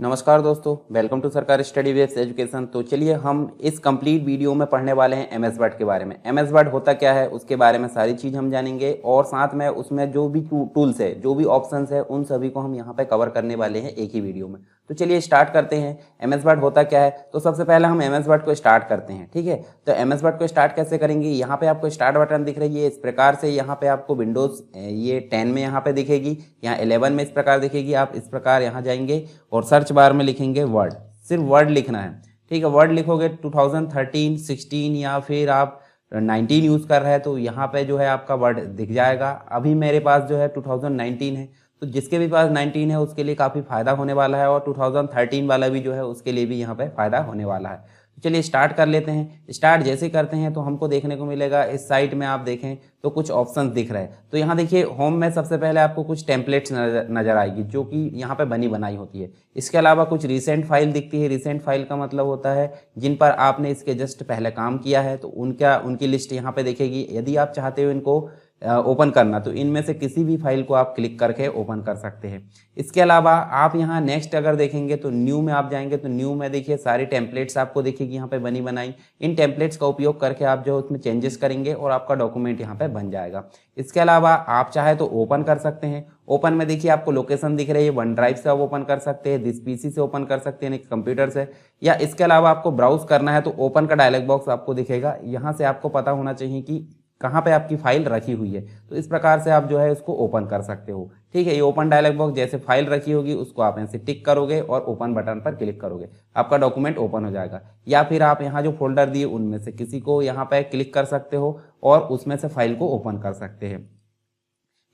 नमस्कार दोस्तों, welcome to सरकारी स्टडी वेब्स एजुकेशन। तो चलिए हम इस कंप्लीट वीडियो में पढ़ने वाले हैं एमएस वर्ड के बारे में। एमएस वर्ड होता क्या है उसके बारे में सारी चीज़ हम जानेंगे और साथ में उसमें जो भी टूल्स है, जो भी ऑप्शंस है, उन सभी को हम यहाँ पे कवर करने वाले हैं एक ही वीडियो में। तो चलिए स्टार्ट करते हैं। एमएस वर्ड होता क्या है, तो सबसे पहले हम एमएस वर्ड को स्टार्ट करते हैं। ठीक है, तो एमएस वर्ड को स्टार्ट कैसे करेंगे, यहाँ पे आपको स्टार्ट बटन दिख रही है इस प्रकार से। यहाँ पे आपको विंडोज ये 10 में यहाँ पे दिखेगी, यहाँ 11 में इस प्रकार दिखेगी। आप इस प्रकार यहाँ जाएंगे और सर्च बार में लिखेंगे वर्ड, सिर्फ वर्ड लिखना है। ठीक है, वर्ड लिखोगे 2013, 16 या फिर आप 19 यूज़ कर रहे हैं तो यहाँ पे जो है आपका वर्ड दिख जाएगा। अभी मेरे पास जो है 2019 है, तो जिसके भी पास 19 है उसके लिए काफ़ी फ़ायदा होने वाला है और 2013 वाला भी जो है उसके लिए भी यहाँ पे फ़ायदा होने वाला है। तो चलिए स्टार्ट कर लेते हैं। स्टार्ट जैसे करते हैं तो हमको देखने को मिलेगा इस साइट में आप देखें तो कुछ ऑप्शंस दिख रहे हैं। तो यहाँ देखिए होम में सबसे पहले आपको कुछ टेम्पलेट्स नज़र आएगी जो कि यहाँ पे बनी बनाई होती है। इसके अलावा कुछ रिसेंट फाइल दिखती है। रिसेंट फाइल का मतलब होता है जिन पर आपने इसके जस्ट पहले काम किया है, तो उनकी लिस्ट यहाँ पे दिखेगी। यदि आप चाहते हो इनको ओपन करना तो इनमें से किसी भी फाइल को आप क्लिक करके ओपन कर सकते हैं। इसके अलावा आप यहाँ नेक्स्ट अगर देखेंगे तो न्यू में आप जाएंगे तो न्यू में देखिए सारी टेम्पलेट्स आपको दिखेगी यहाँ पे बनी बनाई। इन टेम्पलेट्स का उपयोग करके आप जो उसमें चेंजेस करेंगे और आपका डॉक्यूमेंट यहाँ पे बन जाएगा। इसके अलावा आप चाहे तो ओपन कर सकते हैं। ओपन में देखिए आपको लोकेशन दिख रही है, वन ड्राइव से आप ओपन कर सकते हैं, दिस पीसी से ओपन कर सकते हैं, कंप्यूटर से, या इसके अलावा आपको ब्राउज करना है तो ओपन का डायलॉग बॉक्स आपको दिखेगा। यहाँ से आपको पता होना चाहिए कि कहाँ पे आपकी फाइल रखी हुई है, तो इस प्रकार से आप जो है इसको ओपन कर सकते हो। ठीक है, ये ओपन डायलॉग बॉक्स जैसे फाइल रखी होगी उसको आप यहाँ से टिक करोगे और ओपन बटन पर क्लिक करोगे, आपका डॉक्यूमेंट ओपन हो जाएगा। या फिर आप यहाँ जो फोल्डर दिए उनमें से किसी को यहाँ पे क्लिक कर सकते हो और उसमें से फाइल को ओपन कर सकते हैं।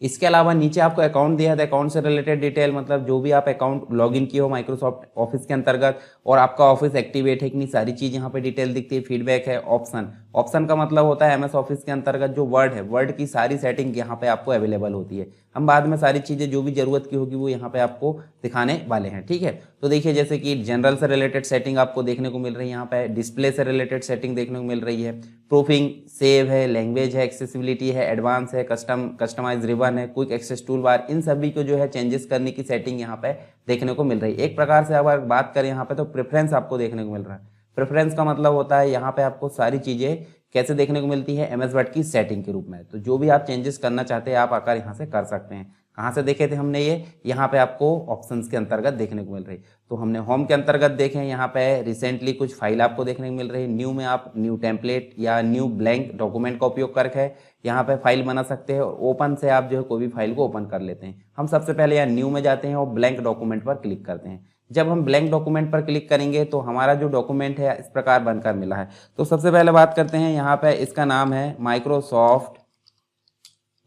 इसके अलावा नीचे आपको अकाउंट दिया है, अकाउंट से रिलेटेड डिटेल, मतलब जो भी आप अकाउंट लॉगिन किए हो माइक्रोसॉफ्ट ऑफिस के अंतर्गत और आपका ऑफिस एक्टिवेट है कि नहीं, सारी चीज़ यहाँ पे डिटेल दिखती है। फीडबैक है। ऑप्शन, ऑप्शन का मतलब होता है एमएस ऑफिस के अंतर्गत जो वर्ड है, वर्ड की सारी सेटिंग यहाँ पे आपको अवेलेबल होती है। हम बाद में सारी चीज़ें जो भी जरूरत की होगी वो यहाँ पे आपको दिखाने वाले हैं। ठीक है, तो देखिए जैसे कि जनरल से रिलेटेड सेटिंग आपको देखने को मिल रही है, यहाँ पे डिस्प्ले से रिलेटेड सेटिंग देखने को मिल रही है, प्रूफिंग, सेव है, लैंग्वेज है, एक्सेसिबिलिटी है, एडवांस है, कस्टमाइज रिबन है, क्विक एक्सेस टूल बार, इन सभी को जो है चेंजेस करने की सेटिंग यहाँ पे देखने को मिल रही है। एक प्रकार से अगर बात करें यहाँ पे तो प्रेफरेंस आपको देखने को मिल रहा है। प्रेफरेंस का मतलब होता है यहाँ पे आपको सारी चीज़ें कैसे देखने को मिलती है, एमएस वर्ड की सेटिंग के रूप में। तो जो भी आप चेंजेस करना चाहते हैं आप आकर यहाँ से कर सकते हैं। कहाँ से देखे थे हमने ये, यहाँ पे आपको ऑप्शंस के अंतर्गत देखने को मिल रही। तो हमने होम के अंतर्गत देखे, यहाँ पे रिसेंटली कुछ फाइल आपको देखने को मिल रही है। न्यू में आप न्यू टेम्पलेट या न्यू ब्लैंक डॉक्यूमेंट का उपयोग करके यहाँ पे फाइल बना सकते हैं और ओपन से आप जो है कोई भी फाइल को ओपन कर लेते हैं। हम सबसे पहले यहाँ न्यू में जाते हैं और ब्लैंक डॉक्यूमेंट पर क्लिक करते हैं। जब हम ब्लैंक डॉक्यूमेंट पर क्लिक करेंगे तो हमारा जो डॉक्यूमेंट है इस प्रकार बनकर मिला है। तो सबसे पहले बात करते हैं, यहाँ पे इसका नाम है माइक्रोसॉफ्ट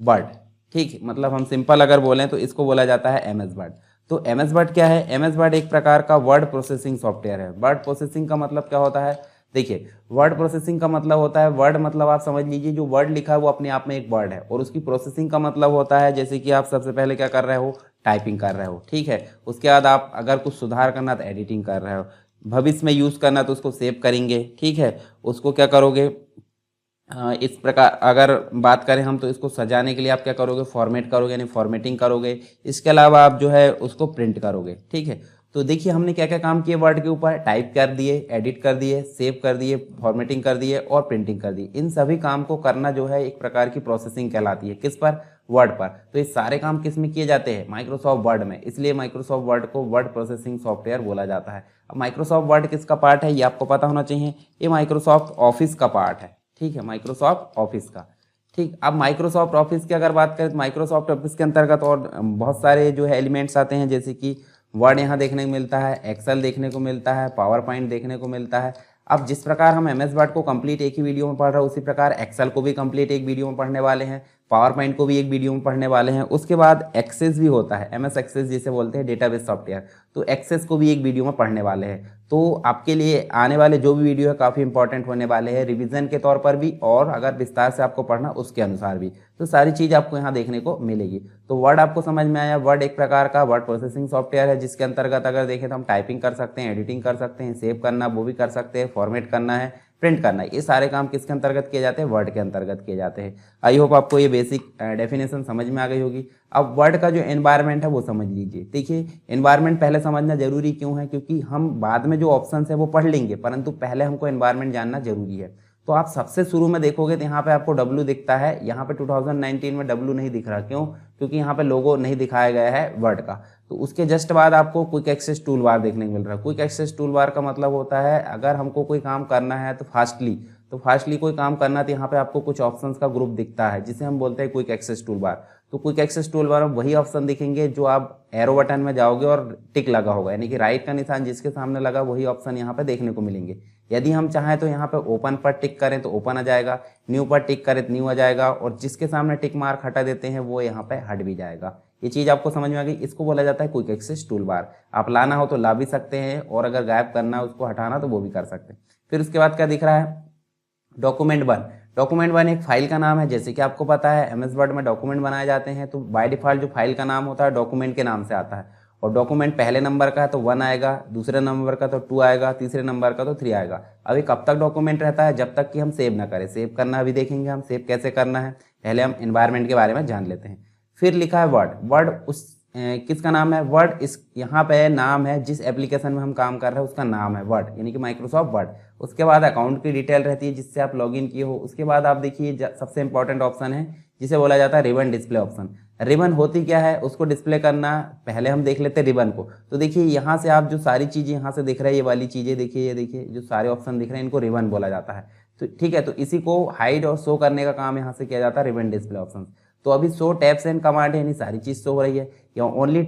वर्ड। ठीक, मतलब हम सिंपल अगर बोलें तो इसको बोला जाता है एमएस वर्ड। तो एमएस वर्ड क्या है, एमएस वर्ड एक प्रकार का वर्ड प्रोसेसिंग सॉफ्टवेयर है। वर्ड प्रोसेसिंग का मतलब क्या होता है, देखिए वर्ड प्रोसेसिंग का मतलब होता है, वर्ड मतलब आप समझ लीजिए जो वर्ड लिखा है वो अपने आप में एक वर्ड है, और उसकी प्रोसेसिंग का मतलब होता है जैसे कि आप सबसे पहले क्या कर रहे हो, टाइपिंग कर रहे हो। ठीक है, उसके बाद आप अगर कुछ सुधार करना तो एडिटिंग कर रहे हो, भविष्य में यूज़ करना तो उसको सेव करेंगे। ठीक है, उसको क्या करोगे, इस प्रकार अगर बात करें हम तो इसको सजाने के लिए आप क्या करोगे, फॉर्मेट करोगे, यानी फॉर्मेटिंग करोगे। इसके अलावा आप जो है उसको प्रिंट करोगे। ठीक है, तो देखिए हमने क्या क्या काम किए वर्ड के ऊपर, टाइप कर दिए, एडिट कर दिए, सेव कर दिए, फॉर्मेटिंग कर दिए और प्रिंटिंग कर दी। इन सभी काम को करना जो है एक प्रकार की प्रोसेसिंग कहलाती है। किस पर, वर्ड पर। तो ये सारे काम किस में किए जाते हैं, माइक्रोसॉफ्ट वर्ड में, इसलिए माइक्रोसॉफ्ट वर्ड को वर्ड प्रोसेसिंग सॉफ्टवेयर बोला जाता है। अब माइक्रोसॉफ्ट वर्ड किसका पार्ट है ये आपको पता होना चाहिए, ये माइक्रोसॉफ्ट ऑफिस का पार्ट है। ठीक है, माइक्रोसॉफ्ट ऑफिस का। ठीक, अब माइक्रोसॉफ्ट ऑफिस की अगर बात करें तो माइक्रोसॉफ्ट ऑफिस के अंतर्गत और बहुत सारे जो है एलिमेंट्स आते हैं, जैसे कि वर्ड यहाँ देखने को मिलता है, एक्सेल देखने को मिलता है, पावर पॉइंट देखने को मिलता है। अब जिस प्रकार हम एमएस वर्ड को कंप्लीट एक ही वीडियो में पढ़ रहे हैं उसी प्रकार एक्सेल को भी कंप्लीट एक वीडियो में पढ़ने वाले हैं, पावर पॉइंट को भी एक वीडियो में पढ़ने वाले हैं। उसके बाद एक्सेस भी होता है, एमएस एक्सेस जिसे बोलते हैं, डेटाबेस सॉफ्टवेयर, तो एक्सेस को भी एक वीडियो में पढ़ने वाले हैं। तो आपके लिए आने वाले जो भी वीडियो है काफ़ी इंपॉर्टेंट होने वाले हैं, रिवीजन के तौर पर भी और अगर विस्तार से आपको पढ़ना उसके अनुसार भी, तो सारी चीज़ आपको यहाँ देखने को मिलेगी। तो वर्ड आपको समझ में आया, वर्ड एक प्रकार का वर्ड प्रोसेसिंग सॉफ्टवेयर है जिसके अंतर्गत अगर देखें तो हम टाइपिंग कर सकते हैं, एडिटिंग कर सकते हैं, सेव करना वो भी कर सकते हैं, फॉर्मेट करना है, प्रिंट करना, ये सारे काम किसके अंतर्गत किए जाते हैं, वर्ड के अंतर्गत किए जाते हैं। आई होप आपको ये बेसिक डेफिनेशन समझ में आ गई होगी। अब वर्ड का जो एनवायरनमेंट है वो समझ लीजिए। देखिए एनवायरनमेंट पहले समझना जरूरी क्यों है, क्योंकि हम बाद में जो ऑप्शन है वो पढ़ लेंगे, परंतु पहले हमको एनवायरनमेंट जानना जरूरी है। तो आप सबसे शुरू में देखोगे तो यहाँ पे आपको W दिखता है, यहाँ पे 2019 में W नहीं दिख रहा, क्यों, क्योंकि यहाँ पे लोगो नहीं दिखाया गया है वर्ड का। तो उसके जस्ट बाद आपको क्विक एक्सेस टूल बार देखने को मिल रहा है। क्विक एक्सेस टूल बार का मतलब होता है अगर हमको कोई काम करना है तो फास्टली कोई काम करना, तो यहाँ पे आपको कुछ ऑप्शंस का ग्रुप दिखता है जिसे हम बोलते हैं क्विक एक्सेस टूल बार। तो क्विक एक्सेस टूल बार में वही ऑप्शन दिखेंगे जो आप एरो बटन में जाओगे और टिक लगा होगा, यानी कि राइट का निशान जिसके सामने लगा वही ऑप्शन यहाँ पे देखने को मिलेंगे। यदि हम चाहें तो यहाँ पे ओपन पर टिक करें तो ओपन आ जाएगा, न्यू पर टिक करें तो न्यू आ जाएगा, और जिसके सामने टिक मार्क हटा देते हैं वो यहाँ पे हट भी जाएगा। ये चीज़ आपको समझ में आ गई। इसको बोला जाता है क्विक एक्सेस टूल बार। आप लाना हो तो ला भी सकते हैं, और अगर गायब करना है उसको हटाना तो वो भी कर सकते हैं। फिर उसके बाद क्या दिख रहा है, डॉक्यूमेंट वन। डॉक्यूमेंट वन एक फाइल का नाम है। जैसे कि आपको पता है MS वर्ड में डॉक्यूमेंट बनाए जाते हैं, तो बाय डिफॉल्ट जो फाइल का नाम होता है डॉक्यूमेंट के नाम से आता है। और डॉक्यूमेंट पहले नंबर का है तो 1 आएगा, दूसरे नंबर का तो 2 आएगा, तीसरे नंबर का तो 3 आएगा। अभी कब तक डॉक्यूमेंट रहता है, जब तक कि हम सेव ना करें। सेव करना अभी देखेंगे हम सेव कैसे करना है, पहले हम एनवायरनमेंट के बारे में जान लेते हैं। फिर लिखा है वर्ड। वर्ड उस किसका नाम है, वर्ड इस यहाँ पे नाम है जिस एप्लीकेशन में हम काम कर रहे हैं उसका नाम है वर्ड, यानी कि माइक्रोसॉफ्ट वर्ड। उसके बाद अकाउंट की डिटेल रहती है जिससे आप लॉगिन किए हो। उसके बाद आप देखिए सबसे इंपॉर्टेंट ऑप्शन है जिसे बोला जाता है रिबन डिस्प्ले ऑप्शन। रिबन होती क्या है, उसको डिस्प्ले करना, पहले हम देख लेते हैं रिबन को। तो देखिए यहाँ से आप जो सारी चीज़ें यहाँ से दिख रही है, ये वाली चीज़ें देखिए, ये देखिए जो सारे ऑप्शन दिख रहे हैं इनको रिबन बोला जाता है। तो ठीक है, तो इसी को हाइड और शो करने का काम यहाँ से किया जाता है रिबन डिस्प्ले ऑप्शन। तो अभी शो टैब्स एंड कमांड है, यानी सारी चीज़ शो हो रही है, या ओनली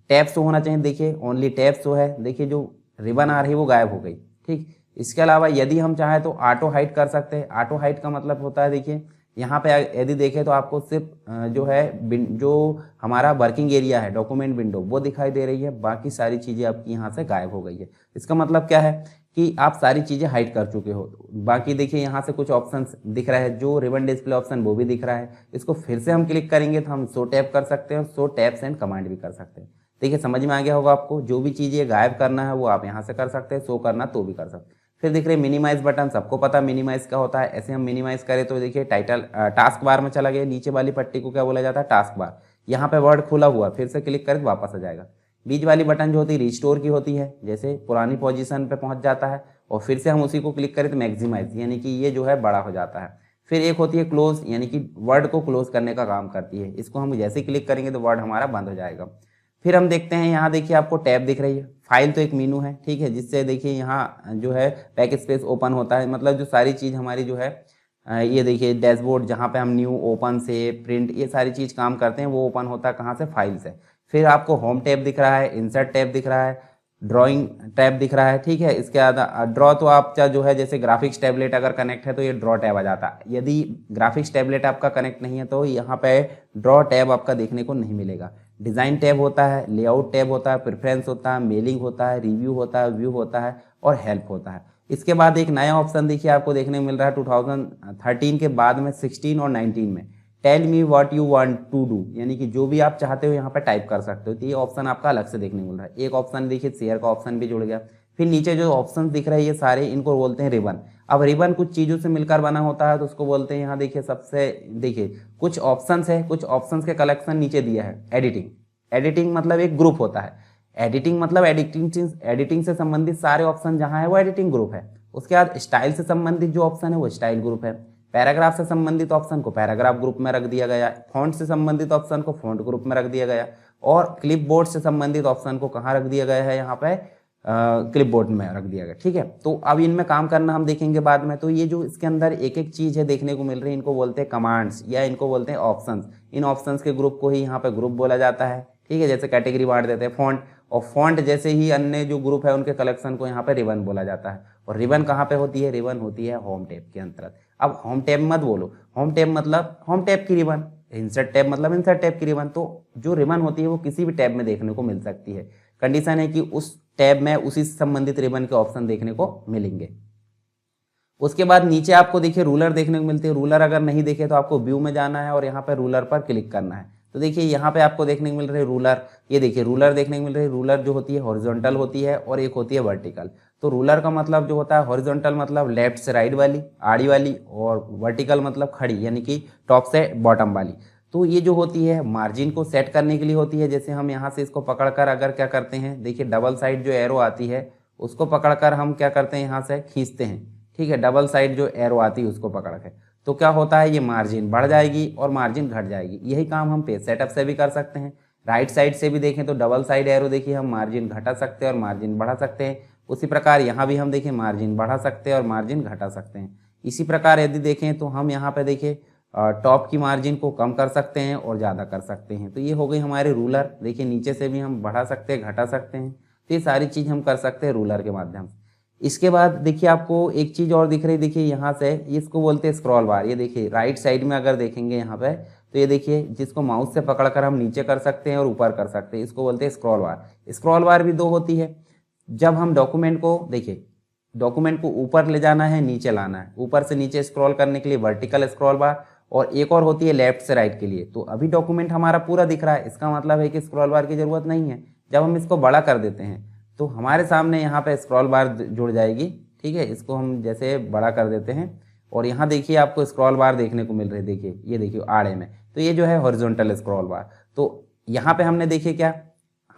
टैब शो होना चाहिए। देखिए ओनली टैब शो है, देखिए जो रिबन आ रही है वो गायब हो गई। ठीक, इसके अलावा यदि हम चाहें तो ऑटो हाइड कर सकते हैं। ऑटो हाइड का मतलब होता है, देखिए यहाँ पे यदि देखें तो आपको सिर्फ जो है जो हमारा वर्किंग एरिया है डॉक्यूमेंट विंडो वो दिखाई दे रही है, बाकी सारी चीज़ें आपकी यहाँ से गायब हो गई है। इसका मतलब क्या है कि आप सारी चीज़ें हाइड कर चुके हो। बाकी देखिए यहाँ से कुछ ऑप्शंस दिख रहा है, जो रिबन डिस्प्ले ऑप्शन वो भी दिख रहा है। इसको फिर से हम क्लिक करेंगे तो हम शो टैब कर सकते हैं, शो टैब्स एंड कमांड भी कर सकते हैं। देखिए समझ में आ गया होगा आपको, जो भी चीज़ें गायब करना है वो आप यहाँ से कर सकते हैं, शो करना तो भी कर सकते हैं। फिर दिख रहे मिनिमाइज बटन, सबको पता मिनिमाइज क्या होता है। ऐसे हम मिनिमाइज करें तो देखिए टाइटल टास्क बार में चला गया, नीचे वाली पट्टी को क्या बोला जाता है, टास्क बार। यहाँ पे वर्ड खुला हुआ, फिर से क्लिक करें तो वापस आ जाएगा। बीच वाली बटन जो होती है रिस्टोर की होती है, जैसे पुरानी पोजीशन पे पहुंच जाता है और फिर से हम उसी को क्लिक करें तो मैक्सिमाइज, यानी कि ये जो है बड़ा हो जाता है। फिर एक होती है क्लोज, यानी कि वर्ड को क्लोज करने का काम करती है। इसको हम जैसे ही क्लिक करेंगे तो वर्ड हमारा बंद हो जाएगा। फिर हम देखते हैं यहाँ देखिए आपको टैब दिख रही है। फाइल तो एक मीनू है, ठीक है, जिससे देखिए यहाँ जो है बैक स्पेस ओपन होता है, मतलब जो सारी चीज़ हमारी जो है ये देखिए डैशबोर्ड जहाँ पे हम न्यू, ओपन, से प्रिंट, ये सारी चीज़ काम करते हैं वो ओपन होता है कहाँ से, फाइल से। फिर आपको होम टैब दिख रहा है, इंसर्ट टैब दिख रहा है, ड्राइंग टैब दिख रहा है। ठीक है, इसके बाद ड्रॉ तो आपका जो है जैसे ग्राफिक्स टैबलेट अगर कनेक्ट है तो ये ड्रॉ टैब आ जाता है। यदि ग्राफिक्स टैबलेट आपका कनेक्ट नहीं है तो यहाँ पे ड्रॉ टैब आपका देखने को नहीं मिलेगा। डिज़ाइन टैब होता है, लेआउट टैब होता है, प्रेफरेंस होता है, मेलिंग होता है, रिव्यू होता है, व्यू होता है और हेल्प होता है। इसके बाद एक नया ऑप्शन देखिए आपको देखने को मिल रहा है 2013 के बाद में 16 और 19 में, tell me what you want to do, यानी कि जो भी आप चाहते हो यहाँ पे टाइप कर सकते हो। तो ये ऑप्शन आपका अलग से देखने को मिल रहा है। एक ऑप्शन देखिए शेयर का ऑप्शन भी जुड़ गया। फिर नीचे जो ऑप्शन दिख रहे हैं ये सारे, इनको बोलते हैं रिबन। अब रिबन कुछ चीज़ों से मिलकर बना होता है तो उसको बोलते हैं, यहाँ देखिए सबसे देखिए कुछ ऑप्शंस है, कुछ ऑप्शंस के कलेक्शन नीचे दिया है। एडिटिंग, एडिटिंग मतलब एक ग्रुप होता है। एडिटिंग मतलब एडिटिंग से संबंधित सारे ऑप्शन जहाँ है वो एडिटिंग ग्रुप है। उसके बाद स्टाइल से संबंधित जो ऑप्शन है वो स्टाइल ग्रुप है। पैराग्राफ से संबंधित ऑप्शन को पैराग्राफ ग्रुप में रख दिया गया। फॉन्ट से संबंधित ऑप्शन को फॉन्ट ग्रुप में रख दिया गया। और क्लिपबोर्ड से संबंधित ऑप्शन को कहाँ रख दिया गया है, यहाँ पे क्लिपबोर्ड में रख दिया गया। ठीक है, तो अब इनमें काम करना हम देखेंगे बाद में। तो ये जो इसके अंदर एक एक चीज़ है देखने को मिल रही है, इनको बोलते हैं कमांड्स या इनको बोलते हैं ऑप्शंस। इन ऑप्शंस के ग्रुप को ही यहाँ पे ग्रुप बोला जाता है। ठीक है, जैसे कैटेगरी बांट देते हैं फॉन्ट, और फॉन्ट जैसे ही अन्य जो ग्रुप है उनके कलेक्शन को यहाँ पे रिबन बोला जाता है। और रिबन कहाँ पे होती है, रिबन होती है होम टैब के अंतर्गत। अब होम टैब मत बोलो, होम टैब मतलब होम टैब की रिबन, इंसर्ट टैब मतलब इंसर्ट टैब की रिबन। तो जो रिबन होती है वो किसी भी टैब में देखने को मिल सकती है। कंडीशन है कि उस टैब में उसी से संबंधित रिबन के ऑप्शन देखने को मिलेंगे। उसके बाद नीचे आपको देखिए रूलर देखने को मिलते हैं। रूलर अगर नहीं देखे तो आपको व्यू में जाना है और यहाँ पर रूलर पर क्लिक करना है। तो देखिए यहाँ पे आपको देखने को मिल रहा है रूलर, ये देखिए रूलर देखने को मिल रही है। रूलर जो होती है हॉरिजॉन्टल होती है और एक होती है वर्टिकल। तो रूलर का मतलब जो होता है हॉरिजॉन्टल मतलब लेफ्ट से राइट वाली आड़ी वाली, और वर्टिकल मतलब खड़ी यानी कि टॉप से बॉटम वाली। तो ये जो होती है मार्जिन को सेट करने के लिए होती है। जैसे हम यहाँ से इसको पकड़कर अगर क्या करते हैं, देखिए डबल साइड जो एरो आती है उसको पकड़कर हम क्या करते हैं, यहाँ से खींचते हैं, ठीक है, डबल साइड जो एरो आती है उसको पकड़ के, तो क्या होता है ये मार्जिन बढ़ जाएगी और मार्जिन घट जाएगी। यही काम हम पेज सेटअप से भी कर सकते हैं। राइट साइड से भी देखें तो डबल साइड एरो देखिए हम मार्जिन घटा सकते हैं और मार्जिन बढ़ा सकते हैं। उसी प्रकार यहाँ भी हम देखें मार्जिन बढ़ा सकते हैं और मार्जिन घटा सकते हैं। इसी प्रकार यदि देखें तो हम यहाँ पे देखिए टॉप की मार्जिन को कम कर सकते हैं और ज़्यादा कर सकते हैं। तो ये हो गई हमारे रूलर। देखिए नीचे से भी हम बढ़ा सकते हैं घटा सकते हैं। तो ये सारी चीज़ हम कर सकते हैं रूलर के माध्यम से। इसके बाद देखिए आपको एक चीज़ और दिख रही, देखिए यहाँ से इसको बोलते हैं स्क्रॉल बार। ये देखिए राइट साइड में अगर देखेंगे यहाँ पे तो ये देखिए जिसको माउस से पकड़कर हम नीचे कर सकते हैं और ऊपर कर सकते हैं, इसको बोलते हैं स्क्रॉल बार। स्क्रॉल बार भी दो होती है। जब हम डॉक्यूमेंट को देखिए, डॉक्यूमेंट को ऊपर ले जाना है नीचे लाना है, ऊपर से नीचे स्क्रॉल करने के लिए वर्टिकल स्क्रॉल बार, और एक और होती है लेफ्ट से राइट के लिए। तो अभी डॉक्यूमेंट हमारा पूरा दिख रहा है, इसका मतलब है कि स्क्रॉल बार की जरूरत नहीं है। जब हम इसको बड़ा कर देते हैं तो हमारे सामने यहाँ पे स्क्रॉल बार जुड़ जाएगी, ठीक है। इसको हम जैसे बड़ा कर देते हैं और यहाँ देखिए आपको स्क्रॉल बार देखने को मिल रही है, देखिए ये देखिए आड़े में, तो ये जो है हॉरिजॉन्टल स्क्रॉल बार। तो यहाँ पे हमने देखिए क्या,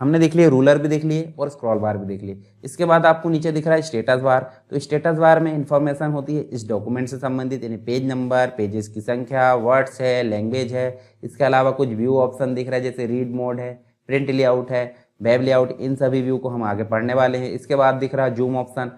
हमने देख लिए रूलर भी देख लिए और स्क्रॉल बार भी देख लिए। इसके बाद आपको नीचे दिख रहा है स्टेटस बार। तो स्टेटस बार में इंफॉर्मेशन होती है इस डॉक्यूमेंट से संबंधित, यानी पेज नंबर, पेजेस की संख्या, वर्ड्स है, लैंग्वेज है। इसके अलावा कुछ व्यू ऑप्शन दिख रहा है जैसे रीड मोड है, प्रिंट लेआउट है, वेब लेआउट। इन सभी व्यू को हम आगे पढ़ने वाले हैं। इसके बाद दिख रहा है जूम ऑप्शन।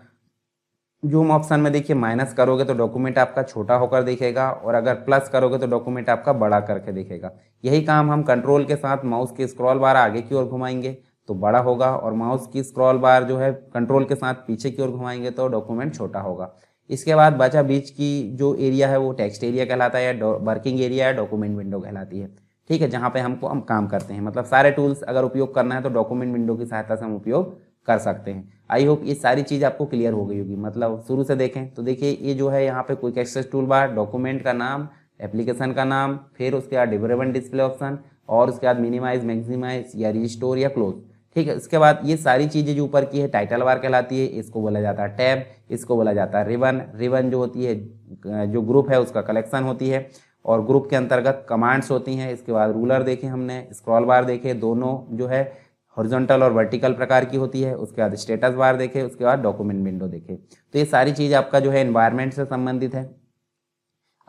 जूम ऑप्शन में देखिए माइनस करोगे तो डॉक्यूमेंट आपका छोटा होकर दिखेगा, और अगर प्लस करोगे तो डॉक्यूमेंट आपका बड़ा करके दिखेगा। यही काम हम कंट्रोल के साथ माउस की स्क्रॉल बार आगे की ओर घुमाएंगे तो बड़ा होगा, और माउस की स्क्रॉल बार जो है कंट्रोल के साथ पीछे की ओर घुमाएंगे तो डॉक्यूमेंट छोटा होगा। इसके बाद बचा बीच की जो एरिया है वो टेक्स्ट एरिया कहलाता है, या वर्किंग एरिया है, डॉक्यूमेंट विंडो कहलाती है, ठीक है, जहाँ पे हम काम करते हैं। मतलब सारे टूल्स अगर उपयोग करना है तो डॉक्यूमेंट विंडो की सहायता से हम उपयोग कर सकते हैं। आई होप ये सारी चीज़ आपको क्लियर हो गई होगी। मतलब शुरू से देखें तो देखिए ये जो है यहाँ पे quick access tool bar, document का नाम, एप्लीकेशन का नाम, फिर उसके बाद डिबरेबल डिस्प्ले ऑप्शन, और उसके बाद मिनिमाइज, मैक्सिमाइज या रिस्टोर या क्लोज, ठीक है। इसके बाद ये सारी चीज़ें जो ऊपर की है टाइटल बार कहलाती है, इसको बोला जाता है टैब, इसको बोला जाता है रिबन। रिबन जो होती है जो ग्रुप है उसका कलेक्शन होती है, और ग्रुप के अंतर्गत कमांड्स होती हैं। इसके बाद रूलर देखे हमने, स्क्रॉल बार देखे, दोनों जो है हॉरिजॉन्टल और वर्टिकल प्रकार की होती है। उसके बाद स्टेटस बार देखे, उसके बाद डॉक्यूमेंट विंडो देखे। तो ये सारी चीज़ आपका जो है एनवायरनमेंट से संबंधित है।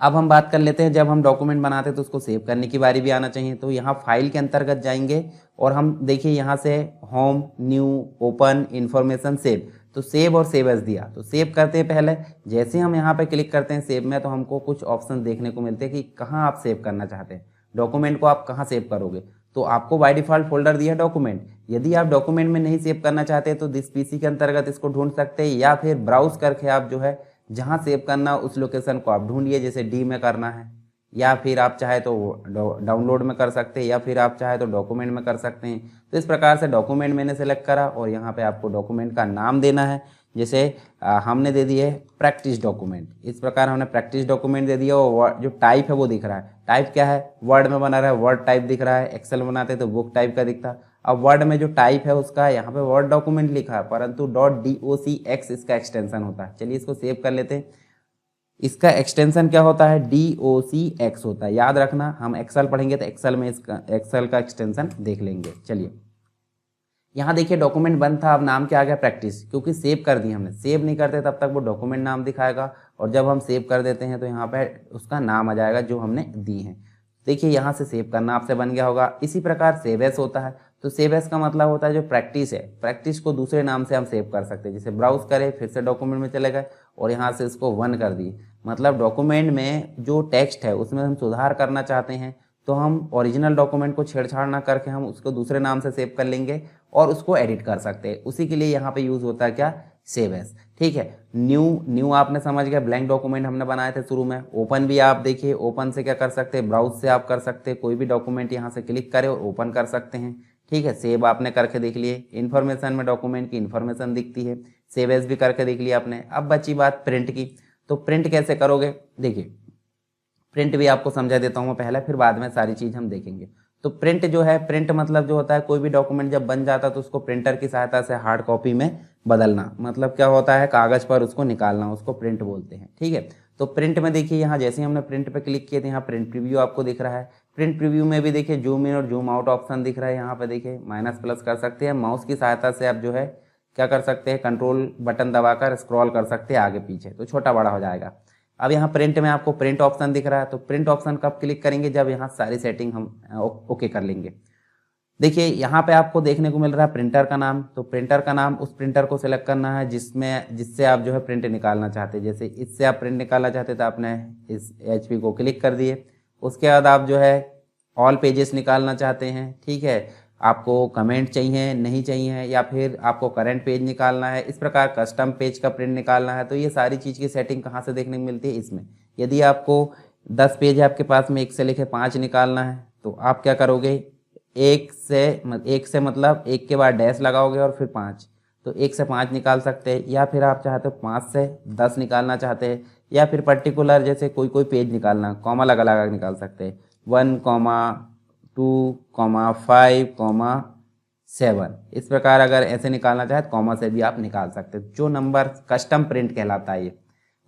अब हम बात कर लेते हैं, जब हम डॉक्यूमेंट बनाते हैं तो उसको सेव करने की बारी भी आना चाहिए। तो यहाँ फाइल के अंतर्गत जाएंगे और हम देखिए यहाँ से home, new, open, information, save. तो सेव और सेव एज दिया, तो सेव करते हैं पहले। जैसे हम यहाँ पे क्लिक करते हैं सेव में तो हमको कुछ ऑप्शन देखने को मिलते हैं कि कहाँ आप सेव करना चाहते हैं, डॉक्यूमेंट को आप कहाँ सेव करोगे। तो आपको बाय डिफॉल्ट फोल्डर दिया डॉक्यूमेंट। यदि आप डॉक्यूमेंट में नहीं सेव करना चाहते तो दिस पीसी के अंतर्गत इसको ढूंढ सकते हैं, या फिर ब्राउज करके आप जो है जहाँ सेव करना उस लोकेशन को आप ढूंढिए। जैसे डी में करना है, या फिर आप चाहे तो डाउनलोड में कर सकते हैं, या फिर आप चाहे तो डॉक्यूमेंट में कर सकते हैं। तो इस प्रकार से डॉक्यूमेंट मैंने सेलेक्ट करा और यहाँ पे आपको डॉक्यूमेंट का नाम देना है। जैसे हमने दे दिए प्रैक्टिस डॉक्यूमेंट, इस प्रकार हमने प्रैक्टिस डॉक्यूमेंट दे दिया। और जो टाइप है वो दिख रहा है, टाइप क्या है, वर्ड में बना रहा है वर्ड टाइप दिख रहा है। एक्सेल बनाते हैं तो बुक टाइप का दिखता है। अब वर्ड में जो टाइप है उसका यहाँ पे वर्ड डॉक्यूमेंट लिखा है, परंतु .docx इसका एक्सटेंशन होता है। चलिए इसको सेव कर लेते हैं। इसका एक्सटेंशन क्या होता है, docx होता है। याद रखना, हम एक्सेल पढ़ेंगे तो एक्सेल में इसका एक्सेल का एक्सटेंशन देख लेंगे। चलिए यहाँ देखिए डॉक्यूमेंट बंद था, अब नाम क्या आ गया, प्रैक्टिस, क्योंकि सेव कर दी हमने। सेव नहीं करते तब तक वो डॉक्यूमेंट नाम दिखाएगा, और जब हम सेव कर देते हैं तो यहाँ पे उसका नाम आ जाएगा जो हमने दी है। देखिए यहाँ से सेव करना आपसे बन गया होगा। इसी प्रकार सेव एज होता है। तो सेव एज का मतलब होता है जो प्रैक्टिस है, प्रैक्टिस को दूसरे नाम से हम सेव कर सकते हैं। जैसे ब्राउज करें, फिर से डॉक्यूमेंट में चले गए और यहाँ से इसको 1 कर दिए। मतलब डॉक्यूमेंट में जो टेक्स्ट है उसमें हम सुधार करना चाहते हैं तो हम ओरिजिनल डॉक्यूमेंट को छेड़छाड़ ना करके हम उसको दूसरे नाम से सेव कर लेंगे और उसको एडिट कर सकते हैं। उसी के लिए यहाँ पे यूज होता है क्या, सेव एज, ठीक है। न्यू आपने समझ गया, ब्लैंक डॉक्यूमेंट हमने बनाए थे शुरू में। ओपन भी आप देखिए, ओपन से क्या कर सकते हैं, ब्राउज से आप कर सकते हैं, कोई भी डॉक्यूमेंट यहाँ से क्लिक करें और ओपन कर सकते हैं, ठीक है। सेव आपने करके देख लिए, इन्फॉर्मेशन में डॉक्यूमेंट की इन्फॉर्मेशन दिखती है, सेव एज भी करके देख लिया आपने। अब बची बात प्रिंट की। तो प्रिंट कैसे करोगे, देखिए प्रिंट भी आपको समझा देता हूँ मैं पहले, फिर बाद में सारी चीज़ हम देखेंगे। तो प्रिंट जो है, प्रिंट मतलब जो होता है कोई भी डॉक्यूमेंट जब बन जाता है तो उसको प्रिंटर की सहायता से हार्ड कॉपी में बदलना, मतलब क्या होता है कागज़ पर उसको निकालना, उसको प्रिंट बोलते हैं। ठीक है, तो प्रिंट में देखिए यहाँ जैसे ही हमने प्रिंट पे क्लिक किए थे यहाँ प्रिंट प्रीव्यू आपको दिख रहा है। प्रिंट प्रीव्यू में भी देखिए जूम इन और जूम आउट ऑप्शन दिख रहा है, यहाँ पे देखिए माइनस प्लस कर सकते हैं, माउस की सहायता से आप जो है क्या कर सकते हैं, कंट्रोल बटन दबाकर स्क्रॉल कर सकते हैं आगे पीछे, तो छोटा बड़ा हो जाएगा। अब यहाँ प्रिंट में आपको प्रिंट ऑप्शन दिख रहा है, तो प्रिंट ऑप्शन कब क्लिक करेंगे, जब यहाँ सारी सेटिंग हम ओके कर लेंगे। देखिए यहाँ पे आपको देखने को मिल रहा है प्रिंटर का नाम, तो प्रिंटर का नाम उस प्रिंटर को सिलेक्ट करना है जिससे आप जो है प्रिंट निकालना चाहते हैं। जैसे इससे आप प्रिंट निकालना चाहते तो आपने इस HP को क्लिक कर दिए। उसके बाद आप जो है ऑल पेजेस निकालना चाहते हैं, ठीक है, आपको कमेंट चाहिए नहीं चाहिए, या फिर आपको करंट पेज निकालना है, इस प्रकार कस्टम पेज का प्रिंट निकालना है, तो ये सारी चीज़ की सेटिंग कहाँ से देखने को मिलती है, इसमें। यदि आपको 10 पेज है आपके पास में, 1 से लेकर 5 निकालना है, तो आप क्या करोगे, एक से मतलब 1 के बाद डैश लगाओगे और फिर 5, तो 1 से 5 निकाल सकते हैं, या फिर आप चाहते हो 5 से 10 निकालना चाहते हैं, या फिर पर्टिकुलर जैसे कोई पेज निकालना, कॉमा लगा लगा निकाल सकते हैं, 1, 2, 5, 7, इस प्रकार अगर ऐसे निकालना चाहे तो कॉमा से भी आप निकाल सकते हैं, जो नंबर कस्टम प्रिंट कहलाता है ये।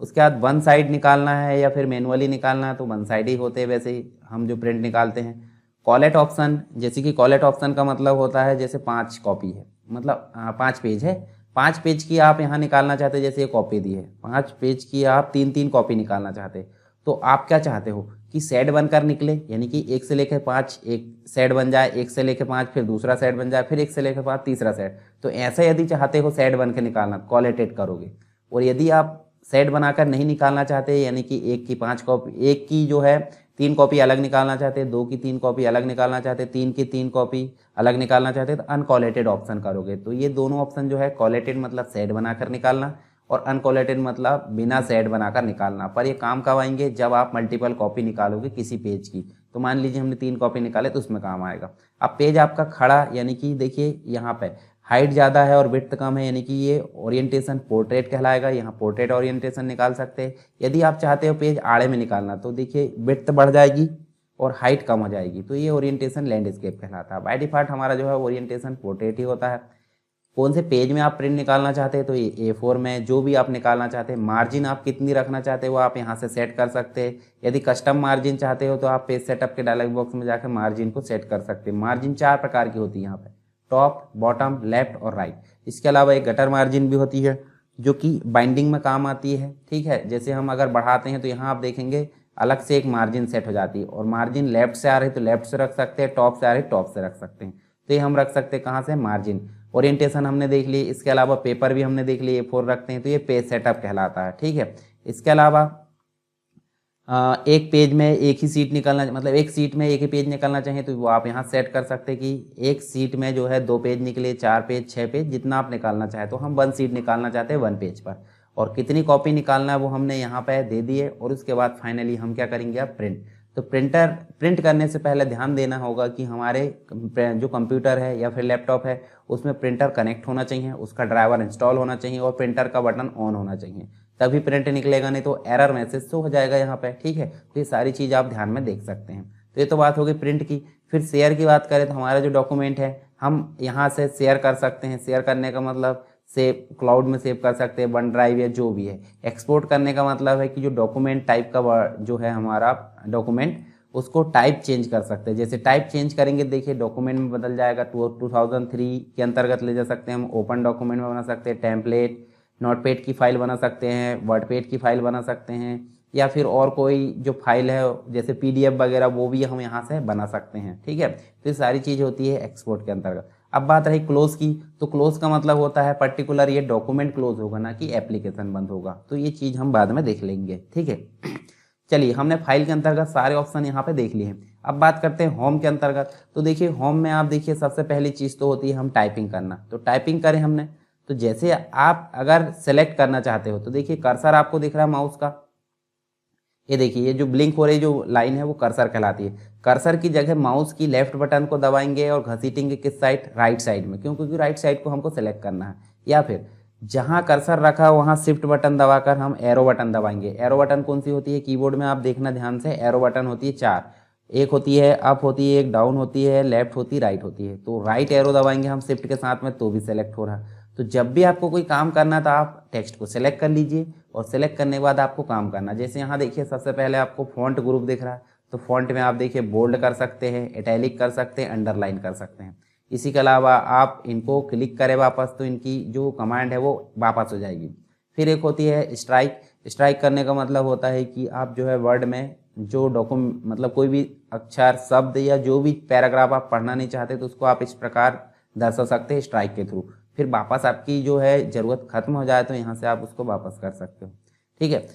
उसके बाद वन साइड निकालना है या फिर मैनुअली निकालना है तो वन साइड ही होते हैं वैसे ही हम जो प्रिंट निकालते हैं। कॉलेट ऑप्शन, जैसे कि कॉलेट ऑप्शन का मतलब होता है जैसे 5 कॉपी है, मतलब 5 पेज है, 5 पेज की आप यहाँ निकालना चाहते हैं, जैसे ये कॉपी दी है 5 पेज की आप 3-3 कॉपी निकालना चाहते हैं, तो आप क्या चाहते हो कि सेट बनकर निकले, यानी कि 1 से लेकर 5 एक सेट बन जाए, 1 से लेकर 5 फिर दूसरा सेट बन जाए, फिर 1 से लेकर 5 तीसरा सेट, तो ऐसे यदि चाहते हो सेट बन के निकालना कॉलेटेड करोगे। और यदि आप सेट बनाकर नहीं निकालना चाहते, यानी कि 1 की 5 कॉपी, 1 की जो है 3 कॉपी अलग निकालना चाहते हैं, 2 की 3 कॉपी अलग निकालना चाहते हैं, 3 की 3 कॉपी अलग निकालना चाहते हैं, तो अनकॉलेटेड ऑप्शन करोगे। तो ये दोनों ऑप्शन जो है, कॉलेटेड मतलब सेट बनाकर निकालना और अनकॉलेटेड मतलब बिना सेट बनाकर निकालना, पर ये काम कब आएंगे, जब आप मल्टीपल कॉपी निकालोगे किसी पेज की। तो मान लीजिए हमने 3 कॉपी निकाले तो उसमें काम आएगा। अब पेज आपका खड़ा, यानी कि देखिए यहाँ पे हाइट ज़्यादा है और विड्थ कम है, यानी कि ये ओरिएंटेशन पोर्ट्रेट कहलाएगा, यहाँ पोर्ट्रेट ओरिएंटेशन निकाल सकते हैं। यदि आप चाहते हो पेज आड़े में निकालना तो देखिए विड्थ बढ़ जाएगी और हाइट कम हो जाएगी, तो ये ओरिएंटेशन लैंडस्केप कहलाता है। बाय डिफॉल्ट हमारा जो है ओरिएंटेशन पोर्ट्रेट ही होता है। कौन से पेज में आप प्रिंट निकालना चाहते हैं, तो ये A4 में, जो भी आप निकालना चाहते हैं। मार्जिन आप कितनी रखना चाहते हैं वो आप यहाँ से सेट कर सकते हैं। यदि कस्टम मार्जिन चाहते हो तो आप पेज सेटअप के डायलॉग बॉक्स में जाकर मार्जिन को सेट कर सकते हैं। मार्जिन 4 प्रकार की होती है यहाँ पे, टॉप, बॉटम, लेफ्ट और राइट। इसके अलावा एक गटर मार्जिन भी होती है जो कि बाइंडिंग में काम आती है, ठीक है। जैसे हम अगर बढ़ाते हैं तो यहाँ आप देखेंगे अलग से एक मार्जिन सेट हो जाती है, और मार्जिन लेफ्ट से आ रही तो लेफ्ट से रख सकते हैं, टॉप से आ रही टॉप से रख सकते हैं। तो ये हम रख सकते हैं कहाँ से, मार्जिन। ओरिएंटेशन हमने देख ली, इसके अलावा पेपर भी हमने देख लिए, A4 रखते हैं तो ये पेज सेटअप कहलाता है, ठीक है। इसके अलावा एक पेज में एक ही सीट निकलना, मतलब एक सीट में एक ही पेज निकलना चाहिए तो वो आप यहाँ सेट कर सकते हैं कि एक सीट में जो है 2 पेज निकले, 4 पेज, 6 पेज, जितना आप निकालना चाहे। तो हम 1 सीट निकालना चाहते हैं 1 पेज पर, और कितनी कॉपी निकालना है वो हमने यहाँ पे दे दिए। और उसके बाद फाइनली हम क्या करेंगे, अब प्रिंट। तो प्रिंट करने से पहले ध्यान देना होगा कि हमारे जो कंप्यूटर है या फिर लैपटॉप है उसमें प्रिंटर कनेक्ट होना चाहिए, उसका ड्राइवर इंस्टॉल होना चाहिए और प्रिंटर का बटन ऑन होना चाहिए, तभी प्रिंट निकलेगा, नहीं तो एरर मैसेज शो हो जाएगा यहाँ पे, ठीक है। तो ये सारी चीज़ आप ध्यान में देख सकते हैं। तो ये तो बात होगी प्रिंट की। फिर शेयर की बात करें तो हमारा जो डॉक्यूमेंट है हम यहाँ से शेयर कर सकते हैं। शेयर करने का मतलब सेव, क्लाउड में सेव कर सकते हैं, वन ड्राइव या जो भी है। एक्सपोर्ट करने का मतलब है कि जो डॉक्यूमेंट टाइप का जो है हमारा डॉक्यूमेंट, उसको टाइप चेंज कर सकते हैं। जैसे टाइप चेंज करेंगे देखिए डॉक्यूमेंट में बदल जाएगा। 2003 के अंतर्गत ले जा सकते हैं हम। ओपन डॉक्यूमेंट में बना सकते हैं, टेम्पलेट, नोटपैड की फाइल बना सकते हैं, वर्डपैड की फाइल बना सकते हैं, या फिर और कोई जो फाइल है जैसे PDF वगैरह वो भी हम यहाँ से बना सकते हैं, ठीक है। तो ये सारी चीज़ होती है एक्सपोर्ट के अंतर्गत। अब बात रही क्लोज की, तो क्लोज का मतलब होता है पर्टिकुलर ये डॉक्यूमेंट क्लोज होगा, ना कि एप्लीकेशन बंद होगा। तो ये चीज़ हम बाद में देख लेंगे, ठीक है। चलिए हमने फाइल के अंतर्गत सारे ऑप्शन यहाँ पे देख लिए हैं। अब बात करते हैं होम के अंतर्गत। तो देखिए होम में आप देखिए सबसे पहली चीज़ तो होती है हम टाइपिंग करना। तो टाइपिंग करें हमने, तो जैसे आप अगर सेलेक्ट करना चाहते हो तो देखिए कर्सर आपको दिख रहा है माउस का, ये देखिए ये जो ब्लिंक हो रही जो लाइन है वो कर्सर कहलाती है। कर्सर की जगह माउस की लेफ्ट बटन को दबाएंगे और घसीटेंगे किस साइड, राइट साइड में, क्यों, क्योंकि राइट साइड को हमको सेलेक्ट करना है। या फिर जहां कर्सर रखा वहां शिफ्ट बटन दबाकर हम एरो बटन दबाएंगे। एरो बटन कौन सी होती है कीबोर्ड में, आप देखना ध्यान से, एरो बटन होती है 4। एक होती है अप होती है, एक डाउन होती है, लेफ्ट होती है, राइट होती है। तो राइट एरो दबाएंगे हम शिफ्ट के साथ में तो भी सेलेक्ट हो रहा। तो जब भी आपको कोई काम करना था आप टेक्स्ट को सेलेक्ट कर लीजिए और सेलेक्ट करने के बाद आपको काम करना। जैसे यहाँ देखिए सबसे पहले आपको फॉन्ट ग्रुप दिख रहा है, तो फॉन्ट में आप देखिए बोल्ड कर सकते हैं, इटैलिक कर सकते हैं, अंडरलाइन कर सकते हैं। इसी के अलावा आप इनको क्लिक करें वापस तो इनकी जो कमांड है वो वापस हो जाएगी। फिर एक होती है स्ट्राइक। स्ट्राइक करने का मतलब होता है कि आप जो है वर्ड में जो डॉक्यूमेंट मतलब कोई भी अक्षर शब्द या जो भी पैराग्राफ आप पढ़ना नहीं चाहते तो उसको आप इस प्रकार दर्शा सकते हैं स्ट्राइक के थ्रू। फिर वापस आपकी जो है ज़रूरत खत्म हो जाए तो यहाँ से आप उसको वापस कर सकते हो। ठीक है।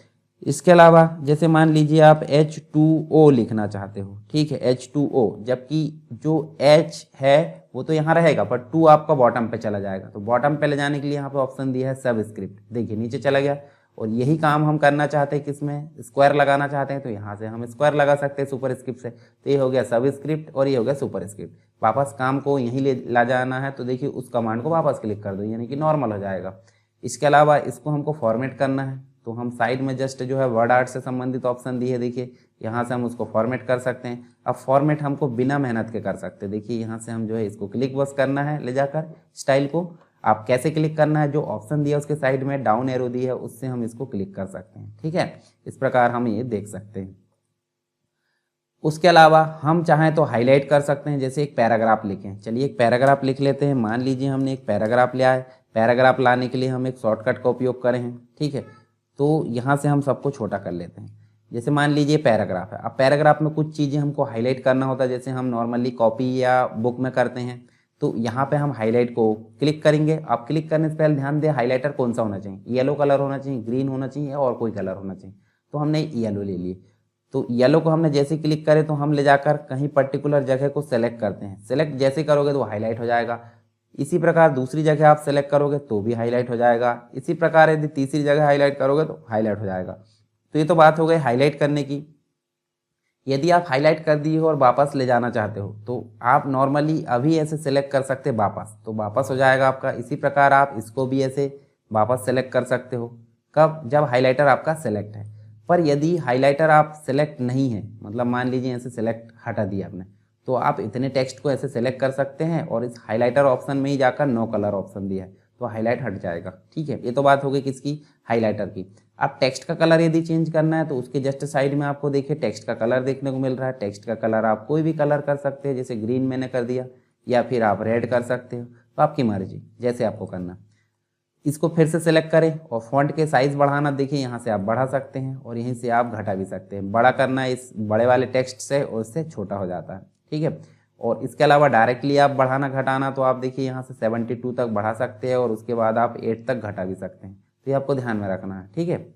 इसके अलावा जैसे मान लीजिए आप H2O लिखना चाहते हो, ठीक है, H2O, जबकि जो H है वो तो यहाँ रहेगा पर 2 आपका बॉटम पे चला जाएगा। तो बॉटम पे ले जाने के लिए यहाँ पे ऑप्शन दिया है सबस्क्रिप्ट, देखिए नीचे चला गया। और यही काम हम करना चाहते हैं किसमें, स्क्वायर लगाना चाहते हैं तो यहाँ से हम स्क्वायर लगा सकते हैं सुपर स्क्रिप्ट से। तो ये हो गया सबस्क्रिप्ट और ये हो गया सुपर स्क्रिप्ट। वापस काम को यहीं ले ला जाना है तो देखिए उस कमांड को वापस क्लिक कर दो, यानी कि नॉर्मल हो जाएगा। इसके अलावा इसको हमको फॉर्मेट करना है तो हम साइड में जस्ट जो है वर्ड आर्ट से संबंधित ऑप्शन दिए, देखिए यहाँ से हम उसको फॉर्मेट कर सकते हैं। अब फॉर्मेट हमको बिना मेहनत के कर सकते हैं। देखिए यहाँ से हम जो है इसको क्लिक बस करना है ले जाकर स्टाइल को। आप कैसे क्लिक करना है, जो ऑप्शन दिया उसके साइड में डाउन एरो दी है उससे हम इसको क्लिक कर सकते हैं। ठीक है, इस प्रकार हम ये देख सकते हैं। उसके अलावा हम चाहें तो हाईलाइट कर सकते हैं, जैसे एक पैराग्राफ लिखें। चलिए एक पैराग्राफ लिख लेते हैं। मान लीजिए हमने एक पैराग्राफ लिया है, पैराग्राफ लाने के लिए हम एक शॉर्टकट का उपयोग करें हैं। ठीक है, तो यहाँ से हम सबको छोटा कर लेते हैं। जैसे मान लीजिए पैराग्राफ है, अब पैराग्राफ में कुछ चीज़ें हमको हाईलाइट करना होता है, जैसे हम नॉर्मली कॉपी या बुक में करते हैं। तो यहाँ पे हम हाईलाइट को क्लिक करेंगे। आप क्लिक करने से पहले ध्यान दें हाईलाइटर कौन सा होना चाहिए, येलो कलर होना चाहिए, ग्रीन होना चाहिए और कोई कलर होना चाहिए। तो हमने येलो ले लिए। तो येलो को हमने जैसे क्लिक करें तो हम ले जाकर कहीं पर्टिकुलर जगह को सेलेक्ट करते हैं। सेलेक्ट जैसे करोगे तो हाईलाइट हो जाएगा। इसी प्रकार दूसरी जगह आप सेलेक्ट करोगे तो भी हाईलाइट हो जाएगा। इसी प्रकार यदि तीसरी जगह हाईलाइट करोगे तो हाईलाइट हो जाएगा। तो ये तो बात हो गई हाईलाइट करने की। यदि आप हाईलाइट कर दिए हो और वापस ले जाना चाहते हो तो आप नॉर्मली अभी ऐसे सेलेक्ट कर सकते हैं वापस, तो वापस हो जाएगा आपका। इसी प्रकार आप इसको भी ऐसे वापस सेलेक्ट कर सकते हो। कब, जब हाईलाइटर आपका सेलेक्ट है। पर यदि हाईलाइटर आप सेलेक्ट नहीं है, मतलब मान लीजिए ऐसे सेलेक्ट हटा दिया आपने, तो आप इतने टेक्स्ट को ऐसे सेलेक्ट कर सकते हैं और इस हाईलाइटर ऑप्शन में ही जाकर नो कलर ऑप्शन दिया है तो हाईलाइट हट जाएगा। ठीक है, ये तो बात हो गई किसकी, हाईलाइटर की। आप टेक्स्ट का कलर यदि चेंज करना है तो उसके जस्ट साइड में आपको देखिए टेक्स्ट का कलर देखने को मिल रहा है। टेक्स्ट का कलर आप कोई भी कलर कर सकते हैं, जैसे ग्रीन मैंने कर दिया या फिर आप रेड कर सकते हो, तो आपकी मर्जी जैसे आपको करना। इसको फिर से सेलेक्ट करें और फॉन्ट के साइज बढ़ाना, देखिए यहाँ से आप बढ़ा सकते हैं और यहीं से आप घटा भी सकते हैं। बड़ा करना है इस बड़े वाले टेक्स्ट से और इससे छोटा हो जाता है। ठीक है, और इसके अलावा डायरेक्टली आप बढ़ाना घटाना तो आप देखिए यहाँ से 72 तक बढ़ा सकते हैं और उसके बाद आप 8 तक घटा भी सकते हैं। तो ये आपको ध्यान में रखना है। ठीक है,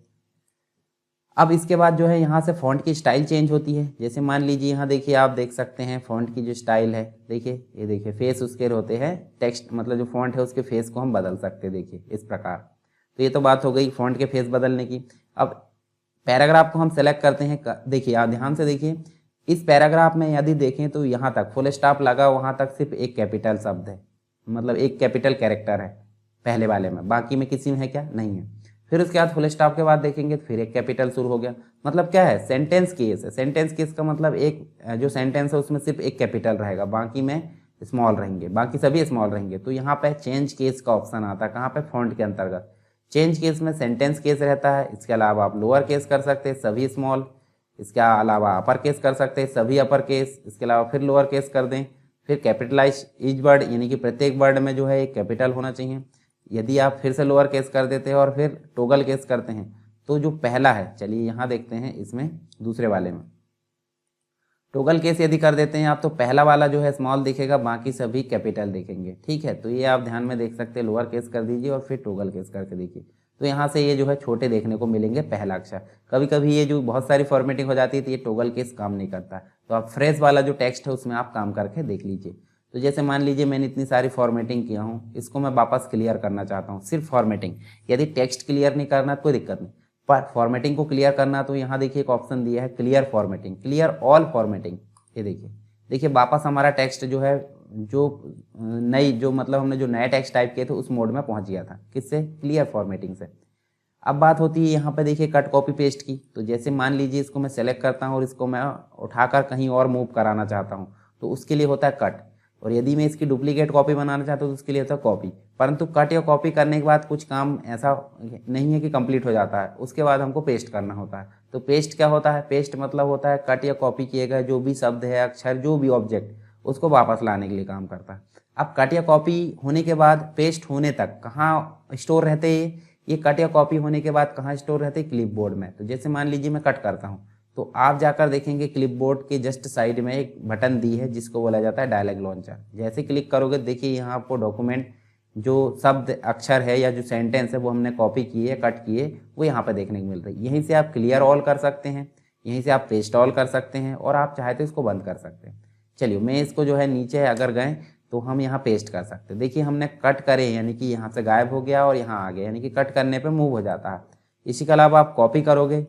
अब इसके बाद जो है यहाँ से फ़ॉन्ट की स्टाइल चेंज होती है। जैसे मान लीजिए यहाँ देखिए आप देख सकते हैं फ़ॉन्ट की जो स्टाइल है, देखिए ये देखिए फेस उसके होते हैं, टेक्स्ट मतलब जो फ़ॉन्ट है उसके फेस को हम बदल सकते हैं, देखिए इस प्रकार। तो ये तो बात हो गई फ़ॉन्ट के फेस बदलने की। अब पैराग्राफ को हम सेलेक्ट करते हैं। देखिए आप ध्यान से देखिए, इस पैराग्राफ में यदि देखें तो यहाँ तक फुल स्टॉप लगा, वहाँ तक सिर्फ एक कैपिटल शब्द है, मतलब एक कैपिटल कैरेक्टर है पहले वाले में, बाकी में किसी में है क्या, नहीं है। फिर उसके बाद फुल स्टॉप के बाद देखेंगे तो फिर एक कैपिटल शुरू हो गया। मतलब क्या है, सेंटेंस केस है। सेंटेंस केस का मतलब एक जो सेंटेंस है उसमें सिर्फ एक कैपिटल रहेगा, बाकी में स्मॉल रहेंगे, बाकी सभी स्मॉल रहेंगे। तो यहाँ पे चेंज केस का ऑप्शन आता है, कहाँ पे, फॉन्ट के अंतर्गत। चेंज केस में सेंटेंस केस रहता है। इसके अलावा आप लोअर केस कर सकते हैं, सभी स्मॉल। इसके अलावा अपर केस कर सकते हैं, सभी अपर केस। इसके अलावा फिर लोअर केस कर दें। फिर कैपिटलाइज ईच वर्ड, यानी कि प्रत्येक वर्ड में जो है एक कैपिटल होना चाहिए। यदि आप फिर से लोअर केस कर देते हैं और फिर टोगल केस करते हैं तो जो पहला है, चलिए यहाँ देखते हैं इसमें दूसरे वाले में टोगल केस यदि कर देते हैं आप तो पहला वाला जो है स्मॉल दिखेगा, बाकी सभी कैपिटल दिखेंगे। ठीक है, तो ये आप ध्यान में देख सकते हैं। लोअर केस कर दीजिए और फिर टोगल केस करके देखिए, तो यहाँ से ये जो है छोटे देखने को मिलेंगे पहला अक्षर। कभी कभी ये जो बहुत सारी फॉर्मेटिंग हो जाती है तो ये टोगल केस काम नहीं करता, तो आप फ्रेश वाला जो टेक्स्ट है उसमें आप काम करके देख लीजिए। तो जैसे मान लीजिए मैंने इतनी सारी फॉर्मेटिंग किया हूँ, इसको मैं वापस क्लियर करना चाहता हूँ, सिर्फ फॉर्मेटिंग। यदि टेक्स्ट क्लियर नहीं करना कोई दिक्कत नहीं, पर फॉर्मेटिंग को क्लियर करना तो यहाँ देखिए एक ऑप्शन दिया है clear formatting, clear all formatting. ये देखिए वापस हमारा टेक्स्ट जो है जो नई जो मतलब हमने जो नए टेक्स्ट टाइप किए थे उस मोड में पहुँच गया था, किससे, क्लियर फॉर्मेटिंग से। अब बात होती है यहाँ पे देखिए कट कॉपी पेस्ट की। तो जैसे मान लीजिए इसको मैं सेलेक्ट करता हूँ और इसको मैं उठाकर कहीं और मूव कराना चाहता हूँ, तो उसके लिए होता है कट। और यदि मैं इसकी डुप्लीकेट कॉपी बनाना चाहता हूँ तो उसके लिए होता है कॉपी। परंतु कट या कॉपी करने के बाद कुछ काम ऐसा नहीं है कि कंप्लीट हो जाता है, उसके बाद हमको पेस्ट करना होता है। तो पेस्ट क्या होता है? पेस्ट मतलब होता है कट या कॉपी किए गए जो भी शब्द है, अक्षर, जो भी ऑब्जेक्ट, उसको वापस लाने के लिए काम करता है। अब कट या कॉपी होने के बाद पेस्ट होने तक कहाँ स्टोर रहते हैं? ये कट या कॉपी होने के बाद कहाँ स्टोर रहते हैं? क्लिपबोर्ड में। तो जैसे मान लीजिए मैं कट करता हूँ, तो आप जाकर देखेंगे क्लिपबोर्ड के जस्ट साइड में एक बटन दी है जिसको बोला जाता है डायलॉग लॉन्चर। जैसे क्लिक करोगे देखिए यहाँ आपको डॉक्यूमेंट जो शब्द, अक्षर है या जो सेंटेंस है वो हमने कॉपी किए, कट किए, वो यहाँ पे देखने को मिल रही है। यहीं से आप क्लियर ऑल कर सकते हैं, यहीं से आप पेस्ट ऑल कर सकते हैं, और आप चाहे तो इसको बंद कर सकते हैं। चलिए मैं इसको जो है नीचे अगर गए तो हम यहाँ पेस्ट कर सकते हैं। देखिए हमने कट करे यानी कि यहाँ से गायब हो गया और यहाँ आ गया, यानी कि कट करने पे मूव हो जाता है। इसी के अलावा आप कॉपी करोगे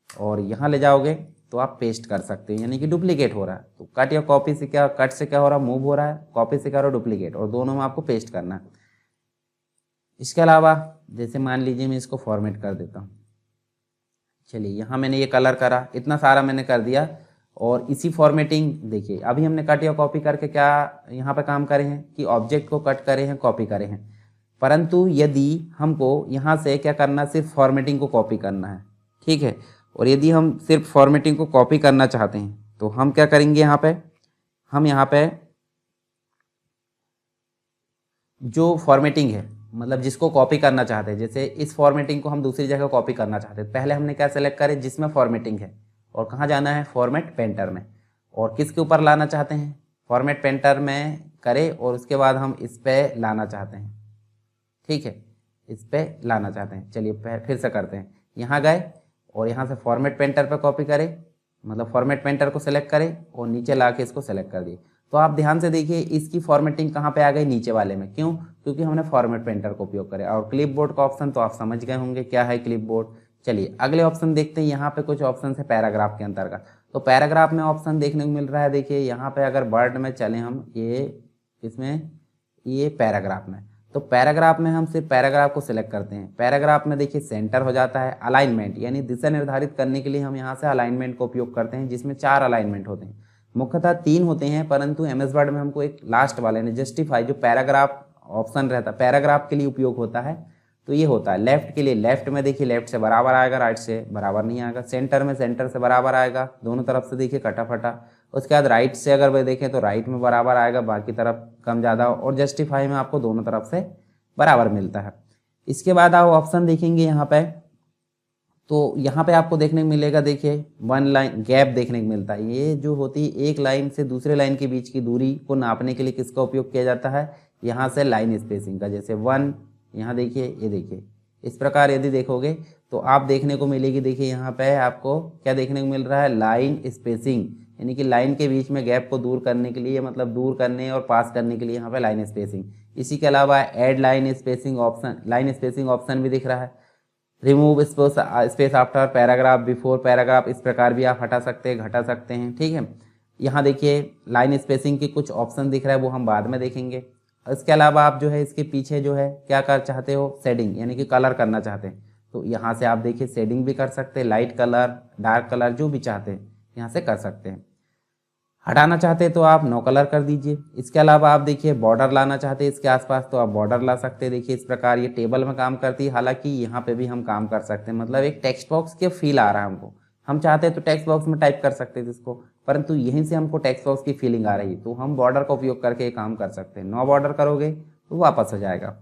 और यहाँ ले जाओगे तो आप पेस्ट कर सकते हैं, यानी कि डुप्लीकेट हो रहा है। तो कट या कॉपी से क्या, कट से क्या हो रहा है? मूव हो रहा है। कॉपी से क्या हो रहा है? डुप्लीकेट। और दोनों में आपको पेस्ट करना है। इसके अलावा जैसे मान लीजिए मैं इसको फॉर्मेट कर देता हूँ। चलिए यहाँ मैंने ये कलर करा, इतना सारा मैंने कर दिया। और इसी फॉर्मेटिंग देखिए अभी हमने कट या कॉपी करके क्या यहाँ पे काम करे हैं कि ऑब्जेक्ट को कट करे हैं, कॉपी करे हैं। परंतु यदि हमको यहाँ से क्या करना, सिर्फ फॉर्मेटिंग को कॉपी करना है, ठीक है। और यदि हम सिर्फ फॉर्मेटिंग को कॉपी करना चाहते हैं तो हम क्या करेंगे, हम यहाँ पे जो फॉर्मेटिंग है, मतलब जिसको कॉपी करना चाहते हैं, जैसे इस फॉर्मेटिंग को हम दूसरी जगह कॉपी करना चाहते हैं, पहले हमने क्या सेलेक्ट करें? जिसमें फॉर्मेटिंग है, और कहाँ जाना है? फॉर्मेट पेंटर में। और किसके ऊपर लाना चाहते हैं? फॉर्मेट पेंटर में करें और उसके बाद हम इस पे लाना चाहते हैं, ठीक है, इस पे लाना चाहते हैं। चलिए फिर से करते हैं। यहाँ गए और यहाँ से फॉर्मेट पेंटर पे कॉपी करें, मतलब फॉर्मेट पेंटर को सेलेक्ट करें और नीचे ला के इसको सेलेक्ट कर दिए। तो आप ध्यान से देखिए इसकी फॉर्मेटिंग कहाँ पे आ गई? नीचे वाले में। क्यों? क्योंकि हमने फॉर्मेट पेंटर का उपयोग करें। और क्लिपबोर्ड का ऑप्शन तो आप समझ गए होंगे क्या है क्लिपबोर्ड। चलिए अगले ऑप्शन देखते हैं। यहाँ पे कुछ ऑप्शन है पैराग्राफ के अंतर्गत। तो पैराग्राफ में ऑप्शन देखने को मिल रहा है, देखिए यहाँ पे अगर वर्ड में चले हम, ये पैराग्राफ में, तो पैराग्राफ में हम सिर्फ पैराग्राफ को सिलेक्ट करते हैं। पैराग्राफ में देखिए सेंटर हो जाता है, अलाइनमेंट यानी दिशा निर्धारित करने के लिए हम यहाँ से अलाइनमेंट का उपयोग करते हैं, जिसमें 4 अलाइनमेंट होते हैं। मुख्यतः 3 होते हैं, परंतु एमएस वर्ड में हमको एक लास्ट वाले ने जस्टिफाई, जो पैराग्राफ ऑप्शन रहता है, पैराग्राफ के लिए उपयोग होता है। तो ये होता है लेफ्ट के लिए, लेफ्ट में देखिए लेफ्ट से बराबर आएगा, राइट से बराबर नहीं आएगा। सेंटर में सेंटर से बराबर आएगा, दोनों तरफ से देखिए कटा फटा। उसके बाद राइट से अगर वे देखें तो राइट में बराबर आएगा, बाकी तरफ कम ज़्यादा। और जस्टिफाई में आपको दोनों तरफ से बराबर मिलता है। इसके बाद आप ऑप्शन देखेंगे यहाँ पे, तो यहाँ पे आपको देखने को मिलेगा, देखिए 1 लाइन गैप देखने को मिलता है। ये जो होती है एक लाइन से दूसरे लाइन के बीच की दूरी को नापने के लिए किसका उपयोग किया जाता है? यहाँ से लाइन स्पेसिंग का। जैसे 1, यहाँ देखिए, ये देखिए, इस प्रकार यदि देखोगे तो आप देखने को मिलेगी, देखिए यहाँ पे आपको क्या देखने को मिल रहा है? लाइन स्पेसिंग, यानी कि लाइन के बीच में गैप को दूर करने के लिए, मतलब दूर करने और पास करने के लिए यहाँ पे लाइन स्पेसिंग। इसी के अलावा ऐड लाइन स्पेसिंग ऑप्शन भी दिख रहा है। Remove space after paragraph, before paragraph, इस प्रकार भी आप हटा सकते हैं, घटा सकते हैं, ठीक है। यहाँ देखिए लाइन स्पेसिंग के कुछ ऑप्शन दिख रहा है, वो हम बाद में देखेंगे। इसके अलावा आप जो है इसके पीछे जो है क्या कर चाहते हो? शेडिंग, यानी कि कलर करना चाहते हैं, तो यहाँ से आप देखिए शेडिंग भी कर सकते हैं, लाइट कलर, डार्क कलर, जो भी चाहते हैं यहाँ से कर सकते हैं। हटाना चाहते हैं तो आप नो कलर कर दीजिए। इसके अलावा आप देखिए बॉर्डर लाना चाहते हैं इसके आसपास, तो आप बॉर्डर ला सकते हैं। देखिए इस प्रकार ये टेबल में काम करती है, हालांकि यहाँ पे भी हम काम कर सकते हैं, मतलब एक टेक्स्ट बॉक्स के फील आ रहा है हमको। हम चाहते हैं तो टेक्स्ट बॉक्स में टाइप कर सकते हैं इसको, परंतु यहीं से हमको टेक्स्ट बॉक्स की फीलिंग आ रही है, तो हम बॉर्डर का उपयोग करके ये काम कर सकते हैं। नो बॉर्डर करोगे तो वापस हो जाएगा।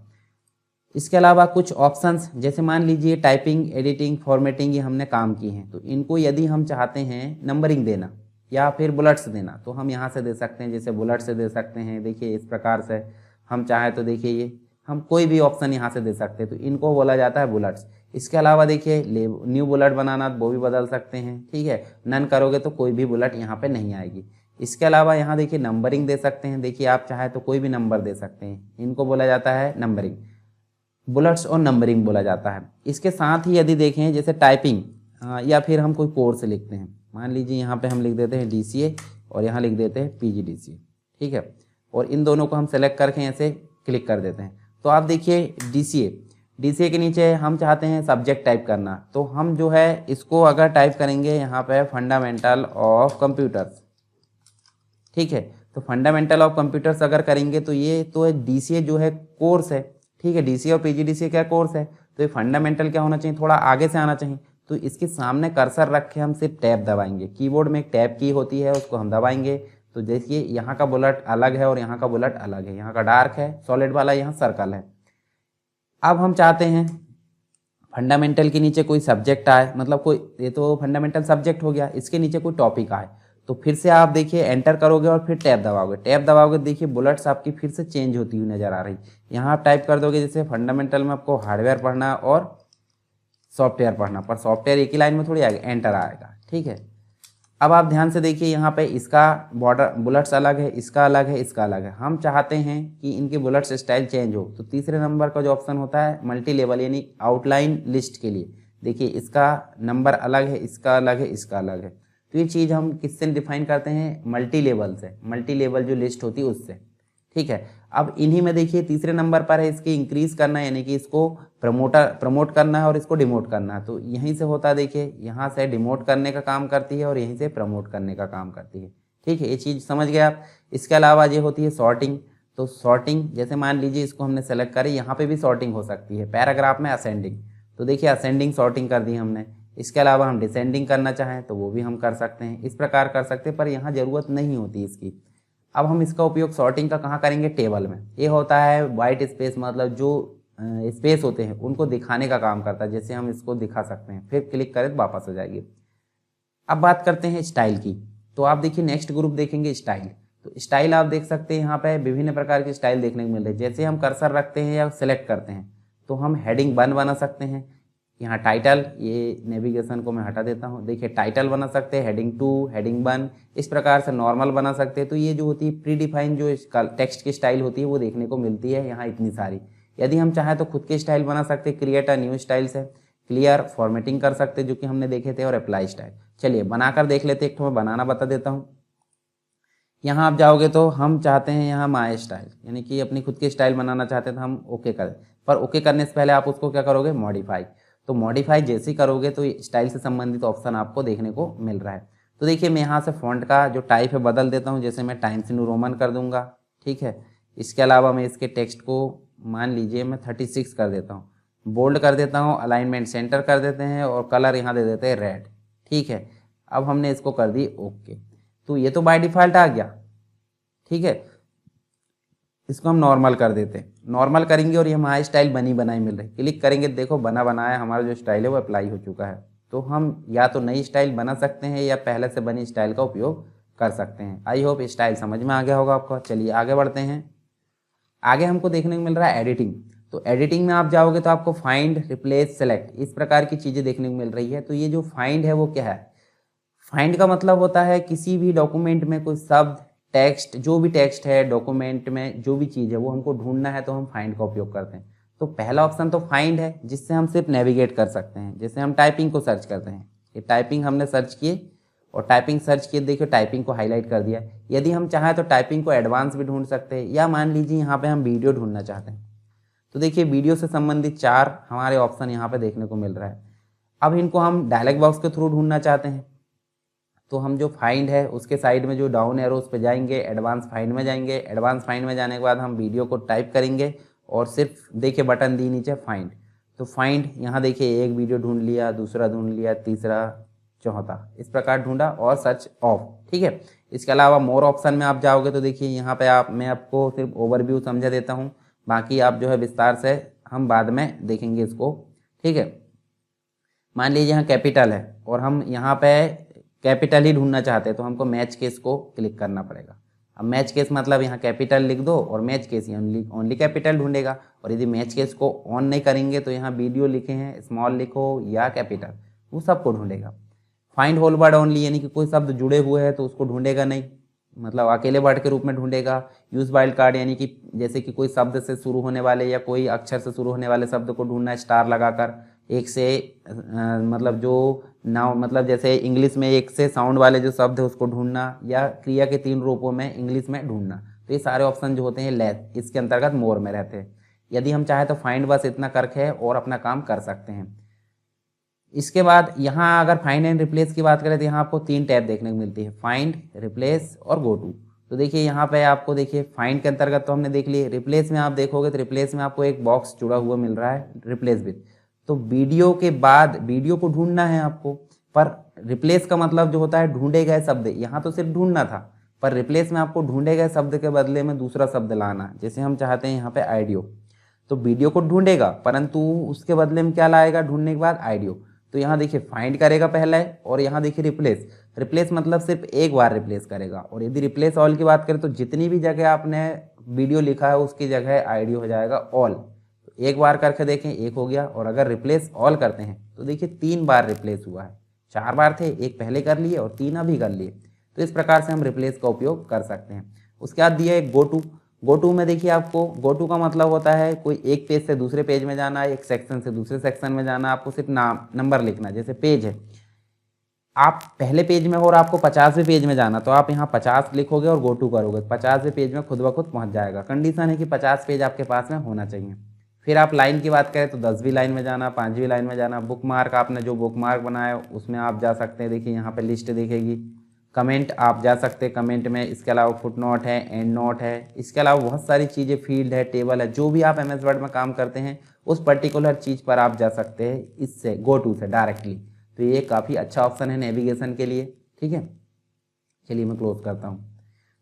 इसके अलावा कुछ ऑप्शंस, जैसे मान लीजिए टाइपिंग, एडिटिंग, फॉर्मेटिंग, ये हमने काम की हैं, तो इनको यदि हम चाहते हैं नंबरिंग देना या फिर बुलेट्स देना, तो हम यहाँ से दे सकते हैं। जैसे बुलेट से दे सकते हैं, देखिए इस प्रकार से हम चाहें तो देखिए ये हम कोई भी ऑप्शन यहाँ से दे सकते हैं, तो इनको बोला जाता है बुलेट्स। इसके अलावा देखिए न्यू बुलेट बनाना, वो भी बदल सकते हैं, ठीक है। नन करोगे तो कोई भी बुलेट यहाँ पे नहीं आएगी। इसके अलावा यहाँ देखिए नंबरिंग दे सकते हैं, देखिए आप चाहे तो कोई भी नंबर दे सकते हैं, इनको बोला जाता है नंबरिंग, बुलेट्स और नंबरिंग बोला जाता है। इसके साथ ही यदि देखें जैसे टाइपिंग या फिर हम कोई कोर्स लिखते हैं, मान लीजिए यहाँ पे हम लिख देते हैं DCA और यहाँ लिख देते हैं PGDCA, ठीक है, और इन दोनों को हम सेलेक्ट करके ऐसे क्लिक कर देते हैं। तो आप देखिए DCA, DCA के नीचे हम चाहते हैं सब्जेक्ट टाइप करना, तो हम जो है इसको अगर टाइप करेंगे यहाँ पे फंडामेंटल ऑफ कंप्यूटर्स, ठीक है। तो फंडामेंटल ऑफ कंप्यूटर्स अगर करेंगे तो ये तो DCA जो है कोर्स है, ठीक है। DCA और PGDCA क्या कोर्स है, तो ये फंडामेंटल क्या होना चाहिए, थोड़ा आगे से आना चाहिए। तो इसके सामने कर्सर रख के हम सिर्फ टैब दबाएंगे, कीबोर्ड में एक टैब की होती है, उसको हम दबाएंगे। तो देखिए यहाँ का बुलेट अलग है और यहाँ का बुलेट अलग है, यहाँ का डार्क है सॉलिड वाला, यहाँ सर्कल है। अब हम चाहते हैं फंडामेंटल के नीचे कोई सब्जेक्ट आए, मतलब कोई, ये तो फंडामेंटल सब्जेक्ट हो गया, इसके नीचे कोई टॉपिक आए। तो फिर से आप देखिए एंटर करोगे और फिर टैब दबाओगे, टैब दबाओगे, देखिए बुलेट्स आपकी फिर से चेंज होती हुई नजर आ रही। यहाँ आप टाइप कर दोगे जैसे फंडामेंटल में आपको हार्डवेयर पढ़ना और सॉफ्टवेयर पढ़ना, पर सॉफ्टवेयर एक ही लाइन में थोड़ी आएगा, एंटर आएगा, ठीक है। अब आप ध्यान से देखिए यहाँ पे इसका बॉर्डर बुलेट्स अलग है, इसका अलग है, इसका अलग है। हम चाहते हैं कि इनके बुलेट्स स्टाइल चेंज हो, तो तीसरे नंबर का जो ऑप्शन होता है मल्टी लेवल यानी आउटलाइन लिस्ट के लिए, देखिए इसका नंबर अलग है, इसका अलग है, इसका अलग है। तो ये चीज़ हम किससे डिफाइन करते हैं, मल्टी लेवल से, मल्टी लेवल जो लिस्ट होती है उससे, ठीक है। अब इन्हीं में देखिए तीसरे नंबर पर है इसकी इंक्रीज करना, यानी कि इसको प्रमोट करना है और इसको डिमोट करना है। तो यहीं से होता है, देखिए यहाँ से डिमोट करने का काम करती है और यहीं से प्रमोट करने का काम करती है, ठीक है। ये चीज़ समझ गए आप। इसके अलावा ये होती है सॉर्टिंग। तो सॉर्टिंग जैसे मान लीजिए इसको हमने सेलेक्ट करी, यहाँ पे भी सॉर्टिंग हो सकती है, पैराग्राफ में असेंडिंग, तो देखिए असेंडिंग सॉर्टिंग कर दी हमने। इसके अलावा हम डिसेंडिंग करना चाहें तो वो भी हम कर सकते हैं, इस प्रकार कर सकते हैं, पर यहाँ ज़रूरत नहीं होती इसकी। अब हम इसका उपयोग सॉर्टिंग का कहाँ करेंगे, टेबल में। ये होता है वाइट स्पेस, मतलब जो स्पेस होते हैं उनको दिखाने का काम करता है, जैसे हम इसको दिखा सकते हैं, फिर क्लिक करें तो वापस हो जाएगी। अब बात करते हैं स्टाइल की। तो आप देखिए नेक्स्ट ग्रुप देखेंगे स्टाइल। तो स्टाइल आप देख सकते हैं यहाँ पे विभिन्न प्रकार की स्टाइल देखने को मिल रही है। जैसे हम कर्सर रखते हैं या सेलेक्ट करते हैं तो हम हेडिंग 1 बना सकते हैं। यहाँ टाइटल, ये नेविगेशन को मैं हटा देता हूँ, देखिए टाइटल बना सकते हैं, हेडिंग 2, हेडिंग 1, इस प्रकार से नॉर्मल बना सकते हैं। तो ये जो होती है प्री डिफाइन जो टेक्स्ट की स्टाइल होती है वो देखने को मिलती है यहाँ इतनी सारी। यदि हम चाहें तो खुद के स्टाइल बना सकते हैं, क्रिएट अ न्यू स्टाइल से, क्लियर फॉर्मेटिंग कर सकते हैं जो कि हमने देखे थे, और अप्लाई स्टाइल। चलिए बनाकर देख लेते हैं, एक तो मैं बनाना बता देता हूँ। यहाँ आप जाओगे तो हम चाहते हैं यहाँ माय स्टाइल, यानी कि अपनी खुद की स्टाइल बनाना चाहते हैं तो हम ओके करें, पर ओके करने से पहले आप उसको क्या करोगे, मॉडिफाई। तो मॉडिफाई जैसे ही करोगे तो स्टाइल से संबंधित ऑप्शन आपको देखने को मिल रहा है। तो देखिए मैं यहाँ से फॉन्ट का जो टाइप है बदल देता हूँ, जैसे मैं टाइम्स न्यू रोमन कर दूंगा, ठीक है। इसके अलावा मैं इसके टेक्स्ट को मान लीजिए मैं 36 कर देता हूँ, बोल्ड कर देता हूँ, अलाइनमेंट सेंटर कर देते हैं और कलर यहाँ दे देते हैं रेड, ठीक है। अब हमने इसको कर दी ओके। तो ये तो बाय डिफ़ॉल्ट आ गया, ठीक है। इसको हम नॉर्मल कर देते हैं, नॉर्मल करेंगे और ये हमारी स्टाइल बनी बनाई मिल रही है। क्लिक करेंगे देखो बना बनाया हमारा जो स्टाइल है वो अप्लाई हो चुका है। तो हम या तो नई स्टाइल बना सकते हैं या पहले से बनी स्टाइल का उपयोग कर सकते हैं। आई होप स्टाइल समझ में आ गया होगा आपको। चलिए आगे बढ़ते हैं। आगे हमको देखने को मिल रहा है एडिटिंग। तो एडिटिंग में आप जाओगे तो आपको फाइंड, रिप्लेस, सेलेक्ट, इस प्रकार की चीज़ें देखने को मिल रही है। तो ये जो फाइंड है वो क्या है, फाइंड का मतलब होता है किसी भी डॉक्यूमेंट में कोई शब्द, टेक्स्ट, जो भी टेक्स्ट है डॉक्यूमेंट में, जो भी चीज़ है वो हमको ढूंढना है तो हम फाइंड का उपयोग करते हैं। तो पहला ऑप्शन तो फाइंड है जिससे हम सिर्फ नेविगेट कर सकते हैं। जैसे हम टाइपिंग को सर्च करते हैं, ये टाइपिंग हमने सर्च किए और टाइपिंग सर्च किए, देखिए टाइपिंग को हाईलाइट कर दिया। यदि हम चाहें तो टाइपिंग को एडवांस भी ढूंढ सकते हैं, या मान लीजिए यहाँ पे हम वीडियो ढूंढना चाहते हैं तो देखिए वीडियो से संबंधित 4 हमारे ऑप्शन यहाँ पे देखने को मिल रहा है। अब इनको हम डायलॉग बॉक्स के थ्रू ढूंढना चाहते हैं तो हम जो फाइंड है उसके साइड में जो डाउन एरो उस पे जाएंगे, एडवांस फाइंड में जाएंगे। एडवांस फाइंड में जाने के बाद हम वीडियो को टाइप करेंगे और सिर्फ देखिए बटन दी नीचे फाइंड। तो फाइंड यहाँ देखिए एक वीडियो ढूंढ लिया, दूसरा ढूंढ लिया, तीसरा, चौथा, इस प्रकार ढूंढा और सर्च ऑफ, ठीक है। इसके अलावा मोर ऑप्शन में आप जाओगे तो देखिए यहाँ पे मैं आपको सिर्फ ओवरव्यू समझा देता हूँ, बाकी आप जो है विस्तार से हम बाद में देखेंगे इसको, ठीक है। मान लीजिए यहाँ कैपिटल है और हम यहाँ पे कैपिटल ही ढूंढना चाहते हैं तो हमको मैच केस को क्लिक करना पड़ेगा। अब मैच केस मतलब यहाँ कैपिटल लिख दो और मैच केस ओनली कैपिटल ढूंढेगा। और यदि मैच केस को ऑन नहीं करेंगे तो यहाँ वीडियो लिखे हैं, स्मॉल लिखो या कैपिटल, वो सबको ढूंढेगा। फाइंड होल वर्ड ओनली, यानी कि कोई शब्द जुड़े हुए हैं तो उसको ढूंढेगा नहीं, मतलब अकेले वर्ड के रूप में ढूंढेगा। यूज वाइल्ड कार्ड, यानी कि जैसे कि कोई शब्द से शुरू होने वाले या कोई अक्षर से शुरू होने वाले शब्द को ढूंढना है स्टार लगाकर, एक से मतलब जो नाउन, मतलब जैसे इंग्लिश में एक से साउंड वाले जो शब्द है उसको ढूंढना, या क्रिया के 3 रूपों में इंग्लिश में ढूंढना। तो ये सारे ऑप्शन जो होते हैं लेस, इसके अंतर्गत मोर में रहते हैं। यदि हम चाहें तो फाइंड बस इतना करके है और अपना काम कर सकते हैं। इसके बाद यहाँ अगर फाइंड एंड रिप्लेस की बात करें तो यहाँ आपको 3 टैब देखने को मिलती है, फाइंड, रिप्लेस और गो टू। तो देखिए यहाँ पे आपको देखिए फाइंड के अंतर्गत तो हमने देख लिए, रिप्लेस में आप देखोगे तो रिप्लेस में आपको एक बॉक्स जुड़ा हुआ मिल रहा है रिप्लेस विद। तो वीडियो के बाद वीडियो को ढूंढना है आपको, पर रिप्लेस का मतलब जो होता है ढूंढे गए शब्द, यहाँ तो सिर्फ ढूंढना था, पर रिप्लेस में आपको ढूंढे गए शब्द के बदले में दूसरा शब्द लाना। जैसे हम चाहते हैं यहाँ पे आइडियो, तो वीडियो को ढूंढेगा परंतु उसके बदले में क्या लाएगा ढूंढने के बाद, आइडियो। तो यहाँ देखिए फाइंड करेगा पहले, और यहाँ देखिए रिप्लेस, रिप्लेस मतलब सिर्फ एक बार रिप्लेस करेगा। और यदि रिप्लेस ऑल की बात करें तो जितनी भी जगह आपने वीडियो लिखा है उसकी जगह आइडियो हो जाएगा ऑल। एक बार करके देखें, एक हो गया। और अगर रिप्लेस ऑल करते हैं तो देखिए 3 बार रिप्लेस हुआ है, 4 बार थे, एक पहले कर लिए और 3 अभी कर लिए। तो इस प्रकार से हम रिप्लेस का उपयोग कर सकते हैं। उसके बाद दिया एक गो टू। गो टू में देखिए आपको, गो टू का मतलब होता है कोई एक पेज से दूसरे पेज में जाना, एक सेक्शन से दूसरे सेक्शन में जाना। आपको सिर्फ नाम नंबर लिखना, जैसे पेज है, आप पहले पेज में हो और आपको 50वें पेज में जाना, तो आप यहाँ 50 लिखोगे और गो टू करोगे, 50वें पेज में खुद ब खुद पहुँच जाएगा। कंडीशन है कि 50 पेज आपके पास में होना चाहिए। फिर आप लाइन की बात करें तो 10वीं लाइन में जाना, 5वीं लाइन में जाना। बुक मार्क, आपने जो बुक मार्क बनाया उसमें आप जा सकते हैं, देखिए यहाँ पे लिस्ट दिखेगी। कमेंट आप जा सकते हैं कमेंट में। इसके अलावा फुट नोट है, एंड नोट है, इसके अलावा बहुत सारी चीज़ें, फील्ड है, टेबल है, जो भी आप MS वर्ड में काम करते हैं उस पर्टिकुलर चीज़ पर आप जा सकते हैं इससे, गो टू से डायरेक्टली। तो ये काफ़ी अच्छा ऑप्शन है नेविगेशन के लिए, ठीक है। चलिए मैं क्लोज करता हूँ।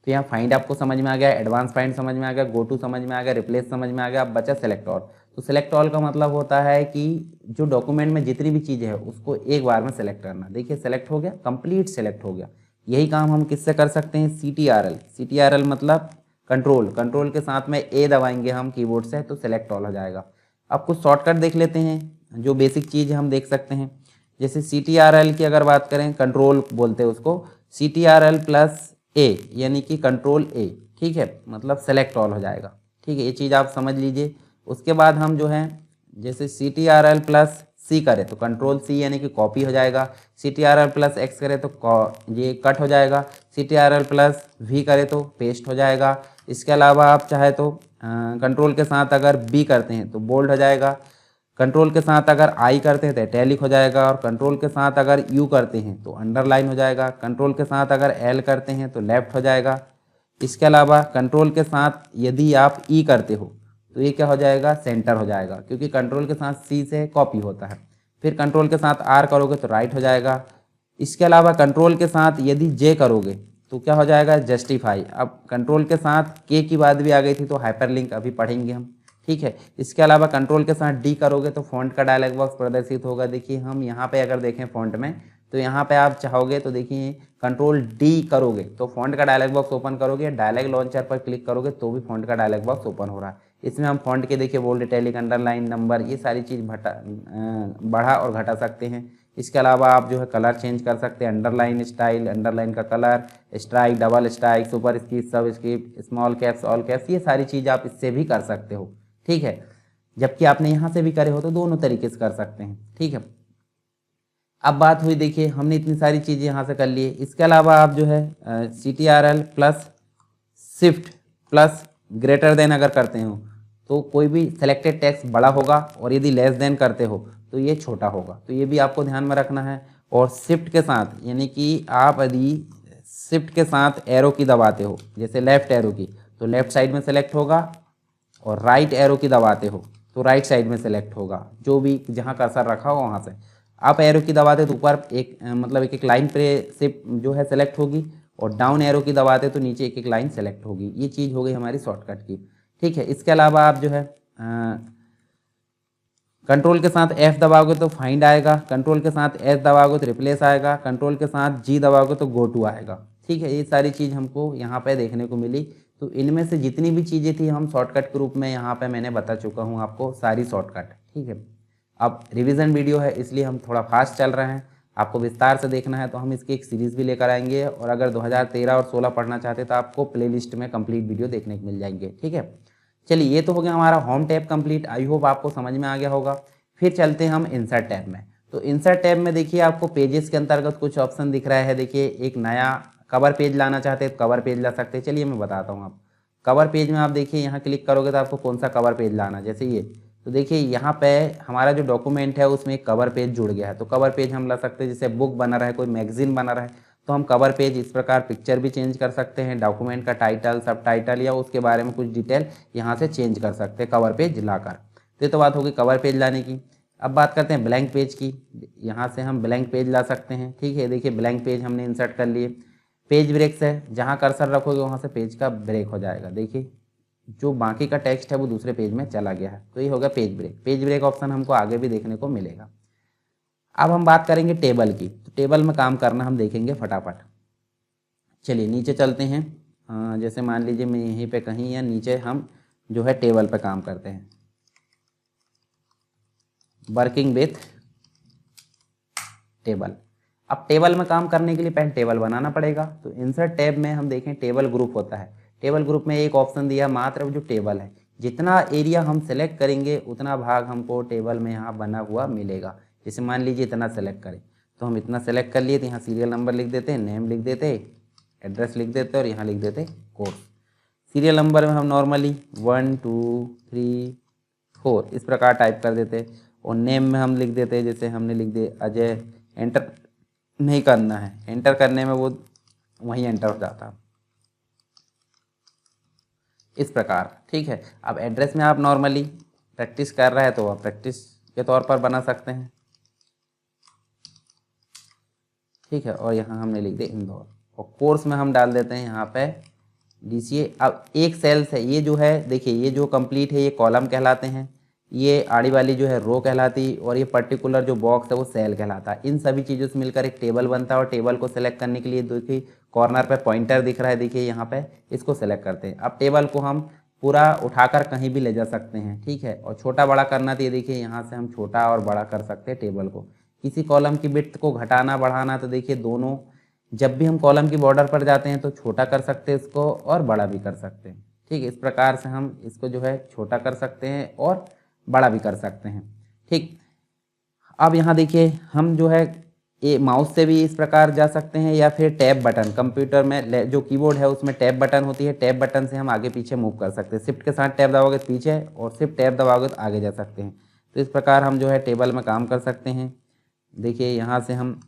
तो यहाँ फाइंड आपको समझ में आ गया, एडवांस फाइंड समझ में आ गया, गो टू समझ में आ गया, रिप्लेस समझ में आ गया। अब बचा सेलेक्ट ऑल। तो सेलेक्ट ऑल का मतलब होता है कि जो डॉक्यूमेंट में जितनी भी चीज़ें हैं उसको एक बार में सेलेक्ट करना। देखिए सेलेक्ट हो गया, कंप्लीट सेलेक्ट हो गया। यही काम हम किससे कर सकते हैं, CTRL। CTRL मतलब कंट्रोल, कंट्रोल के साथ में A दबाएंगे हम कीबोर्ड से तो सेलेक्ट ऑल हो जाएगा। अब कुछ शॉर्टकट देख लेते हैं, जो बेसिक चीज़ हम देख सकते हैं। जैसे CTRL की अगर बात करें, कंट्रोल बोलते हैं उसको, CTRL+A यानी कि कंट्रोल A, ठीक है, मतलब सेलेक्ट ऑल हो जाएगा, ठीक है। ये चीज़ आप समझ लीजिए। उसके बाद हम जो है जैसे CTRL+C करें तो कंट्रोल C यानी कि कॉपी हो जाएगा। CTRL+X करें तो ये कट हो जाएगा। CTRL+V करें तो पेस्ट हो जाएगा। इसके अलावा आप चाहे तो कंट्रोल के साथ अगर B करते हैं तो बोल्ड हो जाएगा। कंट्रोल के साथ अगर I करते हैं तो इटैलिक हो जाएगा। और कंट्रोल के साथ अगर U करते हैं तो अंडरलाइन हो जाएगा। कंट्रोल के साथ अगर L करते हैं तो लेफ्ट हो जाएगा। इसके अलावा कंट्रोल के साथ यदि आप E करते हो तो ये क्या हो जाएगा, सेंटर हो जाएगा, क्योंकि कंट्रोल के साथ C से कॉपी होता है। फिर कंट्रोल के साथ R करोगे तो राइट हो जाएगा। इसके अलावा कंट्रोल के साथ यदि J करोगे तो क्या हो जाएगा, जस्टिफाई। अब कंट्रोल के साथ K की बात भी आ गई थी तो हाइपरलिंक अभी पढ़ेंगे हम, ठीक है। इसके अलावा कंट्रोल के साथ D करोगे तो फॉन्ट का डायलॉग बॉक्स प्रदर्शित होगा। देखिए हम यहाँ पे अगर देखें फॉन्ट में तो यहाँ पे आप चाहोगे तो देखिए कंट्रोल D करोगे तो फॉन्ट का डायलॉग बॉक्स ओपन करोगे, डायलॉग लॉन्चर पर क्लिक करोगे तो भी फॉन्ट का डायलॉग बॉक्स ओपन हो रहा है। इसमें हम फॉन्ट के देखिए बोल्ड, इटैलिक, अंडरलाइन, नंबर, ये सारी चीज़ बढ़ा और घटा सकते हैं। इसके अलावा आप जो है कलर चेंज कर सकते हैं, अंडरलाइन स्टाइल, अंडरलाइन का colour, strike, double strike, superscript, subscript, small caps, all caps, ये सारी चीज़ आप इससे भी कर सकते हो, ठीक है। जबकि आपने यहाँ से भी करे हो तो दोनों तरीके से कर सकते हैं, ठीक है। अब बात हुई, देखिए हमने इतनी सारी चीज़ें यहाँ से कर ली। इसके अलावा आप जो है CTRL+Shift+ग्रेटर देन अगर करते हो तो कोई भी सेलेक्टेड टेक्स्ट बड़ा होगा और यदि लेस देन करते हो तो ये छोटा होगा, तो ये भी आपको ध्यान में रखना है। और शिफ्ट के साथ यानी कि आप यदि शिफ्ट के साथ एरो की दबाते हो, जैसे लेफ्ट एरो की, तो लेफ्ट साइड में सेलेक्ट होगा, और राइट एरो की दबाते हो तो राइट साइड में सेलेक्ट होगा, जो भी जहाँ कर्सर रखा हो वहाँ से। आप एरो की दबाते तो ऊपर एक मतलब एक एक लाइन पे से जो है सेलेक्ट होगी, और डाउन एरो की दबाते तो नीचे एक एक लाइन सेलेक्ट होगी। ये चीज़ हो गई हमारी शॉर्टकट की, ठीक है। इसके अलावा आप जो है कंट्रोल के साथ F दबाओगे तो फाइंड आएगा, कंट्रोल के साथ S दबाओगे तो रिप्लेस आएगा, कंट्रोल के साथ G दबाओगे तो गो टू आएगा, ठीक है। ये सारी चीज़ हमको यहाँ पे देखने को मिली। तो इनमें से जितनी भी चीज़ें थी हम शॉर्टकट के रूप में यहाँ पे मैंने बता चुका हूँ आपको सारी शॉर्टकट, ठीक है। अब रिवीजन वीडियो है इसलिए हम थोड़ा फास्ट चल रहे हैं। आपको विस्तार से देखना है तो हम इसकी एक सीरीज़ भी लेकर आएंगे, और अगर 2013 और 16 पढ़ना चाहते हैं तो आपको प्लेलिस्ट में कंप्लीट वीडियो देखने को मिल जाएंगे, ठीक है। चलिए ये तो हो गया हमारा home tab complete. I hope आपको समझ में आ गया होगा। फिर चलते हैं हम इंसर्ट टैब में। तो इंसर्ट टैब में देखिए आपको पेजेस के अंतर्गत कुछ ऑप्शन दिख रहा है। देखिए एक नया कवर पेज लाना चाहते हैं तो कवर पेज ला सकते हैं। चलिए मैं बताता हूँ आप। कवर पेज में आप देखिए यहाँ क्लिक करोगे तो आपको कौन सा कवर पेज लाना, जैसे ये, तो देखिए यहाँ पे हमारा जो डॉक्यूमेंट है उसमें एक कवर पेज जुड़ गया है। तो कवर पेज हम ला सकते हैं, जैसे बुक बना रहा है, कोई मैगजीन बना रहा है, तो हम कवर पेज इस प्रकार पिक्चर भी चेंज कर सकते हैं, डॉक्यूमेंट का टाइटल, सब टाइटल या उसके बारे में कुछ डिटेल यहाँ से चेंज कर सकते हैं कवर पेज लाकर। तो ये तो बात होगी कवर पेज लाने की। अब बात करते हैं ब्लैंक पेज की। यहाँ से हम ब्लैंक पेज ला सकते हैं, ठीक है। देखिए ब्लैंक पेज हमने इंसर्ट कर लिए। पेज ब्रेक्स है, जहाँ कर्सर रखोगे वहाँ से पेज का ब्रेक हो जाएगा। देखिए जो बाकी का टेक्स्ट है वो दूसरे पेज में चला गया है, तो ये हो गया page break. Page break option हमको आगे भी देखने को मिलेगा। अब हम बात करेंगे टेबल की, तो टेबल में काम करना हम देखेंगे फटाफट। चलिए नीचे चलते हैं। जैसे मान लीजिए मैं यहीं पे कहीं या नीचे हम जो है टेबल पे काम करते हैं, वर्किंग विथ टेबल। अब टेबल में काम करने के लिए पहले टेबल बनाना पड़ेगा। तो इंसर्ट टैब में हम देखें टेबल ग्रुप होता है। टेबल ग्रुप में एक ऑप्शन दिया मात्र जो टेबल है, जितना एरिया हम सेलेक्ट करेंगे उतना भाग हमको टेबल में यहाँ बना हुआ मिलेगा। जैसे मान लीजिए इतना सेलेक्ट करें, तो हम इतना सेलेक्ट कर लिए, तो यहाँ सीरियल नंबर लिख देते हैं, नेम लिख देते, एड्रेस लिख देते और यहाँ लिख देते कोर्स। सीरियल नंबर में हम नॉर्मली 1 2 3 4 इस प्रकार टाइप कर देते, और नेम में हम लिख देते जैसे हमने लिख दिए अजय। एंटर नहीं करना है, एंटर करने में वो वहीं एंटर हो जाता इस प्रकार, ठीक है। अब एड्रेस में आप नॉर्मली प्रैक्टिस कर रहा है तो आप प्रैक्टिस के तौर पर बना सकते हैं, ठीक है। और यहाँ हमने लिख दिया इंदौर, और कोर्स में हम डाल देते हैं यहाँ पे DCA। अब एक सेल से ये जो है देखिए, ये जो कंप्लीट है ये कॉलम कहलाते हैं, ये आड़ी वाली जो है रो कहलाती, और ये पर्टिकुलर जो बॉक्स है वो सेल कहलाता है। इन सभी चीज़ों से मिलकर एक टेबल बनता है, और टेबल को सेलेक्ट करने के लिए देखिए कॉर्नर पे पॉइंटर दिख रहा है, देखिए यहाँ पे, इसको सेलेक्ट करते हैं। अब टेबल को हम पूरा उठाकर कहीं भी ले जा सकते हैं, ठीक है। और छोटा बड़ा करना, तो ये देखिए यहाँ से हम छोटा और बड़ा कर सकते हैं टेबल को। किसी कॉलम की विड्थ को घटाना बढ़ाना, तो देखिए दोनों, जब भी हम कॉलम की बॉर्डर पर जाते हैं तो छोटा कर सकते हैं इसको और बड़ा भी कर सकते हैं, ठीक है। इस प्रकार से हम इसको जो है छोटा कर सकते हैं और बड़ा भी कर सकते हैं, ठीक। अब यहाँ देखिए हम जो है ये माउस से भी इस प्रकार जा सकते हैं, या फिर टैब बटन, कंप्यूटर में जो कीबोर्ड है उसमें टैब बटन होती है, टैब बटन से हम आगे पीछे मूव कर सकते हैं। शिफ्ट के साथ टैब दबाओगे तो पीछे, और शिफ्ट टैब दबाओगे तो आगे जा सकते हैं। तो इस प्रकार हम जो है टेबल में काम कर सकते हैं। देखिए यहाँ से हम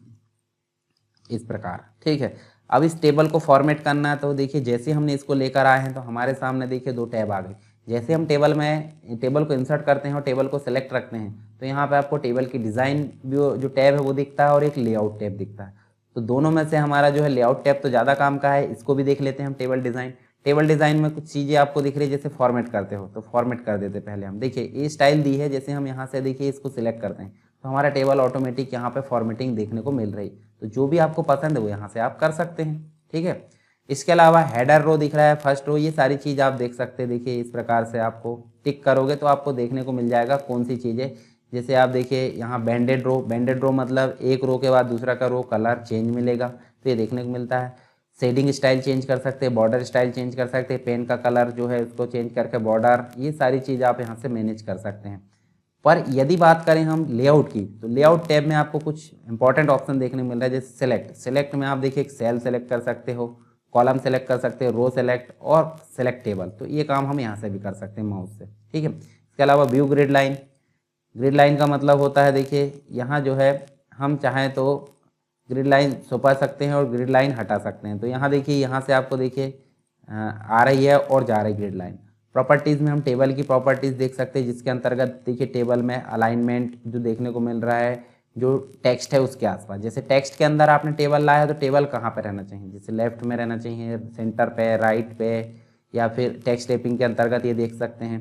इस प्रकार, ठीक है। अब इस टेबल को फॉर्मेट करना है, तो देखिए जैसे हमने इसको लेकर आए हैं तो हमारे सामने देखिए दो टैब आ गए। जैसे हम टेबल को इंसर्ट करते हैं और टेबल को सेलेक्ट रखते हैं, तो यहाँ पे आपको टेबल की डिज़ाइन जो टैब है वो दिखता है, और एक लेआउट टैब दिखता है। तो दोनों में से हमारा जो है लेआउट टैब तो ज़्यादा काम का है, इसको भी देख लेते हैं हम। टेबल डिज़ाइन में कुछ चीज़ें आपको दिख रही है, जैसे फॉर्मेट करते हो तो फॉर्मेट कर देते पहले हम। देखिए ये स्टाइल दी है, जैसे हम यहाँ से देखिए इसको सिलेक्ट करते हैं तो हमारा टेबल ऑटोमेटिक यहाँ पे फॉर्मेटिंग देखने को मिल रही। तो जो भी आपको पसंद है वो यहाँ से आप कर सकते हैं, ठीक है। इसके अलावा हेडर रो दिख रहा है, फर्स्ट रो, ये सारी चीज़ आप देख सकते हैं। देखिए इस प्रकार से आपको टिक करोगे तो आपको देखने को मिल जाएगा कौन सी चीज़ें। जैसे आप देखिए यहाँ बैंडेड रो मतलब एक रो के बाद दूसरा का रो कलर चेंज मिलेगा, तो ये देखने को मिलता है। शेडिंग स्टाइल चेंज कर सकते हैं, बॉर्डर स्टाइल चेंज कर सकते हैं, पेन का कलर जो है उसको चेंज करके बॉर्डर, ये सारी चीज़ आप यहाँ से मैनेज कर सकते हैं। पर यदि बात करें हम लेआउट की, तो लेआउट टैब में आपको कुछ इंपॉर्टेंट ऑप्शन देखने को मिल रहा है, जैसे सेलेक्ट में आप देखिए एक सेल सेलेक्ट कर सकते हो, कॉलम सेलेक्ट कर सकते हो, रो सेलेक्ट और सेलेक्ट टेबल। तो ये काम हम यहाँ से भी कर सकते हैं माउस से, ठीक है। इसके अलावा व्यू ग्रिड लाइन का मतलब होता है, देखिए यहाँ जो है हम चाहें तो ग्रिड लाइन छुपा सकते हैं और ग्रिड लाइन हटा सकते हैं। तो यहाँ देखिए, यहाँ से आपको देखिए आ रही है और जा रही ग्रिड लाइन। प्रॉपर्टीज़ में हम टेबल की प्रॉपर्टीज़ देख सकते हैं, जिसके अंतर्गत देखिए टेबल में अलाइनमेंट जो देखने को मिल रहा है, जो टेक्स्ट है उसके आसपास। जैसे टेक्स्ट के अंदर आपने टेबल लाया है तो टेबल कहाँ पे रहना चाहिए, जैसे लेफ्ट में रहना चाहिए, सेंटर पे, राइट पे, या फिर टेक्स्ट टेपिंग के अंतर्गत ये देख सकते हैं।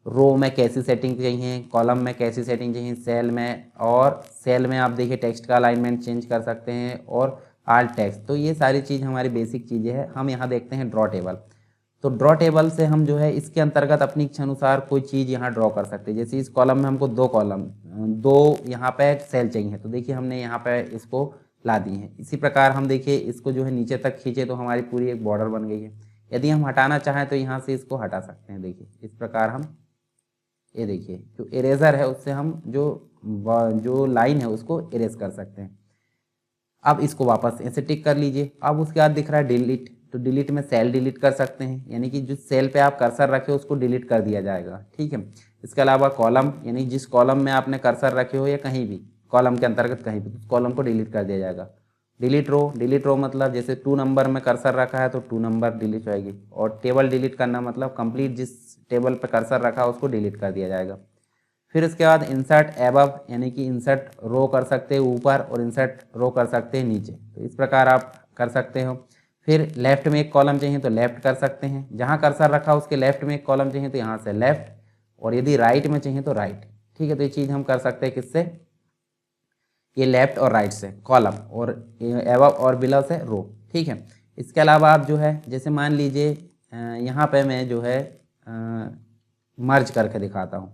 रो में कैसी सेटिंग चाहिए, कॉलम में कैसी सेटिंग चाहिए, सेल में आप देखिए टेक्स्ट का अलाइनमेंट चेंज कर सकते हैं, और आल टेक्स्ट। तो ये सारी चीज़ हमारी बेसिक चीज़ें हैं। हम यहाँ देखते हैं ड्रॉ टेबल। तो ड्रॉ टेबल से हम जो है इसके अंतर्गत अपनी इच्छा अनुसार कोई चीज़ यहाँ ड्रॉ कर सकते हैं। जैसे इस कॉलम में हमको दो यहाँ पे सेल चाहिए, तो देखिए हमने यहाँ पे इसको ला दी है। इसी प्रकार हम देखिए इसको जो है नीचे तक खींचे तो हमारी पूरी एक बॉर्डर बन गई है। यदि हम हटाना चाहें तो यहाँ से इसको हटा सकते हैं। देखिए इस प्रकार हम, ये देखिए जो इरेजर है उससे हम जो लाइन है उसको इरेज कर सकते हैं। अब इसको वापस ऐसे टिक कर लीजिए। अब उसके बाद दिख रहा है डिलीट। तो डिलीट में सेल डिलीट कर सकते हैं, यानी कि जिस सेल पे आप कर्सर रखे हो उसको डिलीट कर दिया जाएगा, ठीक है। इसके अलावा कॉलम, यानी जिस कॉलम में आपने कर्सर रखे हो या कहीं भी कॉलम के अंतर्गत कहीं भी, उस कॉलम को डिलीट कर दिया जाएगा। डिलीट रो मतलब जैसे 2 नंबर में कर्सर रखा है तो 2 नंबर डिलीट होएगी। और टेबल डिलीट करना मतलब कंप्लीट जिस टेबल पे कर्सर रखा है उसको डिलीट कर दिया जाएगा। फिर उसके बाद इंसर्ट एबव, यानी कि इंसर्ट रो कर सकते हैं ऊपर और इंसर्ट रो कर सकते हैं नीचे, तो इस प्रकार आप कर सकते हो। फिर लेफ्ट में एक कॉलम चाहिए तो लेफ्ट कर सकते हैं, जहाँ कर्सर रखा उसके लेफ्ट में एक कॉलम चाहिए तो यहाँ से लेफ्ट, और यदि राइट में चाहिए तो राइट, ठीक है। तो ये चीज़ हम कर सकते हैं किससे, ये लेफ्ट और राइट से कॉलम, और एबव और बिलो से रो, ठीक है। इसके अलावा आप जो है जैसे मान लीजिए यहाँ पे मैं जो है मर्ज करके दिखाता हूँ।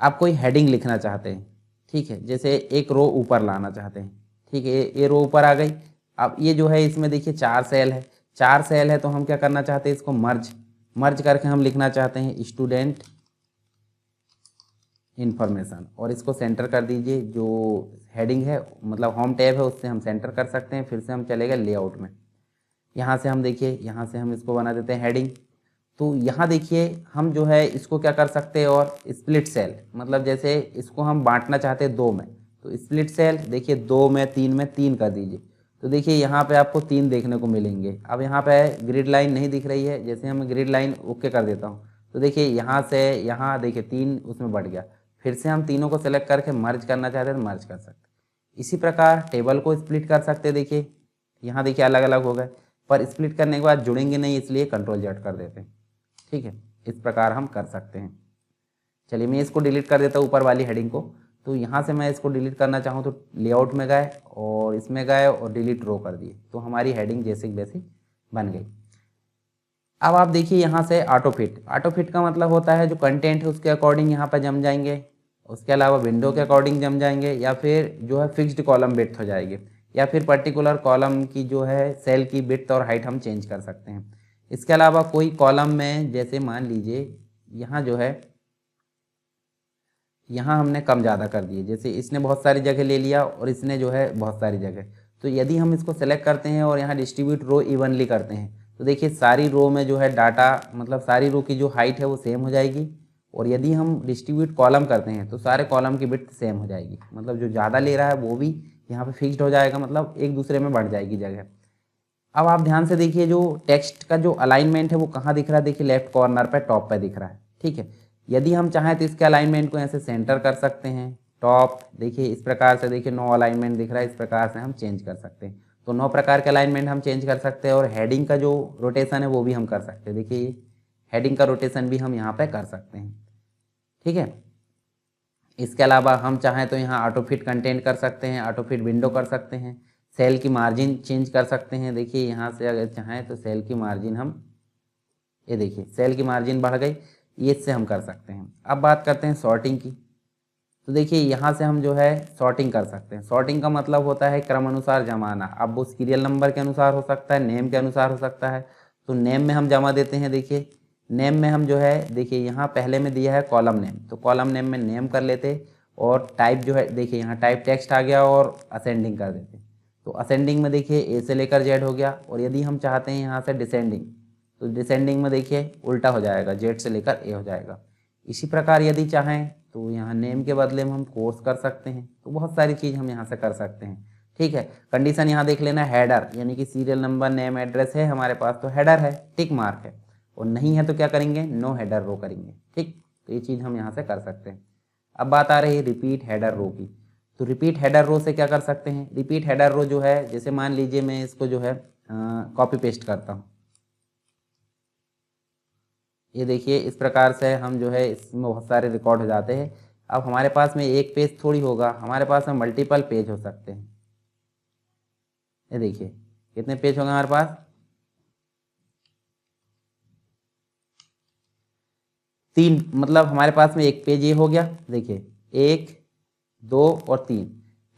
आप कोई हेडिंग लिखना चाहते हैं, ठीक है, जैसे एक रो ऊपर लाना चाहते हैं, ठीक है, ये रो ऊपर आ गई। अब ये जो है इसमें देखिए 4 सेल है, 4 सेल है, तो हम क्या करना चाहते हैं, इसको मर्ज करके हम लिखना चाहते हैं स्टूडेंट इन्फॉर्मेशन, और इसको सेंटर कर दीजिए। जो हेडिंग है मतलब होम टैब है उससे हम सेंटर कर सकते हैं। फिर से हम चलेगा लेआउट में, यहाँ से हम देखिए, यहाँ से हम इसको बना देते हैं हेडिंग। तो यहाँ देखिए हम जो है इसको क्या कर सकते हैं, और स्प्लिट सेल मतलब जैसे इसको हम बांटना चाहते हैं 2 में, तो स्प्लिट सेल देखिए 2 में 3 में 3 कर दीजिए। तो देखिए यहाँ पे आपको 3 देखने को मिलेंगे। अब यहाँ पे ग्रिड लाइन नहीं दिख रही है, जैसे हम ग्रिड लाइन ओके कर देता हूँ तो देखिए यहाँ से यहाँ देखिए 3 उसमें बढ़ गया। फिर से हम तीनों को सेलेक्ट करके मर्ज करना चाहते हैं तो मर्ज कर सकते हैं। इसी प्रकार टेबल को स्प्लिट कर सकते हैं, देखिए यहाँ देखिए अलग अलग हो गए, पर स्प्लिट करने के बाद जुड़ेंगे नहीं, इसलिए कंट्रोल जेड कर देते हैं, ठीक है। इस प्रकार हम कर सकते हैं। चलिए मैं इसको डिलीट कर देता हूँ ऊपर वाली हेडिंग को। तो यहाँ से मैं इसको डिलीट करना चाहूँ तो लेआउट में गए और इसमें गए और डिलीट रो कर दिए, तो हमारी हेडिंग जैसे वैसी बन गई। अब आप देखिए यहाँ से ऑटो फिट का मतलब होता है जो कंटेंट है उसके अकॉर्डिंग यहाँ पर जम जाएंगे, उसके अलावा विंडो के अकॉर्डिंग जम जाएंगे, या फिर जो है फिक्स्ड कॉलम विड्थ हो जाएगी, या फिर पर्टिकुलर कॉलम की जो है सेल की विड्थ और हाइट हम चेंज कर सकते हैं। इसके अलावा कोई कॉलम में जैसे मान लीजिए यहाँ जो है यहाँ हमने कम ज़्यादा कर दिए, जैसे इसने बहुत सारी जगह ले लिया और इसने जो है बहुत सारी जगह, तो यदि हम इसको सेलेक्ट करते हैं और यहाँ डिस्ट्रीब्यूट रो इवनली करते हैं तो देखिए सारी रो में जो है डाटा मतलब सारी रो की जो हाइट है वो सेम हो जाएगी, और यदि हम डिस्ट्रीब्यूट कॉलम करते हैं तो सारे कॉलम की विड्थ सेम हो जाएगी, मतलब जो ज़्यादा ले रहा है वो भी यहाँ पे फिक्स्ड हो जाएगा, मतलब एक दूसरे में बढ़ जाएगी जगह। अब आप ध्यान से देखिए जो टेक्स्ट का जो अलाइनमेंट है वो कहाँ दिख रहा है, देखिए लेफ्ट कॉर्नर पे टॉप पे दिख रहा है, ठीक है। यदि हम चाहें तो इसके अलाइनमेंट को ऐसे सेंटर कर सकते हैं टॉप, देखिए इस प्रकार से, देखिए 9 अलाइनमेंट दिख रहा है, इस प्रकार से हम चेंज कर सकते हैं। तो 9 प्रकार के अलाइनमेंट हम चेंज कर सकते हैं, और हेडिंग का जो रोटेशन है वो भी हम कर सकते हैं, देखिए हेडिंग का रोटेशन भी हम यहाँ पे कर सकते हैं, ठीक है। इसके अलावा हम चाहें तो यहाँ ऑटो फिट कंटेंट कर सकते हैं, ऑटो फिट विंडो कर सकते हैं, सेल की मार्जिन चेंज कर सकते हैं, देखिए यहाँ से अगर चाहें तो सेल की मार्जिन हम, ये देखिए सेल की मार्जिन बढ़ गई, ये इससे हम कर सकते हैं। अब बात करते हैं सॉर्टिंग की, तो देखिए यहाँ से हम जो है सॉर्टिंग कर सकते हैं। सॉर्टिंग का मतलब होता है क्रम अनुसार जमाना, अब वो सीरियल नंबर के अनुसार हो सकता है, नेम के अनुसार हो सकता है। तो नेम में हम जमा देते हैं, देखिए नेम में हम जो है देखिए यहाँ पहले में दिया है कॉलम नेम, तो कॉलम नेम में नेम कर लेते, और टाइप जो है देखिए यहाँ टाइप टेक्स्ट आ गया और असेंडिंग कर देते। तो असेंडिंग में देखिए ए से लेकर जेड हो गया, और यदि हम चाहते हैं यहाँ से डिसेंडिंग तो डिसेंडिंग में देखिए उल्टा हो जाएगा, जेड से लेकर ए हो जाएगा। इसी प्रकार यदि चाहें तो यहाँ नेम के बदले में हम कोर्स कर सकते हैं, तो बहुत सारी चीज़ हम यहाँ से कर सकते हैं, ठीक है। कंडीशन यहाँ देख लेना, हेडर यानी कि सीरियल नंबर नेम एड्रेस है हमारे पास तो हेडर है, टिक मार्क है, और नहीं है तो क्या करेंगे, नो हेडर रो करेंगे, ठीक। तो ये चीज़ हम यहाँ से कर सकते हैं। अब बात आ रही है रिपीट हेडर रो की, तो रिपीट हेडर रो से क्या कर सकते हैं, रिपीट हेडर रो जो है जैसे मान लीजिए मैं इसको जो है कॉपी पेस्ट करता हूँ, ये देखिए इस प्रकार से हम जो है इसमें बहुत सारे रिकॉर्ड हो जाते हैं। अब हमारे पास में एक पेज थोड़ी होगा, हमारे पास में मल्टीपल पेज हो सकते हैं, ये देखिए कितने पेज होंगे हमारे पास, 3, मतलब हमारे पास में एक पेज ये हो गया, देखिए 1 2 और 3।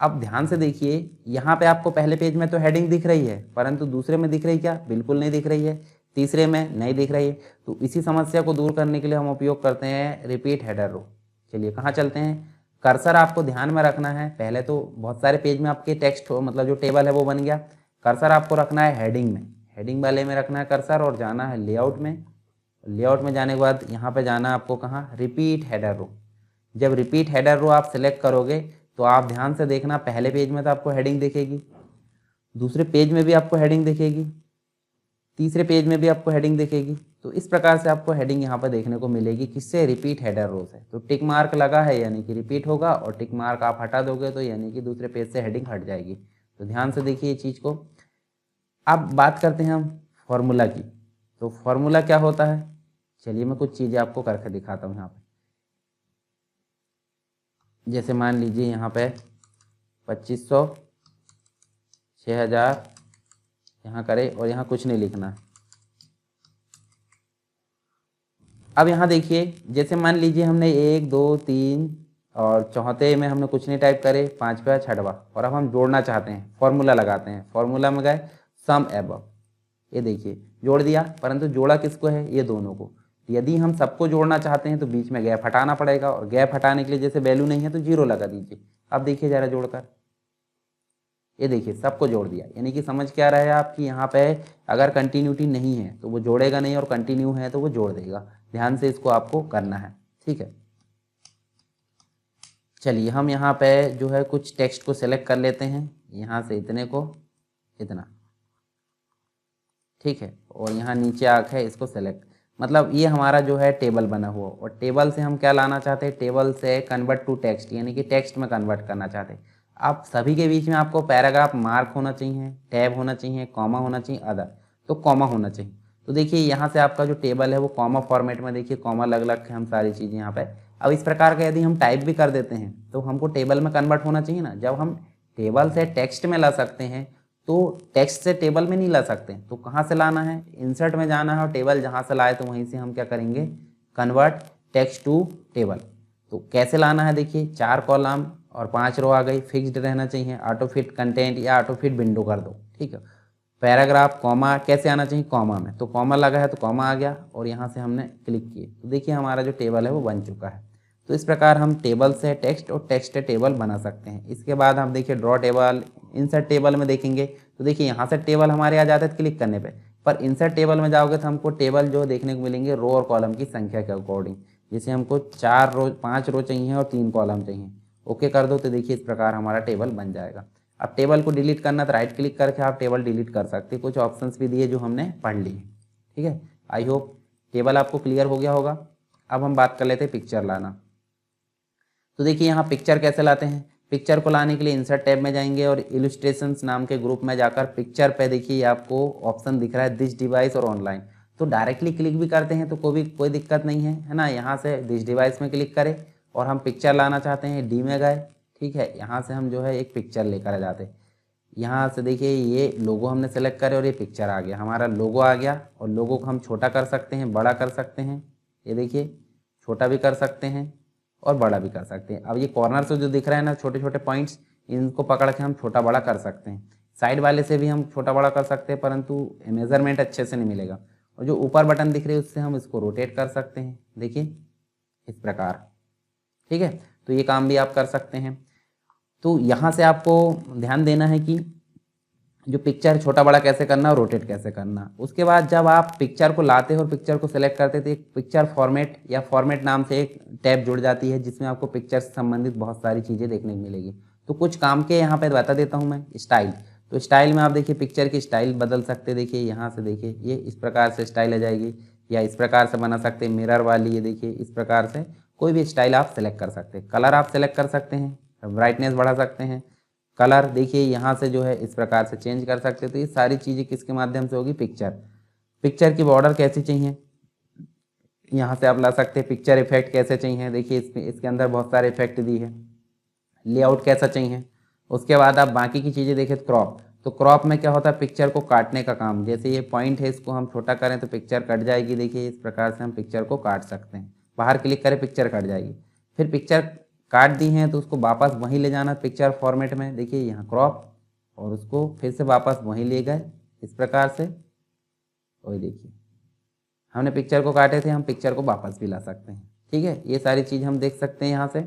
अब ध्यान से देखिए यहाँ पे आपको पहले पेज में तो हेडिंग दिख रही है, परंतु दूसरे में दिख रही क्या, बिल्कुल नहीं दिख रही है, तीसरे में नहीं दिख रही है। तो इसी समस्या को दूर करने के लिए हम उपयोग करते हैं रिपीट हेडर रो। चलिए कहाँ चलते हैं, कर्सर आपको ध्यान में रखना है, पहले तो बहुत सारे पेज में आपके टेक्स्ट हो मतलब जो टेबल है वो बन गया, कर्सर आपको रखना है हेडिंग में, हेडिंग वाले में रखना है कर्सर और जाना है लेआउट में। लेआउट में जाने के बाद यहाँ पे जाना है आपको कहाँ, रिपीट हेडर रो। जब रिपीट हेडर रो आप सिलेक्ट करोगे तो आप ध्यान से देखना, पहले पेज में तो आपको हेडिंग दिखेगी, दूसरे पेज में भी आपको हेडिंग दिखेगी, तीसरे पेज में भी आपको हेडिंग दिखेगी। तो इस प्रकार से आपको हेडिंग यहाँ पर देखने को मिलेगी, किससे, रिपीट हेडर रो से। तो टिक मार्क लगा है यानी कि रिपीट होगा, और टिक मार्क आप हटा दोगे तो यानी कि दूसरे पेज से हेडिंग हट जाएगी। तो ध्यान से देखिए ये चीज़ को। अब बात करते हैं हम फॉर्मूला की। तो फॉर्मूला क्या होता है, चलिए मैं कुछ चीज़ें आपको करके दिखाता हूँ यहाँ पे। जैसे मान लीजिए यहाँ पे 2500, 6000 यहाँ करें और यहाँ कुछ नहीं लिखना है। अब यहाँ देखिए, जैसे मान लीजिए हमने 1 2 3 और चौथे में हमने कुछ नहीं टाइप करे, 5वां 6वां, और अब हम जोड़ना चाहते हैं, फॉर्मूला लगाते हैं। फॉर्मूला में गए सम एबव, ये देखिए जोड़ दिया, परंतु जोड़ा किसको है, ये दोनों को। यदि हम सबको जोड़ना चाहते हैं तो बीच में गैप हटाना पड़ेगा, और गैप हटाने के लिए जैसे वैल्यू नहीं है तो 0 लगा दीजिए। अब देखिए ज़रा जोड़कर, ये देखिए सबको जोड़ दिया। यानी कि समझ क्या रहा है आपकी, यहाँ पे अगर कंटिन्यूटी नहीं है तो वो जोड़ेगा नहीं, और कंटिन्यू है तो वो जोड़ देगा। ध्यान से इसको आपको करना है, ठीक है। चलिए हम यहाँ पे जो है कुछ टेक्स्ट को सिलेक्ट कर लेते हैं, यहाँ से इतने को इतना, ठीक है। और यहाँ नीचे आके है इसको सेलेक्ट, मतलब ये हमारा जो है टेबल बना हुआ, और टेबल से हम क्या लाना चाहते हैं, टेबल से कन्वर्ट टू टेक्स्ट, यानी कि टेक्स्ट में कन्वर्ट करना चाहते हैं। आप सभी के बीच में आपको पैराग्राफ मार्क होना चाहिए, टैब होना चाहिए, कॉमा होना चाहिए, अदर, तो कॉमा होना चाहिए। तो देखिए यहाँ से आपका जो टेबल है वो कॉमा फॉर्मेट में, देखिए कॉमा लग लग के हम सारी चीज़ें यहाँ पे। अब इस प्रकार का यदि हम टाइप भी कर देते हैं तो हमको टेबल में कन्वर्ट होना चाहिए ना। जब हम टेबल से टेक्स्ट में ला सकते हैं तो टेक्स्ट से टेबल में नहीं ला सकते, तो कहाँ से लाना है, इंसर्ट में जाना है, और टेबल जहाँ से लाए तो वहीं से हम क्या करेंगे, कन्वर्ट टेक्स्ट टू टेबल। तो कैसे लाना है, देखिए 4 कॉलम और 5 रो आ गई, फिक्स्ड रहना चाहिए, ऑटो फिट कंटेंट या ऑटो फिट विंडो कर दो, ठीक है। पैराग्राफ कॉमा कैसे आना चाहिए, कॉमा में, तो कॉमा लगा है तो कॉमा आ गया, और यहाँ से हमने क्लिक किए तो देखिए हमारा जो टेबल है वो बन चुका है। तो इस प्रकार हम टेबल से टेक्स्ट और टेक्स्ट से टेबल बना सकते हैं। इसके बाद हम देखिए ड्रॉ टेबल, इंसर्ट टेबल में देखेंगे तो देखिए यहाँ से टेबल हमारे आ जाते हैं क्लिक करने पे, पर इंसर्ट टेबल में जाओगे तो हमको टेबल जो देखने को मिलेंगे रो और कॉलम की संख्या के अकॉर्डिंग। जैसे हमको 4 रो 5 रो चाहिए और 3 कॉलम चाहिए, ओके कर दो तो देखिए इस प्रकार हमारा टेबल बन जाएगा। अब टेबल को डिलीट करना तो राइट क्लिक करके आप टेबल डिलीट कर सकते हैं। कुछ ऑप्शंस भी दिए जो हमने पढ़ लिए, ठीक है। आई होप टेबल आपको क्लियर हो गया होगा। अब हम बात कर लेते हैं पिक्चर लाना। तो देखिए यहाँ पिक्चर कैसे लाते हैं, पिक्चर को लाने के लिए इंसर्ट टैब में जाएंगे और इलस्ट्रेशंस नाम के ग्रुप में जाकर पिक्चर पे देखिए आपको ऑप्शन दिख रहा है दिस डिवाइस और ऑनलाइन। तो डायरेक्टली क्लिक भी करते हैं तो कोई दिक्कत नहीं है ना। यहाँ से दिस डिवाइस में क्लिक करें और हम पिक्चर लाना चाहते हैं, डी में गए, ठीक है। यहाँ से हम जो है एक पिक्चर लेकर आ जाते हैं। यहाँ से देखिए ये लोगो हमने सेलेक्ट करे और ये पिक्चर आ गया, हमारा लोगो आ गया। और लोगो को हम छोटा कर सकते हैं, बड़ा कर सकते हैं, ये देखिए छोटा भी कर सकते हैं और बड़ा भी कर सकते हैं। अब ये कॉर्नर से जो दिख रहा है ना छोटे छोटे पॉइंट्स, इनको पकड़ के हम छोटा बड़ा कर सकते हैं। साइड वाले से भी हम छोटा बड़ा कर सकते हैं, परंतु मेजरमेंट अच्छे से नहीं मिलेगा। और जो ऊपर बटन दिख रही है उससे हम इसको रोटेट कर सकते हैं, देखिए इस प्रकार, ठीक है। तो ये काम भी आप कर सकते हैं। तो यहाँ से आपको ध्यान देना है कि जो पिक्चर छोटा बड़ा कैसे करना और रोटेट कैसे करना। उसके बाद जब आप पिक्चर को लाते हो और पिक्चर को सेलेक्ट करते हो तो एक पिक्चर फॉर्मेट या फॉर्मेट नाम से एक टैब जुड़ जाती है जिसमें आपको पिक्चर से संबंधित बहुत सारी चीज़ें देखने को मिलेगी। तो कुछ काम के यहाँ पे बता देता हूँ मैं। स्टाइल, तो स्टाइल में आप देखिए पिक्चर की स्टाइल बदल सकते, देखिए यहाँ से देखिए ये इस प्रकार से स्टाइल आ जाएगी, या इस प्रकार से बना सकते हैं मिरर वाली, ये देखिए इस प्रकार से कोई भी स्टाइल आप सेलेक्ट कर सकते हैं। कलर आप सेलेक्ट कर सकते हैं, ब्राइटनेस बढ़ा सकते हैं, कलर देखिए यहाँ से जो है इस प्रकार से चेंज कर सकते हैं। तो ये सारी चीज़ें किसके माध्यम से होगी, पिक्चर। पिक्चर की बॉर्डर कैसी चाहिए, यहाँ से आप ला सकते हैं। पिक्चर इफेक्ट कैसे चाहिए, देखिए इसके अंदर बहुत सारे इफेक्ट दी है। लेआउट कैसा चाहिए, उसके बाद आप बाकी की चीज़ें देखें। क्रॉप, तो क्रॉप में क्या होता है, पिक्चर को काटने का काम। जैसे ये पॉइंट है इसको हम छोटा करें तो पिक्चर कट जाएगी, देखिए इस प्रकार से हम पिक्चर को काट सकते हैं। बाहर क्लिक करें पिक्चर कट जाएगी। फिर पिक्चर काट दी हैं तो उसको वापस वहीं ले जाना पिक्चर फॉर्मेट में, देखिए यहाँ क्रॉप, और उसको फिर से वापस वहीं ले गए इस प्रकार से। वही देखिए हमने पिक्चर को काटे थे, हम पिक्चर को वापस भी ला सकते हैं, ठीक है। ये सारी चीज़ हम देख सकते हैं यहाँ से।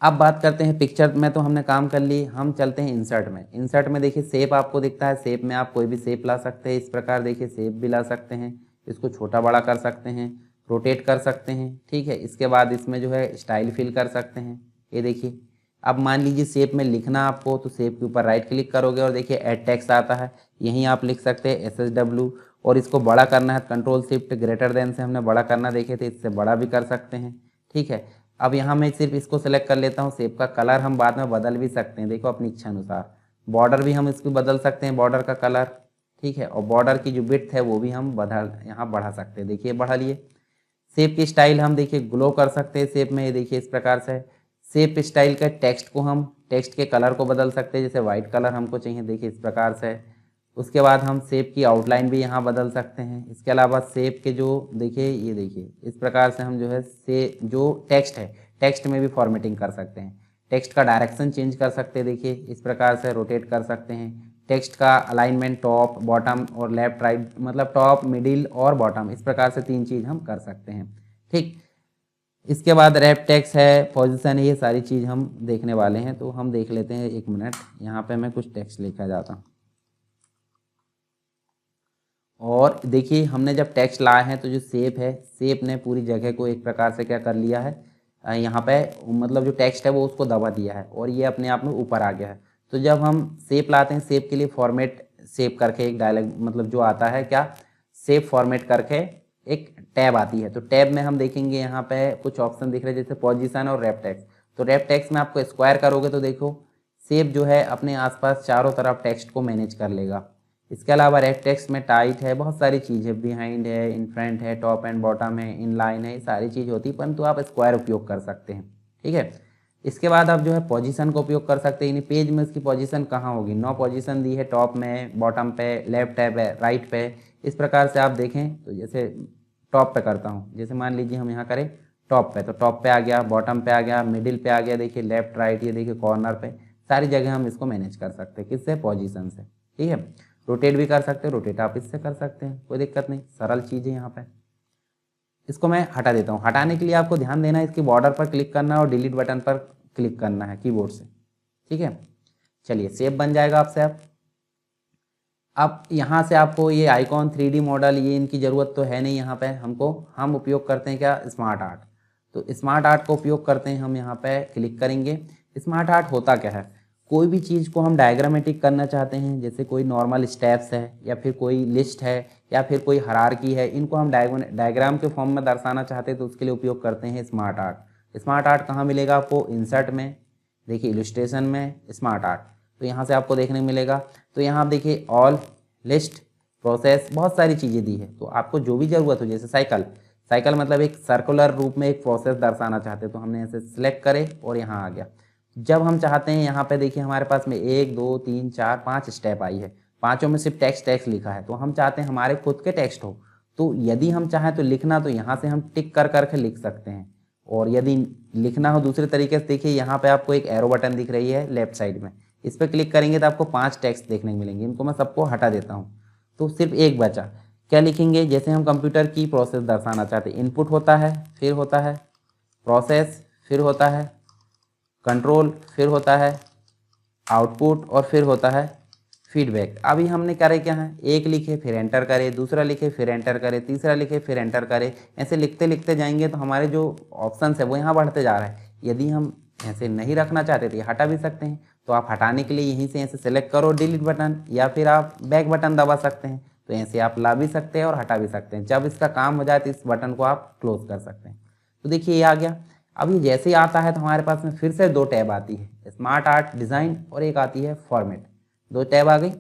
अब बात करते हैं पिक्चर में, तो हमने काम कर ली, हम चलते हैं इंसर्ट में। इंसर्ट में देखिए शेप आपको दिखता है, शेप में आप कोई भी शेप ला सकते हैं। इस प्रकार देखिए शेप भी ला सकते हैं, इसको छोटा बड़ा कर सकते हैं, रोटेट कर सकते हैं, ठीक है। इसके बाद इसमें जो है स्टाइल फिल कर सकते हैं। ये देखिए, अब मान लीजिए शेप में लिखना आपको, तो शेप के ऊपर राइट क्लिक करोगे और देखिए ऐड टेक्स्ट आता है, यहीं आप लिख सकते हैं SHW। और इसको बड़ा करना है, कंट्रोल शिफ्ट ग्रेटर देन से हमने बड़ा करना देखे थे, इससे बड़ा भी कर सकते हैं, ठीक है। अब यहाँ मैं सिर्फ इसको सेलेक्ट कर लेता हूँ। शेप का कलर हम बाद में बदल भी सकते हैं, देखो अपनी इच्छा अनुसार। बॉर्डर भी हम इसको बदल सकते हैं, बॉर्डर का कलर, ठीक है। और बॉर्डर की जो विड्थ है वो भी हम यहाँ बढ़ा सकते हैं, देखिए बढ़ा लिए। शेप की स्टाइल हम देखिए ग्लो कर सकते हैं शेप में, ये देखिए इस प्रकार से। शेप स्टाइल के टेक्स्ट को हम टेक्स्ट के कलर को बदल सकते हैं, जैसे वाइट कलर हमको चाहिए, देखिए इस प्रकार से। उसके बाद हम शेप की आउटलाइन भी यहाँ बदल सकते हैं। इसके अलावा शेप के जो देखिए, ये देखिए इस प्रकार से हम जो है जो टेक्स्ट है, टेक्स्ट में भी फॉर्मेटिंग कर सकते हैं। टेक्स्ट का डायरेक्शन चेंज कर सकते हैं, देखिए इस प्रकार से रोटेट कर सकते हैं। टेक्स्ट का अलाइनमेंट टॉप बॉटम और लेफ्ट राइट, मतलब टॉप मिडिल और बॉटम, इस प्रकार से 3 चीज़ हम कर सकते हैं, ठीक। इसके बाद रैप टेक्स्ट है, पोजीशन है, ये सारी चीज़ हम देखने वाले हैं। तो हम देख लेते हैं, 1 मिनट, यहाँ पे मैं कुछ टेक्स्ट लिखा जाता हूँ। और देखिए हमने जब टेक्स्ट लाए हैं तो जो शेप है, शेप ने पूरी जगह को एक प्रकार से क्या कर लिया है, यहाँ पे मतलब जो टेक्स्ट है वो उसको दबा दिया है और ये अपने आप में ऊपर आ गया है। तो जब हम शेप लाते हैं, शेप के लिए फॉर्मेट शेप करके एक डायलॉग, मतलब जो आता है क्या, शेप फॉर्मेट करके एक टैब आती है। तो टैब में हम देखेंगे यहाँ पे कुछ ऑप्शन दिख रहे हैं, जैसे पोजीशन और रैप टेक्स्ट। तो रैप टेक्स्ट में आपको स्क्वायर करोगे तो देखो शेप जो है अपने आसपास चारों तरफ टेक्स्ट को मैनेज कर लेगा। इसके अलावा रैप टेक्स्ट में टाइट है, बहुत सारी चीज़ें, बिहाइंड है, इन फ्रंट है, टॉप एंड बॉटम है, इन लाइन है, ये सारी चीज़ होती है, परंतु आप स्क्वायर उपयोग कर सकते हैं, ठीक है। इसके बाद आप जो है पोजीशन का उपयोग कर सकते हैं। यानी पेज में इसकी पोजीशन कहाँ होगी, 9 पोजीशन दी है, टॉप में, बॉटम पे, लेफ्ट टैब है, राइट पे। इस प्रकार से आप देखें तो जैसे टॉप पे करता हूँ, जैसे मान लीजिए हम यहाँ करें टॉप पे, तो टॉप पे आ गया, बॉटम पे आ गया, मिडिल पे आ गया, देखिए लेफ्ट राइट, ये देखिए कॉर्नर पे, सारी जगह हम इसको मैनेज कर सकते हैं, किससे, पोजीशन से, ठीक है। रोटेट भी कर सकते हैं, रोटेट आप इससे कर सकते हैं, कोई दिक्कत नहीं, सरल चीज़ है यहाँ पे। इसको मैं हटा देता हूँ। हटाने के लिए आपको ध्यान देना है, इसकी बॉर्डर पर क्लिक करना और डिलीट बटन पर क्लिक करना है कीबोर्ड से, ठीक है। चलिए शेप बन जाएगा आपसे। अब यहाँ से आपको ये आइकॉन 3D मॉडल, ये इनकी ज़रूरत तो है नहीं यहाँ पे हमको। हम उपयोग करते हैं क्या, स्मार्ट आर्ट। तो स्मार्ट आर्ट का उपयोग करते हैं हम, यहाँ पे क्लिक करेंगे। स्मार्ट आर्ट होता क्या है, कोई भी चीज़ को हम डायग्रामेटिक करना चाहते हैं, जैसे कोई नॉर्मल स्टेप्स है या फिर कोई लिस्ट है या फिर कोई हायरार्की है, इनको हम डायग्राम के फॉर्म में दर्शाना चाहते हैं, तो उसके लिए उपयोग करते हैं स्मार्ट आर्ट। स्मार्ट आर्ट कहाँ मिलेगा आपको, इंसर्ट में, देखिए इलस्ट्रेशन में स्मार्ट आर्ट, तो यहाँ से आपको देखने मिलेगा। तो यहाँ आप देखिए ऑल, लिस्ट, प्रोसेस, बहुत सारी चीज़ें दी है। तो आपको जो भी ज़रूरत हो, जैसे साइकिल, साइकिल मतलब एक सर्कुलर रूप में एक प्रोसेस दर्शाना चाहते हैं, तो हमने ऐसे सिलेक्ट करे और यहाँ आ गया। जब हम चाहते हैं, यहाँ पे देखिए हमारे पास में 1 2 3 4 5 स्टेप आई है, पाँचों में सिर्फ टेक्स्ट टेक्स्ट लिखा है, तो हम चाहते हैं हमारे खुद के टेक्स्ट हो। तो यदि हम चाहें तो लिखना, तो यहाँ से हम टिक कर करके लिख सकते हैं। और यदि लिखना हो दूसरे तरीके से, देखिए यहाँ पे आपको एक एरो बटन दिख रही है लेफ्ट साइड में, इस पर क्लिक करेंगे तो आपको 5 टेक्स्ट देखने को मिलेंगे। इनको मैं सबको हटा देता हूँ, तो सिर्फ एक बचा। क्या लिखेंगे, जैसे हम कंप्यूटर की प्रोसेस दर्शाना चाहते हैं, इनपुट होता है, फिर होता है प्रोसेस, फिर होता है कंट्रोल, फिर होता है आउटपुट और फिर होता है फीडबैक। अभी हमने करे क्या है, एक लिखे फिर एंटर करें, दूसरा लिखे फिर एंटर करें, तीसरा लिखे फिर एंटर करें, ऐसे लिखते लिखते जाएंगे तो हमारे जो ऑप्शंस है वो यहाँ बढ़ते जा रहा है। यदि हम ऐसे नहीं रखना चाहते तो ये हटा भी सकते हैं। तो आप हटाने के लिए यहीं से ऐसे सेलेक्ट करो डिलीट बटन, या फिर आप बैक बटन दबा सकते हैं। तो ऐसे आप ला भी सकते हैं और हटा भी सकते हैं। जब इसका काम हो जाए तो इस बटन को आप क्लोज कर सकते हैं। तो देखिए ये आ गया। अब ये जैसे ही आता है तो हमारे पास में फिर से 2 टैब आती है, स्मार्ट आर्ट डिज़ाइन और एक आती है फॉर्मेट, 2 टैब आ गई।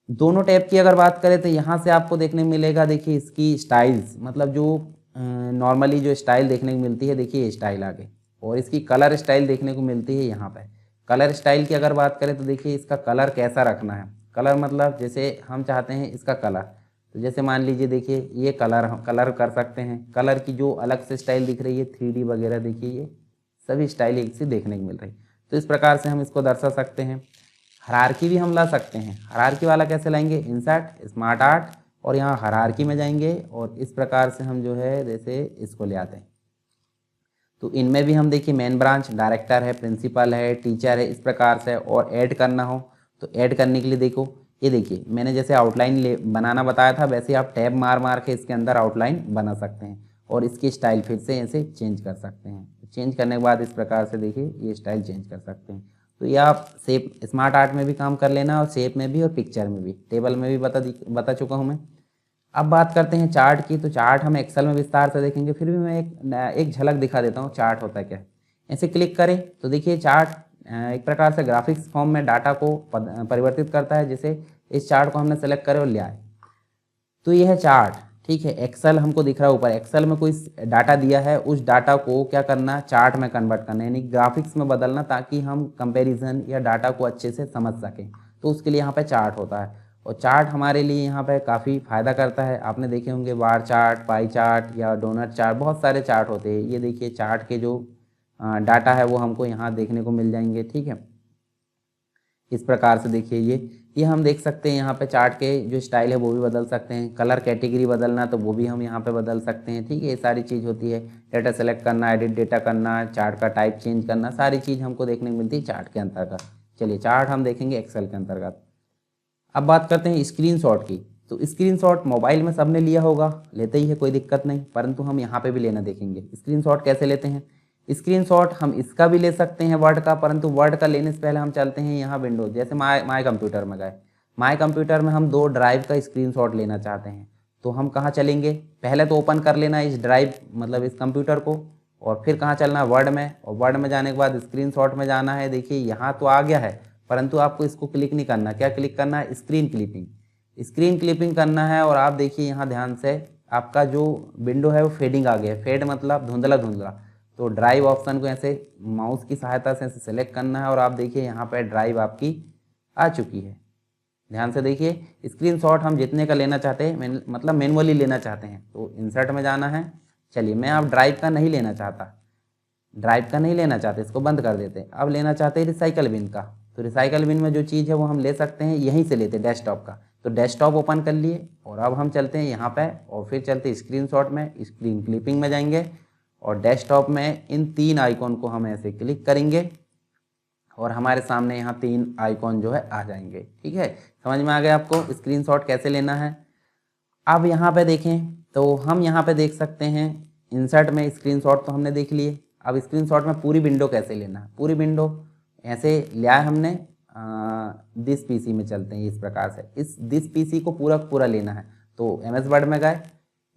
दोनों टैब की अगर बात करें तो यहाँ से आपको देखने मिलेगा, देखिए इसकी स्टाइल्स, मतलब जो नॉर्मली जो स्टाइल देखने को मिलती है, देखिए ये स्टाइल आ गई। और इसकी कलर स्टाइल देखने को मिलती है यहाँ पे। कलर स्टाइल की अगर बात करें तो देखिए इसका कलर कैसा रखना है। कलर मतलब जैसे हम चाहते हैं इसका कलर, तो जैसे मान लीजिए देखिए ये कलर हम कलर कर सकते हैं। कलर की जो अलग से स्टाइल दिख रही है 3D वगैरह, देखिए ये सभी स्टाइल एक से देखने को मिल रही है। तो इस प्रकार से हम इसको दर्शा सकते हैं। हायरार्की भी हम ला सकते हैं। हायरार्की वाला कैसे लाएंगे, इंसर्ट स्मार्ट आर्ट और यहाँ हायरार्की में जाएंगे और इस प्रकार से हम जो है जैसे इसको ले आते हैं। तो इनमें भी हम देखिए मेन ब्रांच, डायरेक्टर है, प्रिंसिपल है, टीचर है, इस प्रकार से। और ऐड करना हो तो ऐड करने के लिए देखो ये देखिए मैंने जैसे आउटलाइन बनाना बताया था, वैसे आप टैब मार मार के इसके अंदर आउटलाइन बना सकते हैं और इसकी स्टाइल फिर से ऐसे चेंज कर सकते हैं। चेंज करने के बाद इस प्रकार से देखिए ये स्टाइल चेंज कर सकते हैं। तो ये आप शेप स्मार्ट आर्ट में भी काम कर लेना और शेप में भी और पिक्चर में भी, टेबल में भी बता चुका हूँ मैं। अब बात करते हैं चार्ट की। तो चार्ट हम एक्सेल में विस्तार से देखेंगे, फिर भी मैं एक झलक दिखा देता हूँ चार्ट होता है क्या। ऐसे क्लिक करें तो देखिए चार्ट एक प्रकार से ग्राफिक्स फॉर्म में डाटा को परिवर्तित करता है। जैसे इस चार्ट को हमने सेलेक्ट करे और ले आए तो यह है चार्ट, ठीक है। एक्सेल हमको दिख रहा है ऊपर, एक्सेल में कोई डाटा दिया है, उस डाटा को क्या करना, चार्ट में कन्वर्ट करना, यानी ग्राफिक्स में बदलना, ताकि हम कंपैरिजन या डाटा को अच्छे से समझ सकें। तो उसके लिए यहाँ पे चार्ट होता है और चार्ट हमारे लिए यहाँ पे काफ़ी फ़ायदा करता है। आपने देखे होंगे बार चार्ट, पाई चार्ट या डोनट चार्ट, बहुत सारे चार्ट होते हैं। ये देखिए चार्ट के जो डाटा है वो हमको यहाँ देखने को मिल जाएंगे, ठीक है। इस प्रकार से देखिए ये हम देख सकते हैं। यहाँ पे चार्ट के जो स्टाइल है वो भी बदल सकते हैं, कलर कैटेगरी बदलना तो वो भी हम यहाँ पे बदल सकते हैं, ठीक है। ये सारी चीज़ होती है, डेटा सेलेक्ट करना, एडिट डेटा करना, चार्ट का टाइप चेंज करना, सारी चीज़ हमको देखने को मिलती है चार्ट के अंतर्गत। चलिए चार्ट हम देखेंगे एक्सेल के अंतर्गत। अब बात करते हैं स्क्रीनशॉट की। तो स्क्रीनशॉट मोबाइल में सबने लिया होगा, लेते ही है, कोई दिक्कत नहीं, परंतु हम यहाँ पे भी लेना देखेंगे। स्क्रीनशॉट कैसे लेते हैं? स्क्रीनशॉट हम इसका भी ले सकते हैं वर्ड का, परंतु वर्ड का लेने से पहले हम चलते हैं यहाँ विंडोज, जैसे माय कंप्यूटर में गए। माय कंप्यूटर में हम 2 ड्राइव का स्क्रीनशॉट लेना चाहते हैं तो हम कहाँ चलेंगे? पहले तो ओपन कर लेना इस ड्राइव मतलब इस कंप्यूटर को, और फिर कहाँ चलना है? वर्ड में। और वर्ड में जाने के बाद स्क्रीनशॉट में जाना है। देखिए यहाँ तो आ गया है, परंतु आपको इसको क्लिक नहीं करना। क्या क्लिक करना है? Screen clipping. स्क्रीन क्लिपिंग करना है और आप देखिए यहाँ ध्यान से आपका जो विंडो है वो फेडिंग आ गया है। फेड मतलब धुंधला धुंधला। तो ड्राइव ऑप्शन को ऐसे माउस की सहायता से ऐसे सेलेक्ट करना है और आप देखिए यहाँ पर ड्राइव आपकी आ चुकी है। ध्यान से देखिए, स्क्रीनशॉट हम जितने का लेना चाहते हैं, मतलब मैनुअली लेना चाहते हैं तो इंसर्ट में जाना है। चलिए मैं अब ड्राइव का नहीं लेना चाहता, इसको बंद कर देते हैं। अब लेना चाहते हैं रिसाइकल बिन का। तो रिसाइकल बिन में जो चीज़ है वो हम ले सकते हैं, यहीं से लेते हैं डेस्कटॉप का। तो डेस्कटॉप ओपन कर लिए और अब हम चलते हैं यहाँ पे और फिर चलते हैं स्क्रीनशॉट में, स्क्रीन क्लिपिंग में जाएंगे और डेस्कटॉप में इन 3 आइकॉन को हम ऐसे क्लिक करेंगे और हमारे सामने यहाँ 3 आइकॉन जो है आ जाएंगे, ठीक है। समझ में आ गया आपको स्क्रीनशॉट कैसे लेना है? अब यहाँ पे देखें तो हम यहाँ पे देख सकते हैं इंसर्ट में स्क्रीनशॉट तो हमने देख लिए। अब स्क्रीनशॉट में पूरी विंडो कैसे लेना है? पूरी विंडो ऐसे लिया है हमने, दिस पीसी में चलते हैं इस प्रकार से। इस दिस पीसी को पूरा लेना है तो एमएस वर्ड में गए,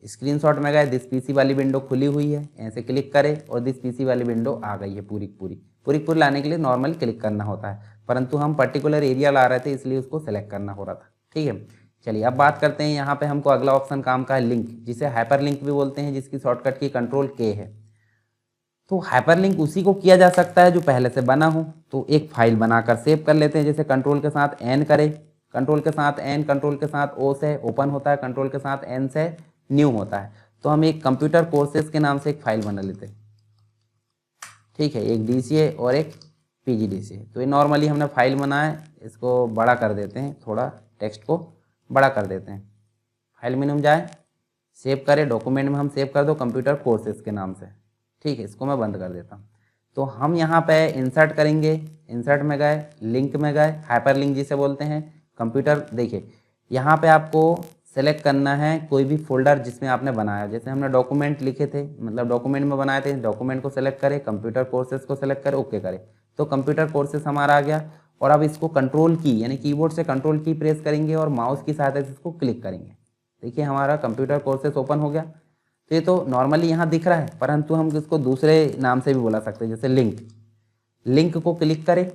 स्क्रीनशॉट में गए, दिस पीसी वाली विंडो खुली हुई है, ऐसे क्लिक करें और दिस पीसी वाली विंडो आ गई है पूरी लाने के लिए नॉर्मल क्लिक करना होता है, परंतु हम पर्टिकुलर एरिया ला रहे थे इसलिए उसको सेलेक्ट करना हो रहा था, ठीक है। चलिए अब बात करते हैं, यहाँ पे हमको अगला ऑप्शन काम का है लिंक, जिसे हाइपर लिंक भी बोलते हैं, जिसकी शॉर्टकट की कंट्रोल के है। तो हाइपर लिंक उसी को किया जा सकता है जो पहले से बना हो। तो एक फाइल बनाकर सेव कर लेते हैं, जैसे कंट्रोल के साथ एन करें, कंट्रोल के साथ एन, कंट्रोल के साथ ओ से ओपन होता है, कंट्रोल के साथ एन से न्यू होता है। तो हम एक कंप्यूटर कोर्सेज के नाम से एक फाइल बना लेते हैं, ठीक है, एक DCA और एक PGDCA। तो ये नॉर्मली हमने फाइल बनाया, इसको बड़ा कर देते हैं, थोड़ा टेक्स्ट को बड़ा कर देते हैं। फाइल मेनू में जाए, सेव करें, डॉक्यूमेंट में हम सेव कर दो कंप्यूटर कोर्सेज के नाम से, ठीक है। इसको मैं बंद कर देता हूँ। तो हम यहाँ पे इंसर्ट करेंगे, इंसर्ट में गए, लिंक में गए, हाइपर लिंक जिसे बोलते हैं कंप्यूटर। देखिए यहाँ पे आपको सेलेक्ट करना है कोई भी फोल्डर जिसमें आपने बनाया, जैसे हमने डॉक्यूमेंट लिखे थे, मतलब डॉक्यूमेंट में बनाए थे, डॉक्यूमेंट को सेलेक्ट करें, कंप्यूटर कोर्सेज को सेलेक्ट करें, ओके करें। तो कंप्यूटर कोर्सेज हमारा आ गया और अब इसको कंट्रोल की यानी कीबोर्ड से कंट्रोल की प्रेस करेंगे और माउस की सहायता से इसको क्लिक करेंगे। देखिए हमारा कंप्यूटर कोर्सेज ओपन हो गया। तो ये तो नॉर्मली यहाँ दिख रहा है, परंतु हम इसको दूसरे नाम से भी बुला सकते हैं, जैसे लिंक को क्लिक करें,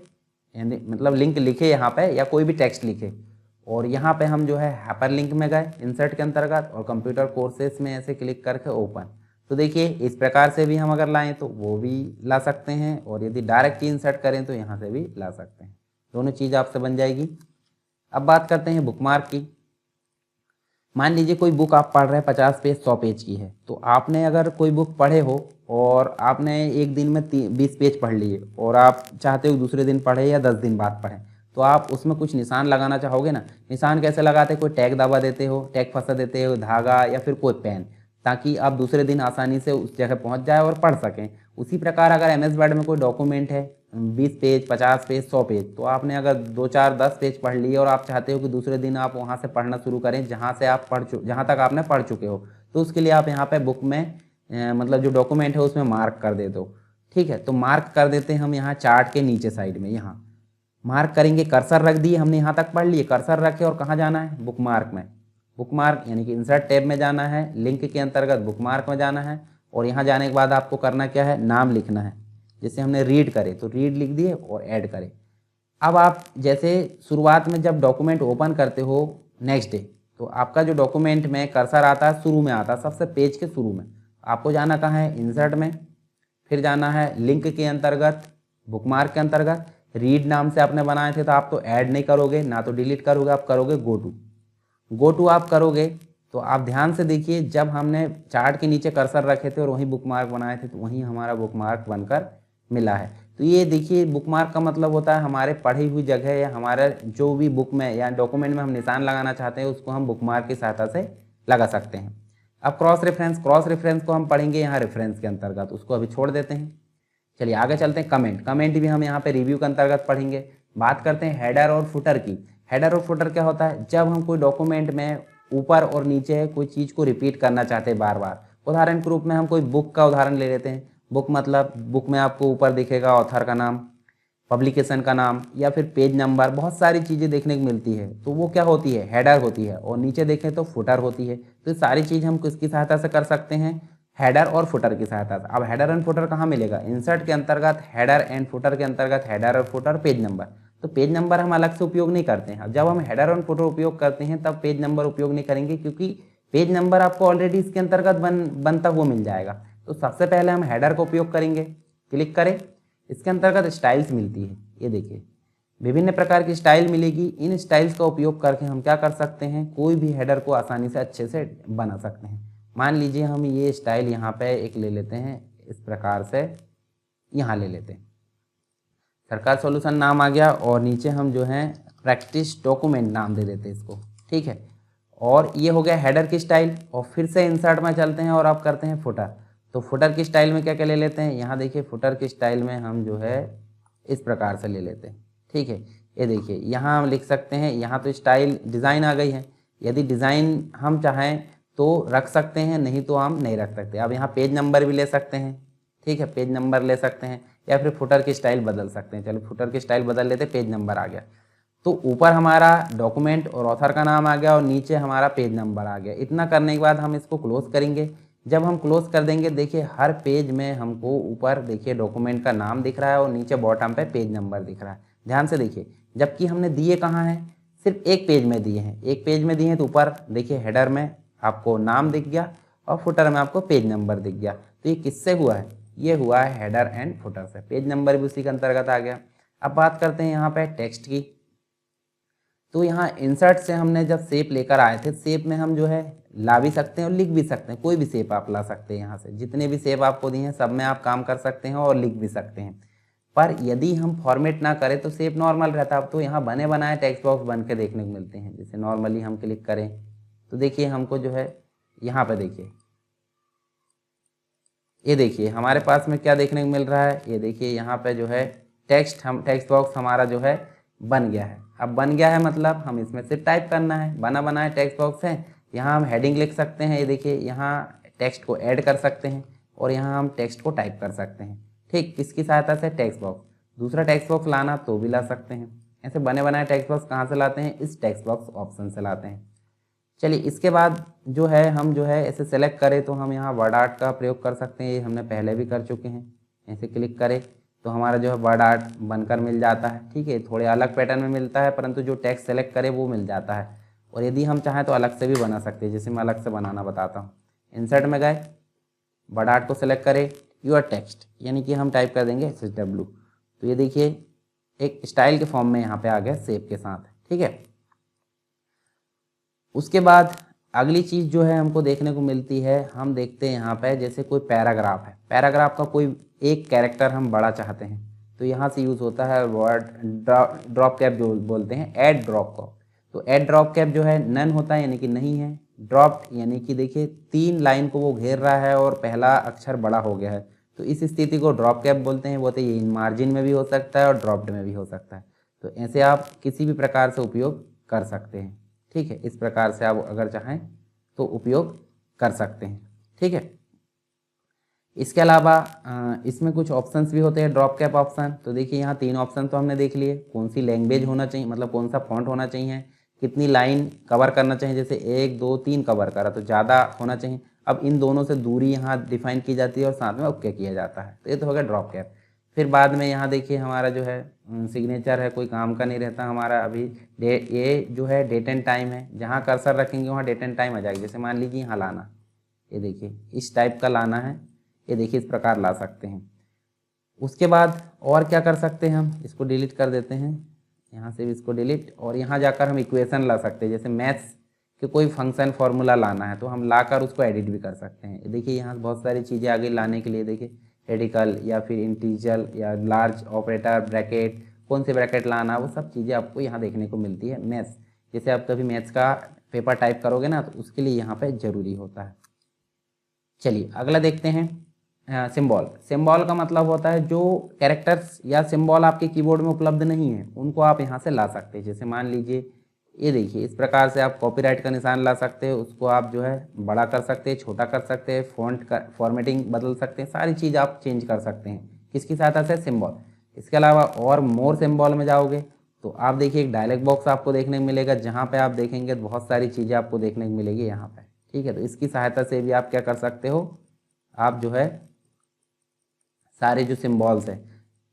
यानी मतलब लिंक लिखे यहाँ पे या कोई भी टेक्स्ट लिखे और यहाँ पे हम जो है हाइपर लिंक में गए इंसर्ट के अंतर्गत और कंप्यूटर कोर्सेज में ऐसे क्लिक करके ओपन। तो देखिए इस प्रकार से भी हम अगर लाएं तो वो भी ला सकते हैं और यदि डायरेक्ट इंसर्ट करें तो यहाँ से भी ला सकते हैं, दोनों चीज़ आपसे बन जाएगी। अब बात करते हैं बुकमार्क की। मान लीजिए कोई बुक आप पढ़ रहे हैं 50 पेज 100 पेज की है, तो आपने अगर कोई बुक पढ़े हो और आपने एक दिन में 20 पेज पढ़ लिए और आप चाहते हो दूसरे दिन पढ़े या 10 दिन बाद पढ़ें, तो आप उसमें कुछ निशान लगाना चाहोगे ना। निशान कैसे लगाते? कोई टैग दबा देते हो, टैग फंसा देते हो, धागा या फिर कोई पेन। ताकि आप दूसरे दिन आसानी से उस जगह पहुंच जाए और पढ़ सकें। उसी प्रकार अगर एमएस वर्ड में कोई डॉक्यूमेंट है 20 पेज, 50 पेज, 100 पेज, तो आपने अगर 2, 4, 10 पेज पढ़ लिए और आप चाहते हो कि दूसरे दिन आप वहां से पढ़ना शुरू करें जहां से आप जहां तक आपने पढ़ चुके हो, तो उसके लिए आप यहाँ पे बुक में मतलब जो डॉक्यूमेंट है उसमें मार्क कर देते हो। ठीक है, तो मार्क कर देते हैं हम यहाँ चार्ट के नीचे साइड में, यहाँ मार्क करेंगे। कर्सर रख दिए हमने, यहाँ तक पढ़ लिए, कर्सर रखे और कहाँ जाना है, बुक मार्क में। बुक मार्क यानी कि इंसर्ट टैब में जाना है, लिंक के अंतर्गत बुक मार्क में जाना है, और यहाँ जाने के बाद आपको करना क्या है, नाम लिखना है। जैसे हमने रीड करे तो रीड लिख दिए और ऐड करें। अब आप जैसे शुरुआत में जब डॉक्यूमेंट ओपन करते हो नेक्स्ट डे, तो आपका जो डॉक्यूमेंट में कर्सर आता है शुरू में आता है, सबसे पेज के शुरू में। आपको जाना कहाँ है, इंसर्ट में, फिर जाना है लिंक के अंतर्गत, बुक मार्क के अंतर्गत। रीड नाम से आपने बनाए थे तो आप तो ऐड नहीं करोगे, ना तो डिलीट करोगे, आप करोगे गो टू आप करोगे। तो आप ध्यान से देखिए, जब हमने चार्ट के नीचे कर्सर रखे थे और वहीं बुक मार्क बनाए थे, तो वहीं हमारा बुक मार्क बनकर मिला है। तो ये देखिए, बुक मार्क का मतलब होता है हमारे पढ़ी हुई जगह या हमारे जो भी बुक में या डॉक्यूमेंट में हम निशान लगाना चाहते हैं उसको हम बुक मार्क की सहायता से लगा सकते हैं। अब क्रॉस रेफरेंस को हम पढ़ेंगे यहाँ रेफरेंस के अंतर्गत, उसको अभी छोड़ देते हैं। चलिए आगे चलते हैं। कमेंट भी हम यहाँ पे रिव्यू के अंतर्गत पढ़ेंगे। बात करते हैं हेडर और फुटर की। हेडर और फुटर क्या होता है, जब हम कोई डॉक्यूमेंट में ऊपर और नीचे कोई चीज़ को रिपीट करना चाहते हैं बार बार। उदाहरण के रूप में हम कोई बुक का उदाहरण ले लेते हैं। बुक मतलब बुक में आपको ऊपर दिखेगा ऑथर का नाम, पब्लिकेशन का नाम या फिर पेज नंबर, बहुत सारी चीज़ें देखने को मिलती है, तो वो क्या होती है, हेडर होती है। और नीचे देखें तो फुटर होती है। तो ये सारी चीज़ हम किसकी सहायता से कर सकते हैं, हेडर और फुटर की सहायता से। अब हेडर एंड फुटर कहाँ मिलेगा, इंसर्ट के अंतर्गत, हेडर एंड फुटर के अंतर्गत, हेडर और फुटर, पेज नंबर। तो पेज नंबर हम अलग से उपयोग नहीं करते हैं। जब हम हेडर और फुटर उपयोग करते हैं तब पेज नंबर उपयोग नहीं करेंगे, क्योंकि पेज नंबर आपको ऑलरेडी इसके अंतर्गत बनता हुआ मिल जाएगा। तो सबसे पहले हम हेडर का उपयोग करेंगे। क्लिक करें, इसके अंतर्गत स्टाइल्स मिलती है, ये देखिए विभिन्न प्रकार की स्टाइल मिलेगी। इन स्टाइल्स का उपयोग करके हम क्या कर सकते हैं, कोई भी हेडर को आसानी से अच्छे से बना सकते हैं। मान लीजिए हम ये स्टाइल यहाँ पे एक ले लेते हैं, इस प्रकार से यहाँ ले लेते हैं, सरकार सॉल्यूशन नाम आ गया, और नीचे हम जो है प्रैक्टिस डॉक्यूमेंट नाम दे देते हैं इसको। ठीक है, और ये हो गया हेडर की स्टाइल। और फिर से इंसर्ट में चलते हैं और अब करते हैं फुटर। तो फुटर की स्टाइल में क्या क्या ले लेते हैं, यहाँ देखिए फुटर की स्टाइल में हम जो है इस प्रकार से ले लेते हैं। ठीक है, ये देखिए यहाँ हम लिख सकते हैं, यहाँ तो स्टाइल डिज़ाइन आ गई है। यदि डिज़ाइन हम चाहें तो रख सकते हैं, नहीं तो हम नहीं रख सकते। अब यहाँ पेज नंबर भी ले सकते हैं। ठीक है, पेज नंबर ले सकते हैं, या फिर फुटर की स्टाइल बदल सकते हैं। चलो फुटर की स्टाइल बदल लेते, पेज नंबर आ गया। तो ऊपर हमारा डॉक्यूमेंट और ऑथर का नाम आ गया और नीचे हमारा पेज नंबर आ गया। इतना करने के बाद हम इसको क्लोज करेंगे। जब हम क्लोज कर देंगे, देखिए हर पेज में हमको ऊपर देखिए डॉक्यूमेंट का नाम दिख रहा है और नीचे बॉटम पे पेज नंबर दिख रहा है। ध्यान से देखिए, जबकि हमने दिए कहाँ हैं, सिर्फ एक पेज में दिए हैं। एक पेज में दिए हैं तो ऊपर देखिए हेडर में आपको नाम दिख गया और फुटर में आपको पेज नंबर दिख गया। तो ये किससे हुआ है, ये हुआ है हेडर एंड फुटर से। पेज नंबर भी उसी के अंतर्गत आ गया। अब बात करते हैं यहाँ पे टेक्स्ट की। तो यहाँ इंसर्ट से हमने जब शेप लेकर आए थे, शेप में हम जो है ला भी सकते हैं और लिख भी सकते हैं। कोई भी शेप आप ला सकते हैं, यहाँ से जितने भी शेप आपको दिए हैं सब में आप काम कर सकते हैं और लिख भी सकते हैं। पर यदि हम फॉर्मेट ना करें तो शेप नॉर्मल रहता है। तो यहाँ बने बनाए टेक्स्ट बॉक्स बन के देखने को मिलते हैं। जैसे नॉर्मली हम क्लिक करें तो देखिए हमको जो है यहाँ पे देखिए, ये देखिए हमारे पास में क्या देखने को मिल रहा है, ये देखिए यहाँ पे जो है टेक्स्ट बॉक्स हमारा जो है बन गया है। अब बन गया है मतलब हम इसमें सिर्फ टाइप करना है। बना बनाए टेक्स्ट बॉक्स है, यहाँ हम हेडिंग लिख सकते हैं। ये देखिए यहाँ टेक्स्ट को ऐड कर सकते हैं और यहाँ हम टेक्स्ट को टाइप कर सकते हैं। ठीक, किसकी सहायता से, टेक्स्ट बॉक्स। दूसरा टेक्स्ट बॉक्स लाना तो भी ला सकते हैं। ऐसे बने बनाए टेक्स्ट बॉक्स कहाँ से लाते हैं, इस टेक्स्ट बॉक्स ऑप्शन से लाते हैं। चलिए इसके बाद जो है हम जो है ऐसे सेलेक्ट करें तो हम यहाँ वर्ड आर्ट का प्रयोग कर सकते हैं। ये हमने पहले भी कर चुके हैं। ऐसे क्लिक करें तो हमारा जो है वर्ड आर्ट बनकर मिल जाता है। ठीक है, थोड़े अलग पैटर्न में मिलता है, परंतु जो टेक्स्ट सेलेक्ट करे वो मिल जाता है। और यदि हम चाहें तो अलग से भी बना सकते हैं, जैसे मैं अलग से बनाना बताता हूँ। इंसर्ट में गए, वर्ड आर्ट को सेलेक्ट करें, योर टेक्स्ट यानी कि हम टाइप कर देंगे SHW। तो ये देखिए एक स्टाइल के फॉर्म में यहाँ पे आ गया शेप के साथ। ठीक है, उसके बाद अगली चीज़ जो है हमको देखने को मिलती है, हम देखते हैं यहाँ पे जैसे कोई पैराग्राफ है। पैराग्राफ का कोई एक कैरेक्टर हम बड़ा चाहते हैं तो यहाँ से यूज़ होता है वर्ड ड्रॉप कैप जो बोलते हैं, ऐड ड्रॉप कैप। तो ऐड ड्रॉप कैप जो है नन होता है यानी कि नहीं है, ड्रॉप्ड यानी कि देखिए 3 लाइन को वो घेर रहा है और पहला अक्षर बड़ा हो गया है, तो इस स्थिति को ड्रॉप कैप बोलते हैं। बोलते हैं ये मार्जिन में भी हो सकता है और ड्रॉप्ड में भी हो सकता है। तो ऐसे आप किसी भी प्रकार से उपयोग कर सकते हैं। ठीक है, इस प्रकार से आप अगर चाहें तो उपयोग कर सकते हैं। ठीक है, इसके अलावा इसमें कुछ ऑप्शंस भी होते हैं ड्रॉप कैप ऑप्शन। तो देखिए यहाँ 3 ऑप्शन तो हमने देख लिए, कौन सी लैंग्वेज होना चाहिए, मतलब कौन सा फॉन्ट होना चाहिए, कितनी लाइन कवर करना चाहिए, जैसे 1 2 3 कवर करा तो ज़्यादा होना चाहिए। अब इन दोनों से दूरी यहाँ डिफाइन की जाती है और साथ में ओके किया जाता है। तो ये तो हो गया ड्रॉप कैप। फिर बाद में यहाँ देखिए हमारा जो है सिग्नेचर है, कोई काम का नहीं रहता हमारा। अभी ये जो है डेट एंड टाइम है, जहाँ कर्सर रखेंगे वहाँ डेट एंड टाइम आ जाएगी। जैसे मान लीजिए यहाँ लाना, ये देखिए इस टाइप का लाना है, ये देखिए इस प्रकार ला सकते हैं। उसके बाद और क्या कर सकते हैं, हम इसको डिलीट कर देते हैं, यहाँ से भी इसको डिलीट, और यहाँ जाकर हम इक्वेशन ला सकते हैं। जैसे मैथ्स के कोई फंक्शन फार्मूला लाना है तो हम लाकर उसको एडिट भी कर सकते हैं। देखिए यहाँ बहुत सारी चीज़ें आगे लाने के लिए, देखिए रेडिकल या फिर इंटीजर या लार्ज ऑपरेटर, ब्रैकेट, कौन से ब्रैकेट लाना, वो सब चीज़ें आपको यहाँ देखने को मिलती है। मैथ्स जैसे आप कभी मैथ्स का पेपर टाइप करोगे ना, तो उसके लिए यहाँ पे ज़रूरी होता है। चलिए अगला देखते हैं सिंबल। सिंबल का मतलब होता है जो कैरेक्टर्स या सिंबल आपके कीबोर्ड में उपलब्ध नहीं है उनको आप यहाँ से ला सकते हैं। जैसे मान लीजिए ये देखिए इस प्रकार से आप कॉपीराइट का निशान ला सकते हैं, उसको आप जो है बड़ा कर सकते हैं, छोटा कर सकते हैं, फ़ॉन्ट का फॉर्मेटिंग बदल सकते हैं, सारी चीज़ आप चेंज कर सकते हैं किसकी सहायता से, सिंबल। इसके अलावा और मोर सिंबल में जाओगे तो आप देखिए एक डायलॉग बॉक्स आपको देखने को मिलेगा, जहाँ पे आप देखेंगे तो बहुत सारी चीज़ें आपको देखने को मिलेगी यहाँ पे। ठीक है, तो इसकी सहायता से भी आप क्या कर सकते हो, आप जो है सारे जो सिंबल्स हैं,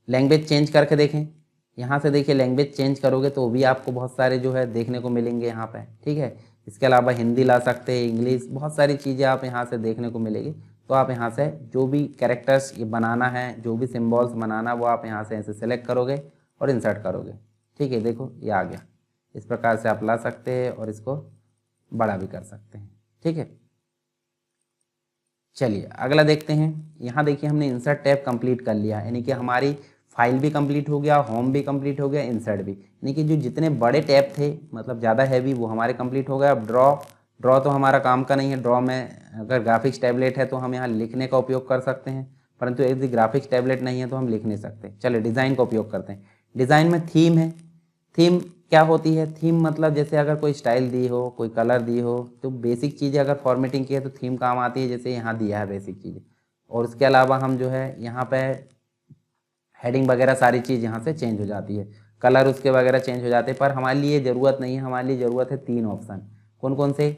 लैंग्वेज चेंज करके देखें, यहाँ से देखिए लैंग्वेज चेंज करोगे तो भी आपको बहुत सारे जो है देखने को मिलेंगे यहाँ पे। ठीक है, इसके अलावा हिंदी ला सकते हैं, इंग्लिश, बहुत सारी चीज़ें आप यहाँ से देखने को मिलेगी। तो आप यहाँ से जो भी कैरेक्टर्स ये बनाना है, जो भी सिंबल्स बनाना, वो आप यहाँ से ऐसे सेलेक्ट करोगे और इंसर्ट करोगे। ठीक है, देखो ये आ गया। इस प्रकार से आप ला सकते हैं और इसको बड़ा भी कर सकते हैं। ठीक है, चलिए अगला देखते हैं। यहाँ देखिए हमने इंसर्ट टैब कंप्लीट कर लिया, यानी कि हमारी फाइल भी कंप्लीट हो गया, होम भी कंप्लीट हो गया, इंसर्ट भी, यानी कि जो जितने बड़े टैब थे मतलब ज़्यादा हैवी वो हमारे कंप्लीट हो गया। अब ड्रॉ तो हमारा काम का नहीं है। ड्रॉ में अगर ग्राफिक्स टैबलेट है तो हम यहाँ लिखने का उपयोग कर सकते हैं, परंतु यदि ग्राफिक्स टैबलेट नहीं है तो हम लिख नहीं सकते। चलिए डिज़ाइन का उपयोग करते हैं। डिज़ाइन में थीम है। थीम क्या होती है, थीम मतलब जैसे अगर कोई स्टाइल दी हो, कोई कलर दी हो, तो बेसिक चीज़ें अगर फॉर्मेटिंग की है तो थीम काम आती है, जैसे यहाँ दिया है बेसिक चीज़ें। और उसके अलावा हम जो है यहाँ पे हेडिंग वगैरह सारी चीज़ यहाँ से चेंज हो जाती है, कलर उसके वगैरह चेंज हो जाते हैं। पर हमारे लिए ज़रूरत नहीं है, हमारे लिए ज़रूरत है 3 ऑप्शन। कौन कौन से,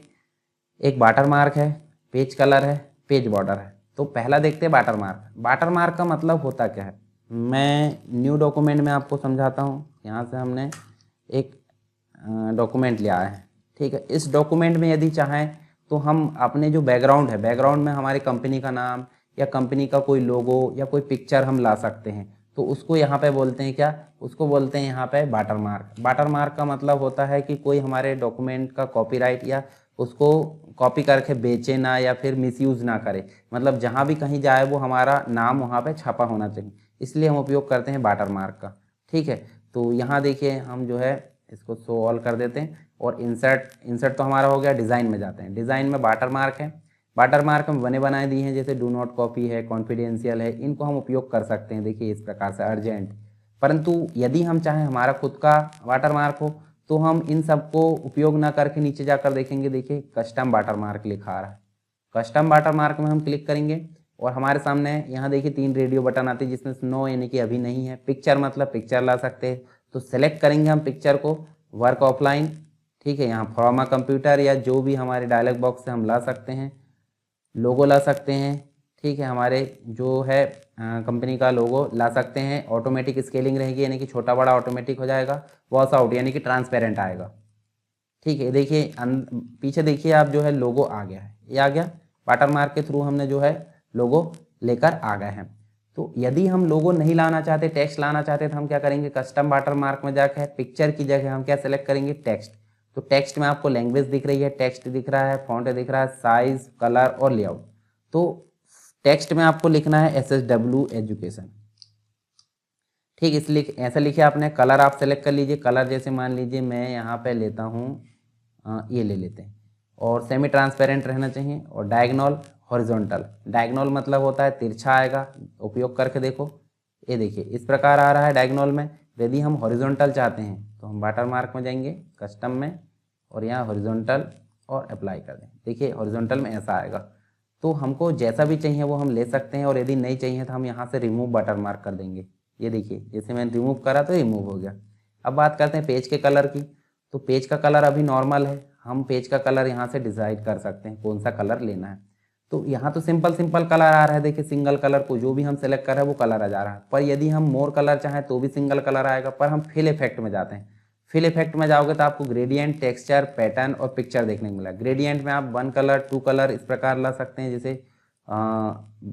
एक वाटर मार्क है, पेज कलर है, पेज बॉर्डर है। तो पहला देखते हैं वाटर मार्क। वाटर मार्क का मतलब होता क्या है, मैं न्यू डॉक्यूमेंट में आपको समझाता हूँ। यहाँ से हमने एक डॉक्यूमेंट लिया है। ठीक है, इस डॉक्यूमेंट में यदि चाहें तो हम अपने जो बैकग्राउंड है, बैकग्राउंड में हमारी कंपनी का नाम या कंपनी का कोई लोगो या कोई पिक्चर हम ला सकते हैं। तो उसको यहाँ पे बोलते हैं क्या, उसको बोलते हैं यहाँ पे वाटर मार्क। वाटर मार्क का मतलब होता है कि कोई हमारे डॉक्यूमेंट का कॉपीराइट या उसको कॉपी करके बेचे ना या फिर मिसयूज़ ना करे, मतलब जहाँ भी कहीं जाए वो हमारा नाम वहाँ पे छपा होना चाहिए, इसलिए हम उपयोग करते हैं वाटर मार्क का। ठीक है, तो यहाँ देखिए हम जो है इसको शो ऑल कर देते हैं और इंसर्ट तो हमारा हो गया। डिज़ाइन में जाते हैं। डिज़ाइन में वाटर मार्क है। वाटर मार्क हम बने बनाए दिए हैं, जैसे डू नॉट कॉपी है, कॉन्फिडेंशियल है, इनको हम उपयोग कर सकते हैं। देखिए इस प्रकार से अर्जेंट। परंतु यदि हम चाहें हमारा खुद का वाटर मार्क हो तो हम इन सबको उपयोग ना करके नीचे जाकर देखेंगे, देखिए कस्टम वाटर मार्क लिखा आ रहा है। कस्टम वाटर मार्क में हम क्लिक करेंगे और हमारे सामने यहाँ देखिए 3 रेडियो बटन आती है, जिसमें नो यानी कि अभी नहीं है, पिक्चर मतलब पिक्चर ला सकते हैं। तो सेलेक्ट करेंगे हम पिक्चर को, वर्क ऑफलाइन। ठीक है, यहाँ फ्रॉम अ कंप्यूटर या जो भी हमारे डायलॉग बॉक्स से हम ला सकते हैं, लोगो ला सकते हैं। ठीक है, हमारे जो है कंपनी का लोगो ला सकते हैं। ऑटोमेटिक स्केलिंग रहेगी, यानी कि छोटा बड़ा ऑटोमेटिक हो जाएगा। वॉश आउट यानी कि ट्रांसपेरेंट आएगा। ठीक है, देखिए पीछे देखिए आप जो है लोगो आ गया है, ये आ गया। वाटर मार्क के थ्रू हमने जो है लोगो लेकर आ गए हैं। तो यदि हम लोगो नहीं लाना चाहते, टेक्स्ट लाना चाहते, तो हम क्या करेंगे, कस्टम वाटर मार्क में जाकर पिक्चर की जगह हम क्या सेलेक्ट करेंगे, टेक्स्ट। तो टेक्स्ट में आपको लैंग्वेज दिख रही है, टेक्स्ट दिख रहा है, फॉन्ट दिख रहा है, साइज, कलर और लेआउट। तो टेक्स्ट में आपको लिखना है SSW एजुकेशन। ठीक, इसलिए ऐसा लिखिए आपने। कलर आप सेलेक्ट कर लीजिए। कलर जैसे मान लीजिए मैं यहाँ पे लेता हूँ, ये ले लेते हैं, और सेमी ट्रांसपेरेंट रहना चाहिए, और डायगोनल हॉरिजॉन्टल। डायगोनल मतलब होता है तिरछा आएगा, उपयोग करके देखो, ये देखिए इस प्रकार आ रहा है डायगोनल में। यदि हम हॉरिजॉन्टल चाहते हैं तो हम वाटर मार्क में जाएंगे, कस्टम में, और यहाँ हॉरिजॉन्टल और अप्लाई कर दें। देखिए हॉरिजॉन्टल में ऐसा आएगा। तो हमको जैसा भी चाहिए वो हम ले सकते हैं, और यदि नहीं चाहिए तो हम यहाँ से रिमूव वाटर मार्क कर देंगे। ये देखिए जैसे मैंने रिमूव करा तो रिमूव हो गया। अब बात करते हैं पेज के कलर की। तो पेज का कलर अभी नॉर्मल है, हम पेज का कलर यहाँ से डिसाइड कर सकते हैं कौन सा कलर लेना है। तो यहाँ तो सिंपल सिंपल कलर आ रहा है, देखिए सिंगल कलर को जो भी हम सेलेक्ट कर रहे हैं वो कलर आ जा रहा है। पर यदि हम मोर कलर चाहें तो भी सिंगल कलर आएगा, पर हम फिल इफेक्ट में जाते हैं। फिल इफेक्ट में जाओगे तो आपको ग्रेडियंट, टेक्सचर, पैटर्न और पिक्चर देखने को मिला। ग्रेडियंट में आप 1 कलर 2 कलर इस प्रकार ला सकते हैं, जैसे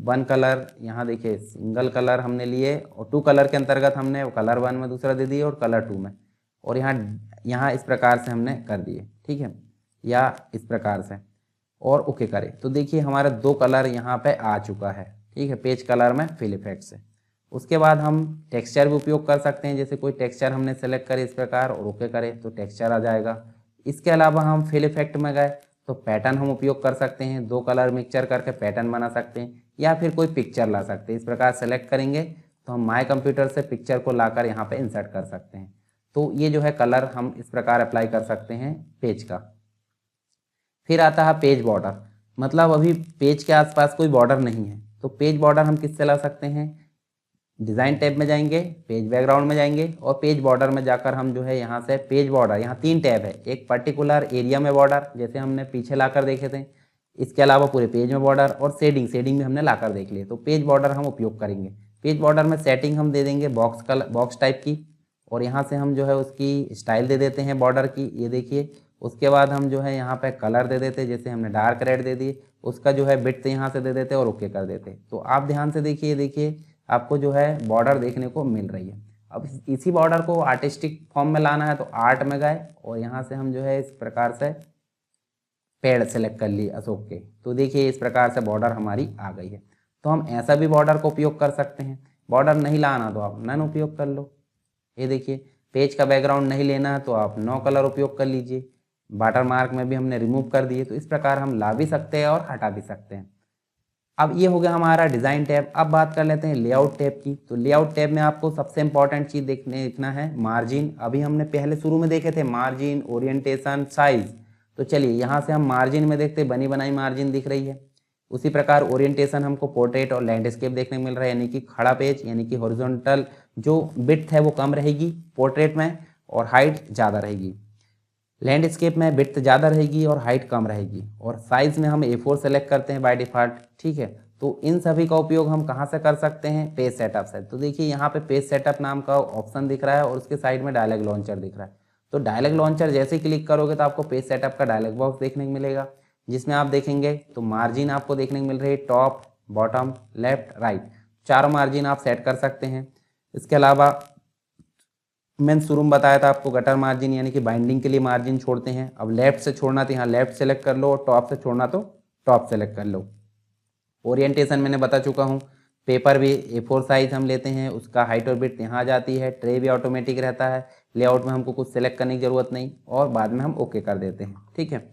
1 कलर, यहाँ देखिए सिंगल कलर हमने लिए, और 2 कलर के अंतर्गत हमने कलर 1 में दूसरा दे दिए और कलर 2 में, और यहाँ इस प्रकार से हमने कर दिए, ठीक है, या इस प्रकार से, और ओके करें। तो देखिए हमारा 2 कलर यहाँ पे आ चुका है, ठीक है, पेज कलर में फिल इफेक्ट से। उसके बाद हम टेक्सचर भी उपयोग कर सकते हैं, जैसे कोई टेक्सचर हमने सेलेक्ट करे इस प्रकार और ओके करें तो टेक्सचर आ जाएगा। इसके अलावा हम फिल इफेक्ट में गए तो पैटर्न हम उपयोग कर सकते हैं, 2 कलर मिक्सचर करके पैटर्न बना सकते हैं, या फिर कोई पिक्चर ला सकते हैं। इस प्रकार सेलेक्ट करेंगे तो हम माय कंप्यूटर से पिक्चर को लाकर यहाँ पे इंसर्ट कर सकते हैं। तो ये जो है कलर हम इस प्रकार अप्लाई कर सकते हैं पेज का। फिर आता है पेज बॉर्डर, मतलब अभी पेज के आसपास कोई बॉर्डर नहीं है, तो पेज बॉर्डर हम किससे ला सकते हैं? डिज़ाइन टैब में जाएंगे, पेज बैकग्राउंड में जाएंगे, और पेज बॉर्डर में जाकर हम जो है यहाँ से पेज बॉर्डर, यहाँ 3 टैब है, एक पर्टिकुलर एरिया में बॉर्डर जैसे हमने पीछे लाकर देखे थे, इसके अलावा पूरे पेज में बॉर्डर, और शेडिंग में हमने लाकर देख लिए। तो पेज बॉर्डर हम उपयोग करेंगे। पेज बॉर्डर में सेटिंग हम दे देंगे बॉक्स टाइप की, और यहाँ से हम जो है उसकी स्टाइल दे देते हैं बॉर्डर की, ये देखिए। उसके बाद हम जो है यहाँ पे कलर दे देते, जैसे हमने डार्क रेड दे दिए, उसका जो है विड्थ यहाँ से दे देते और ओके कर देते। तो आप ध्यान से देखिए आपको जो है बॉर्डर देखने को मिल रही है। अब इसी बॉर्डर को आर्टिस्टिक फॉर्म में लाना है तो आर्ट में गए, और यहाँ से हम जो है इस प्रकार से पेड़ सेलेक्ट कर लिए अशोक के। तो देखिए इस प्रकार से बॉर्डर हमारी आ गई है। तो हम ऐसा भी बॉर्डर को उपयोग कर सकते हैं। बॉर्डर नहीं लाना तो आप नन उपयोग कर लो। ये देखिए पेज का बैकग्राउंड नहीं लेना है तो आप नो कलर उपयोग कर लीजिए। वाटर मार्क में भी हमने रिमूव कर दिए, तो इस प्रकार हम ला भी सकते हैं और हटा भी सकते हैं। अब ये हो गया हमारा डिज़ाइन टैब। अब बात कर लेते हैं लेआउट टैब की। तो लेआउट टैब में आपको सबसे इंपॉर्टेंट चीज़ देखना है मार्जिन। अभी हमने पहले शुरू में देखे थे मार्जिन, ओरिएंटेशन, साइज। तो चलिए यहाँ से हम मार्जिन में देखते, बनी बनाई मार्जिन दिख रही है। उसी प्रकार ओरिएंटेशन हमको पोर्ट्रेट और लैंडस्केप देखने को मिल रहा है, यानी कि खड़ा पेज, यानी कि हॉरिजॉन्टल जो विड्थ है वो कम रहेगी पोर्ट्रेट में और हाइट ज़्यादा रहेगी। लैंडस्केप में विड्थ ज़्यादा रहेगी और हाइट कम रहेगी। और साइज़ में हम A4 सेलेक्ट करते हैं बाय डिफ़ॉल्ट, ठीक है। तो इन सभी का उपयोग हम कहाँ से कर सकते हैं? पेज सेटअप से। तो देखिए यहाँ पे पेज सेटअप नाम का ऑप्शन दिख रहा है और उसके साइड में डायलॉग लॉन्चर दिख रहा है। तो डायलॉग लॉन्चर जैसे ही क्लिक करोगे तो आपको पेज सेटअप का डायलॉग बॉक्स देखने को मिलेगा, जिसमें आप देखेंगे तो मार्जिन आपको देखने को मिल रही है, टॉप, बॉटम, लेफ्ट, राइट, चारों मार्जिन आप सेट कर सकते हैं। इसके अलावा मैंने शुरू में बताया था आपको गटर मार्जिन यानी कि बाइंडिंग के लिए मार्जिन छोड़ते हैं। अब लेफ्ट से छोड़ना तो यहाँ लेफ्ट सेलेक्ट कर लो, और टॉप से छोड़ना तो टॉप सेलेक्ट कर लो। ओरिएंटेशन मैंने बता चुका हूँ। पेपर भी A4 साइज हम लेते हैं, उसका हाइट और विड्थ यहाँ आ जाती है। ट्रे भी ऑटोमेटिक रहता है, लेआउट में हमको कुछ सेलेक्ट करने की ज़रूरत नहीं, और बाद में हम ओके कर देते हैं, ठीक है।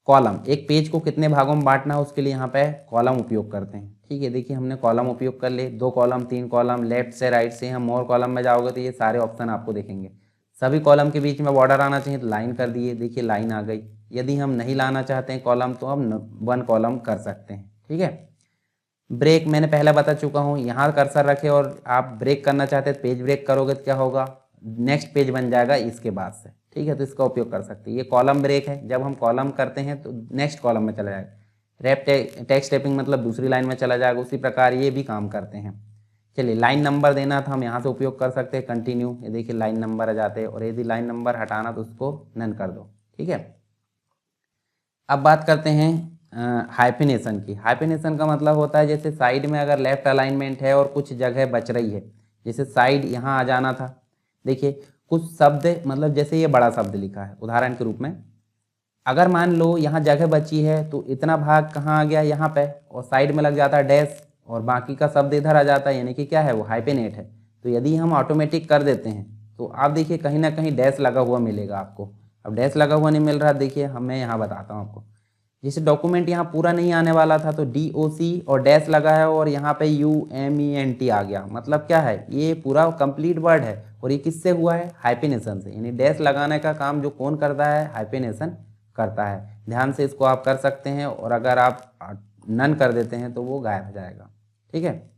कॉलम, एक पेज को कितने भागों में बांटना है उसके लिए यहाँ पे कॉलम उपयोग करते हैं, ठीक है। देखिए हमने कॉलम उपयोग कर लिए, 2 कॉलम, 3 कॉलम, लेफ्ट से राइट से। हम मोर कॉलम में जाओगे तो ये सारे ऑप्शन आपको देखेंगे। सभी कॉलम के बीच में बॉर्डर आना चाहिए तो लाइन कर दिए, देखिए लाइन आ गई। यदि हम नहीं लाना चाहते हैं कॉलम तो हम 1 कॉलम कर सकते हैं, ठीक है। ब्रेक मैंने पहले बता चुका हूँ, यहाँ कर्सर रखे और आप ब्रेक करना चाहते हैं, पेज ब्रेक करोगे तो क्या होगा, नेक्स्ट पेज बन जाएगा इसके बाद से, ठीक है। तो इसका उपयोग कर सकते हैं। ये कॉलम ब्रेक है, जब हम कॉलम करते हैं तो नेक्स्ट कॉलम में चला जाएगा। रैप टेक्स्ट टैपिंग मतलब दूसरी लाइन में चला जाएगा। उसी प्रकार ये भी काम करते हैं। चलिए लाइन नंबर देना था हम यहाँ से उपयोग कर सकते हैं, कंटिन्यू, ये देखिए लाइन नंबर आ जाते हैं। और यदि लाइन नंबर हटाना तो उसको नन कर दो, ठीक है। अब बात करते हैं हाइफिनेशन की। हाइफिनेशन का मतलब होता है जैसे साइड में अगर लेफ्ट अलाइनमेंट है और कुछ जगह बच रही है, जैसे साइड यहाँ आ जाना था, देखिए कुछ शब्द मतलब जैसे ये बड़ा शब्द लिखा है उदाहरण के रूप में, अगर मान लो यहाँ जगह बची है तो इतना भाग कहाँ आ गया, यहाँ पे, और साइड में लग जाता है डैश और बाकी का शब्द इधर आ जाता है, यानी कि क्या है वो हाइफिनेट है। तो यदि हम ऑटोमेटिक कर देते हैं तो आप देखिए कहीं ना कहीं डैश लगा हुआ मिलेगा आपको। अब डैश लगा हुआ नहीं मिल रहा, देखिए मैं यहाँ बताता हूँ आपको। जैसे डॉक्यूमेंट यहाँ पूरा नहीं आने वाला था तो DOC और डैश लगा है और यहाँ पे UMENT आ गया, मतलब क्या है, ये पूरा कंप्लीट वर्ड है और ये किससे हुआ है, हाइफेनेशन से। यानी डैश लगाने का काम जो कौन करता है, हाइफेनेशन करता है। ध्यान से इसको आप कर सकते हैं और अगर आप नन कर देते हैं तो वो गायब हो जाएगा। ठीक है,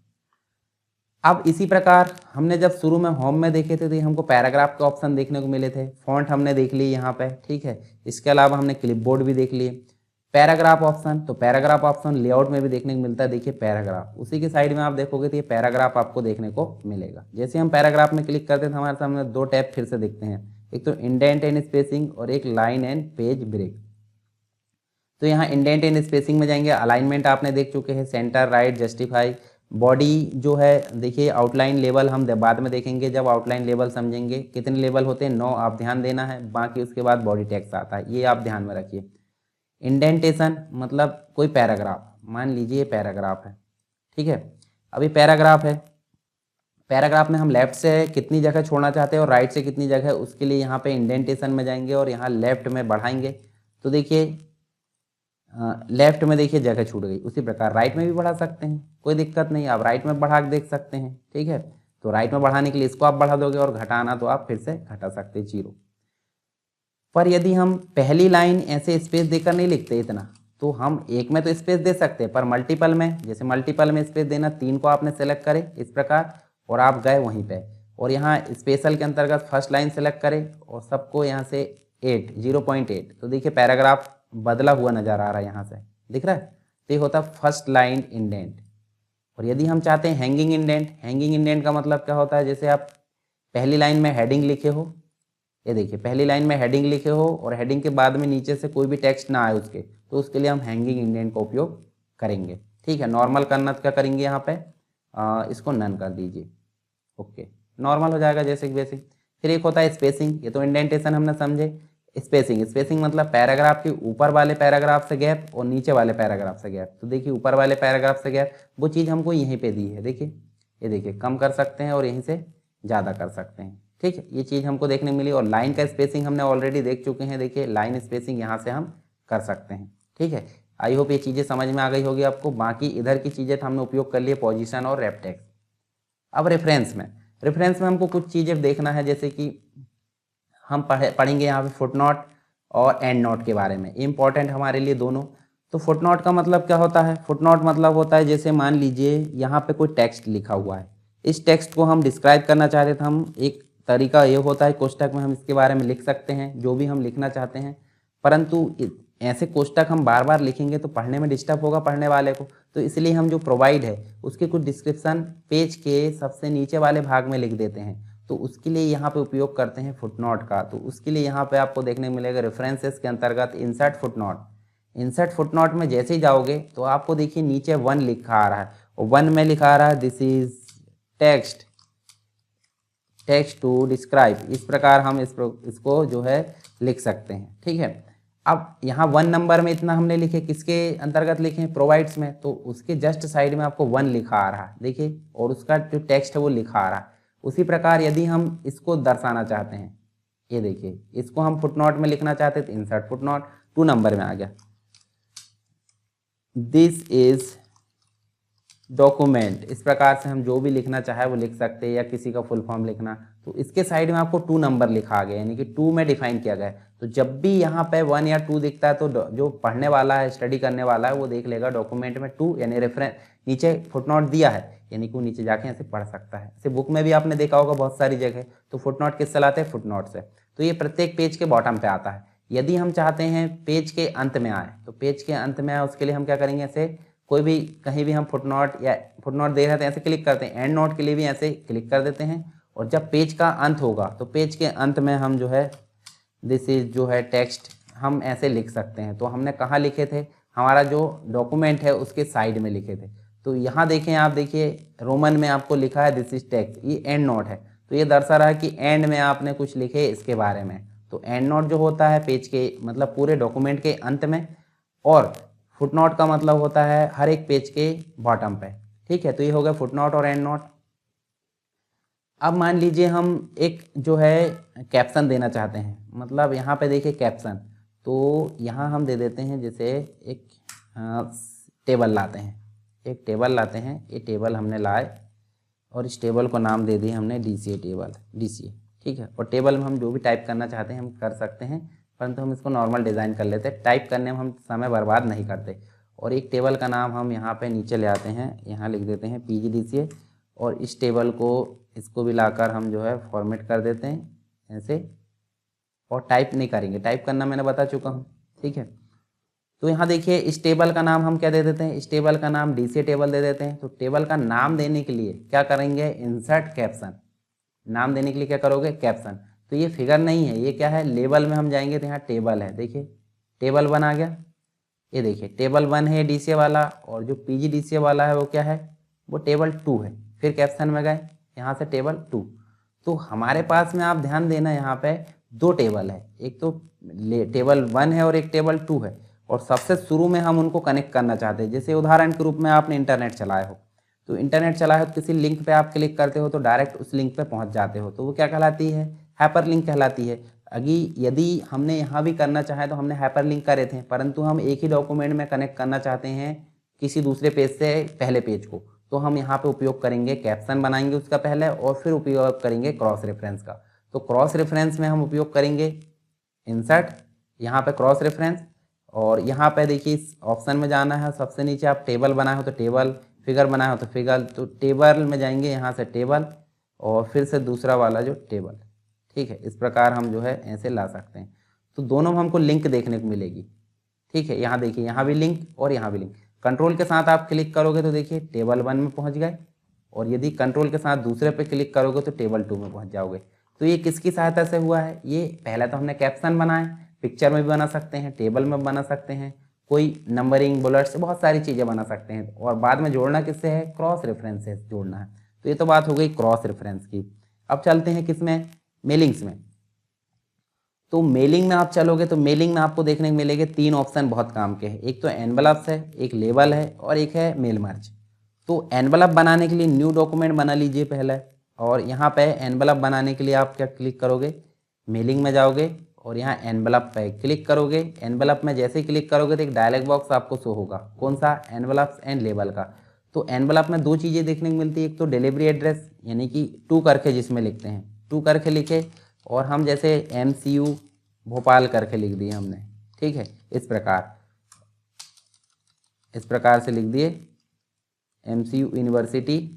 अब इसी प्रकार हमने जब शुरू में होम में देखे थे तो हमको पैराग्राफ के ऑप्शन देखने को मिले थे, फॉन्ट हमने देख ली यहाँ पे। ठीक है, इसके अलावा हमने क्लिपबोर्ड भी देख लिए। पैराग्राफ ऑप्शन, तो पैराग्राफ ऑप्शन लेआउट में भी देखने को मिलता है। देखिए पैराग्राफ, उसी के साइड में आप देखोगे तो ये पैराग्राफ आपको देखने को मिलेगा। जैसे हम पैराग्राफ में क्लिक करते हैं तो हमारे सामने दो टैब फिर से दिखते हैं, एक तो इंडेंट एंड स्पेसिंग और एक लाइन एंड पेज ब्रेक। तो यहाँ इंडेंट एंड स्पेसिंग में जाएंगे, अलाइनमेंट आपने देख चुके हैं, सेंटर, राइट, जस्टिफाई। बॉडी जो है देखिए, आउटलाइन लेवल हम बाद में देखेंगे जब आउटलाइन लेवल समझेंगे। कितने लेवल होते हैं, 9, आप ध्यान देना है। बाकी उसके बाद बॉडी टेक्स्ट आता है, ये आप ध्यान में रखिए। इंडेंटेशन मतलब कोई पैराग्राफ, मान लीजिए पैराग्राफ है। ठीक है, अभी पैराग्राफ है, पैराग्राफ में हम लेफ्ट से कितनी जगह छोड़ना चाहते हैं और राइट से कितनी जगह, उसके लिए यहाँ पे इंडेंटेशन में जाएंगे और यहाँ लेफ्ट में बढ़ाएंगे। तो देखिए लेफ्ट में देखिए जगह छूट गई, उसी प्रकार राइट में भी बढ़ा सकते हैं, कोई दिक्कत नहीं, आप राइट में बढ़ा के देख सकते हैं। ठीक है, तो राइट में बढ़ाने के लिए इसको आप बढ़ा दोगे और घटाना तो आप फिर से घटा सकते हैं 0। पर यदि हम पहली लाइन ऐसे स्पेस देकर नहीं लिखते इतना, तो हम एक में तो स्पेस दे सकते हैं, पर मल्टीपल में, जैसे मल्टीपल में स्पेस देना, 3 को आपने सेलेक्ट करे इस प्रकार और आप गए वहीं पे, और यहाँ स्पेशल के अंतर्गत फर्स्ट लाइन सेलेक्ट करें और सबको यहाँ से 0.8, तो देखिए पैराग्राफ बदला हुआ नजर आ रहा है, यहाँ से दिख रहा है। तो ये होता है फर्स्ट लाइन इंडेंट। और यदि हम चाहते हैं हैंगिंग इंडेंट, हैंगिंग इंडेंट का मतलब क्या होता है, जैसे आप पहली लाइन में हेडिंग लिखे हो, ये देखिए पहली लाइन में हेडिंग लिखे हो और हेडिंग के बाद में नीचे से कोई भी टेक्स्ट ना आए उसके, तो उसके लिए हम हैंगिंग इंडेंट का उपयोग करेंगे। ठीक है, नॉर्मल करना क्या करेंगे यहाँ पे, इसको नन कर दीजिए, ओके, नॉर्मल हो जाएगा जैसे कि वैसे। फिर एक होता है स्पेसिंग, ये तो इंडेंटेशन हमने समझे। स्पेसिंग, स्पेसिंग मतलब पैराग्राफ के ऊपर वाले पैराग्राफ से गैप और नीचे वाले पैराग्राफ से गैप। तो देखिए ऊपर वाले पैराग्राफ से गैप, वो चीज़ हमको यहीं पे दी है, देखिए ये देखिए कम कर सकते हैं और यहीं से ज़्यादा कर सकते हैं। ठीक है, ये चीज़ हमको देखने मिली। और लाइन का स्पेसिंग हमने ऑलरेडी देख चुके हैं, देखिए लाइन स्पेसिंग यहाँ से हम कर सकते हैं। ठीक है, आई होप ये चीज़ें समझ में आ गई होगी आपको। बाकी इधर की चीज़ें तो हमने उपयोग कर लिए, पोजीशन और रेफ टेक्स्ट। अब रेफरेंस में, रेफरेंस में हमको कुछ चीज़ें देखना है, जैसे कि हम पढ़ेंगे यहाँ पे फुटनोट और एंड नोट के बारे में, इंपॉर्टेंट हमारे लिए दोनों। तो फुटनोट का मतलब क्या होता है, फुटनोट मतलब होता है जैसे मान लीजिए यहाँ पे कोई टेक्स्ट लिखा हुआ है, इस टेक्स्ट को हम डिस्क्राइब करना चाहते थे, हम एक तरीका ये होता है कोष्टक में हम इसके बारे में लिख सकते हैं जो भी हम लिखना चाहते हैं, परंतु ऐसे कोष्टक हम बार बार लिखेंगे तो पढ़ने में डिस्टर्ब होगा पढ़ने वाले को, तो इसलिए हम जो प्रोवाइड है उसके कुछ डिस्क्रिप्शन पेज के सबसे नीचे वाले भाग में लिख देते हैं। तो उसके लिए यहाँ पे उपयोग करते हैं फुटनोट का। तो उसके लिए यहाँ पे आपको देखने मिलेगा रेफरेंसेस के अंतर्गत इंसर्ट फुटनोट। इंसर्ट फुटनोट में जैसे ही जाओगे तो आपको देखिए नीचे 1 लिखा आ रहा है और 1 में लिखा आ रहा है this is text to describe, इस प्रकार हम इसको जो है लिख सकते हैं। ठीक है, अब यहाँ 1 नंबर में इतना हमने लिखे, किसके अंतर्गत लिखे हैं, प्रोवाइड्स में, तो उसके जस्ट साइड में आपको 1 लिखा आ रहा है देखिए, और उसका जो टेक्स्ट है वो लिखा आ रहा है। उसी प्रकार यदि हम इसको दर्शाना चाहते हैं, ये देखिए इसको हम फुटनोट में लिखना चाहते हैं तो इंसर्ट फुटनोट 2 नंबर में आ गया, दिस इज डॉक्यूमेंट, इस प्रकार से हम जो भी लिखना चाहे वो लिख सकते हैं, या किसी का फुल फॉर्म लिखना, तो इसके साइड में आपको 2 नंबर लिखा आ गया, यानी कि 2 में डिफाइन किया गया है। तो जब भी यहाँ पे 1 या 2 दिखता है तो जो पढ़ने वाला है, स्टडी करने वाला है, वो देख लेगा डॉक्यूमेंट में 2 यानी रेफरेंस, नीचे फुटनोट दिया है यानी कि वो नीचे जाके ऐसे पढ़ सकता है। ऐसे बुक में भी आपने देखा होगा बहुत सारी जगह, तो फुटनोट किससे लाते हैं, फुटनोट से। तो ये प्रत्येक पेज के बॉटम पे आता है। यदि हम चाहते हैं पेज के अंत में आए, तो पेज के अंत में आए उसके लिए हम क्या करेंगे, ऐसे कोई भी कहीं भी हम फुटनोट या फुटनोट दे रहे थे ऐसे क्लिक करते हैं, एंड नोट के लिए भी ऐसे क्लिक कर देते हैं, और जब पेज का अंत होगा तो पेज के अंत में हम जो है दिस इज जो है टेक्स्ट हम ऐसे लिख सकते हैं। तो हमने कहाँ लिखे थे, हमारा जो डॉक्यूमेंट है उसके साइड में लिखे थे। तो यहाँ देखें आप, देखिए रोमन में आपको लिखा है दिस इज टेक्स्ट, ये एंड नोट है, तो ये दर्शा रहा है कि एंड में आपने कुछ लिखे इसके बारे में। तो एंड नोट जो होता है पेज के मतलब पूरे डॉक्यूमेंट के अंत में, और फुटनोट का मतलब होता है हर एक पेज के बॉटम पे। ठीक है, तो ये हो गया फुटनोट और एंड नोट। अब मान लीजिए हम एक जो है कैप्शन देना चाहते हैं, मतलब यहाँ पे देखिए कैप्शन, तो यहाँ हम दे देते हैं, जैसे एक टेबल लाते हैं, एक टेबल लाते हैं, ये टेबल हमने लाए और इस टेबल को नाम दे दिए हमने DCA टेबल, DCA, ठीक है। और टेबल में हम जो भी टाइप करना चाहते हैं हम कर सकते हैं, परंतु हम इसको नॉर्मल डिज़ाइन कर लेते हैं, टाइप करने में हम समय बर्बाद नहीं करते। और एक टेबल का नाम हम यहाँ पे नीचे ले आते हैं, यहाँ लिख देते हैं PGDCA, और इस टेबल को इसको भी लाकर हम जो है फॉर्मेट कर देते हैं ऐसे, और टाइप नहीं करेंगे, टाइप करना मैंने बता चुका हूँ, ठीक है। तो यहाँ देखिए इस टेबल का नाम हम क्या दे देते हैं, इस टेबल का नाम DCA टेबल दे देते हैं। तो टेबल का नाम देने के लिए क्या करेंगे, इंसर्ट कैप्शन, नाम देने के लिए क्या करोगे, कैप्शन। तो ये फिगर नहीं है, ये क्या है, लेबल में हम जाएंगे तो यहाँ टेबल है, देखिए टेबल 1 आ गया, ये देखिए टेबल 1 है DCA वाला, और जो PGDCA वाला है वो क्या है, वो टेबल 2 है। फिर कैप्शन में गए, यहाँ से टेबल 2। तो हमारे पास में आप ध्यान देना यहाँ पे 2 टेबल है, एक तो टेबल 1 है और एक टेबल 2 है, और सबसे शुरू में हम उनको कनेक्ट करना चाहते हैं। जैसे उदाहरण के रूप में आपने इंटरनेट चलाए हो, तो इंटरनेट चलाए हो तो किसी लिंक पे आप क्लिक करते हो तो डायरेक्ट उस लिंक पे पहुंच जाते हो, तो वो क्या कहलाती है, हाइपर लिंक कहलाती है। यदि हमने यहाँ भी करना चाहे तो हमने हाइपर लिंक करे थे, परंतु हम एक ही डॉक्यूमेंट में कनेक्ट करना चाहते हैं किसी दूसरे पेज से पहले पेज को, तो हम यहाँ पे उपयोग करेंगे कैप्शन बनाएंगे उसका पहले, और फिर उपयोग करेंगे क्रॉस रेफरेंस का। तो क्रॉस रेफरेंस में हम उपयोग करेंगे इंसर्ट, यहाँ पे क्रॉस रेफरेंस, और यहाँ पे देखिए इस ऑप्शन में जाना है, सबसे नीचे आप टेबल बनाए हो तो टेबल, फिगर बनाए हो तो फिगर, तो टेबल में जाएंगे, यहाँ से टेबल और फिर से दूसरा वाला जो टेबल, ठीक है। इस प्रकार हम जो है ऐसे ला सकते हैं। तो दोनों में हमको लिंक देखने को मिलेगी, ठीक है। यहाँ देखिए यहाँ भी लिंक और यहाँ भी लिंक, कंट्रोल के साथ आप क्लिक करोगे तो देखिए टेबल 1 में पहुँच गए, और यदि कंट्रोल के साथ दूसरे पे क्लिक करोगे तो टेबल 2 में पहुँच जाओगे। तो ये किसकी सहायता से हुआ है, ये पहले तो हमने कैप्शन बनाए, पिक्चर में भी बना सकते हैं, टेबल में बना सकते हैं, कोई नंबरिंग बुलेट्स, बहुत सारी चीज़ें बना सकते हैं, और बाद में जोड़ना किससे है, क्रॉस रेफरेंस से जोड़ना है। तो ये तो बात हो गई क्रॉस रेफरेंस की। अब चलते हैं किसमें, मेलिंग्स में। तो मेलिंग में आप चलोगे तो मेलिंग में आपको देखने को मिलेंगे 3 ऑप्शन बहुत काम के हैं, एक तो एनवलप्स है, एक लेबल है, और एक है मेल मर्ज। तो एनवलप बनाने के लिए न्यू डॉक्यूमेंट बना लीजिए पहले, और यहाँ पे एनवलप बनाने के लिए आप क्या क्लिक करोगे, मेलिंग में जाओगे और यहाँ एनवलप पे क्लिक करोगे। एनवलप में जैसे ही क्लिक करोगे तो एक डायलॉग बॉक्स आपको शो होगा, कौन सा, एनवलप्स एंड लेबल का। तो एनवलप में 2 चीज़ें देखने को मिलती है, एक तो डिलीवरी एड्रेस यानी कि 2 करके जिसमें लिखते हैं, 2 करके लिखे, और हम जैसे MCU भोपाल करके लिख दिए हमने, ठीक है। इस प्रकार से लिख दिए MCU यूनिवर्सिटी,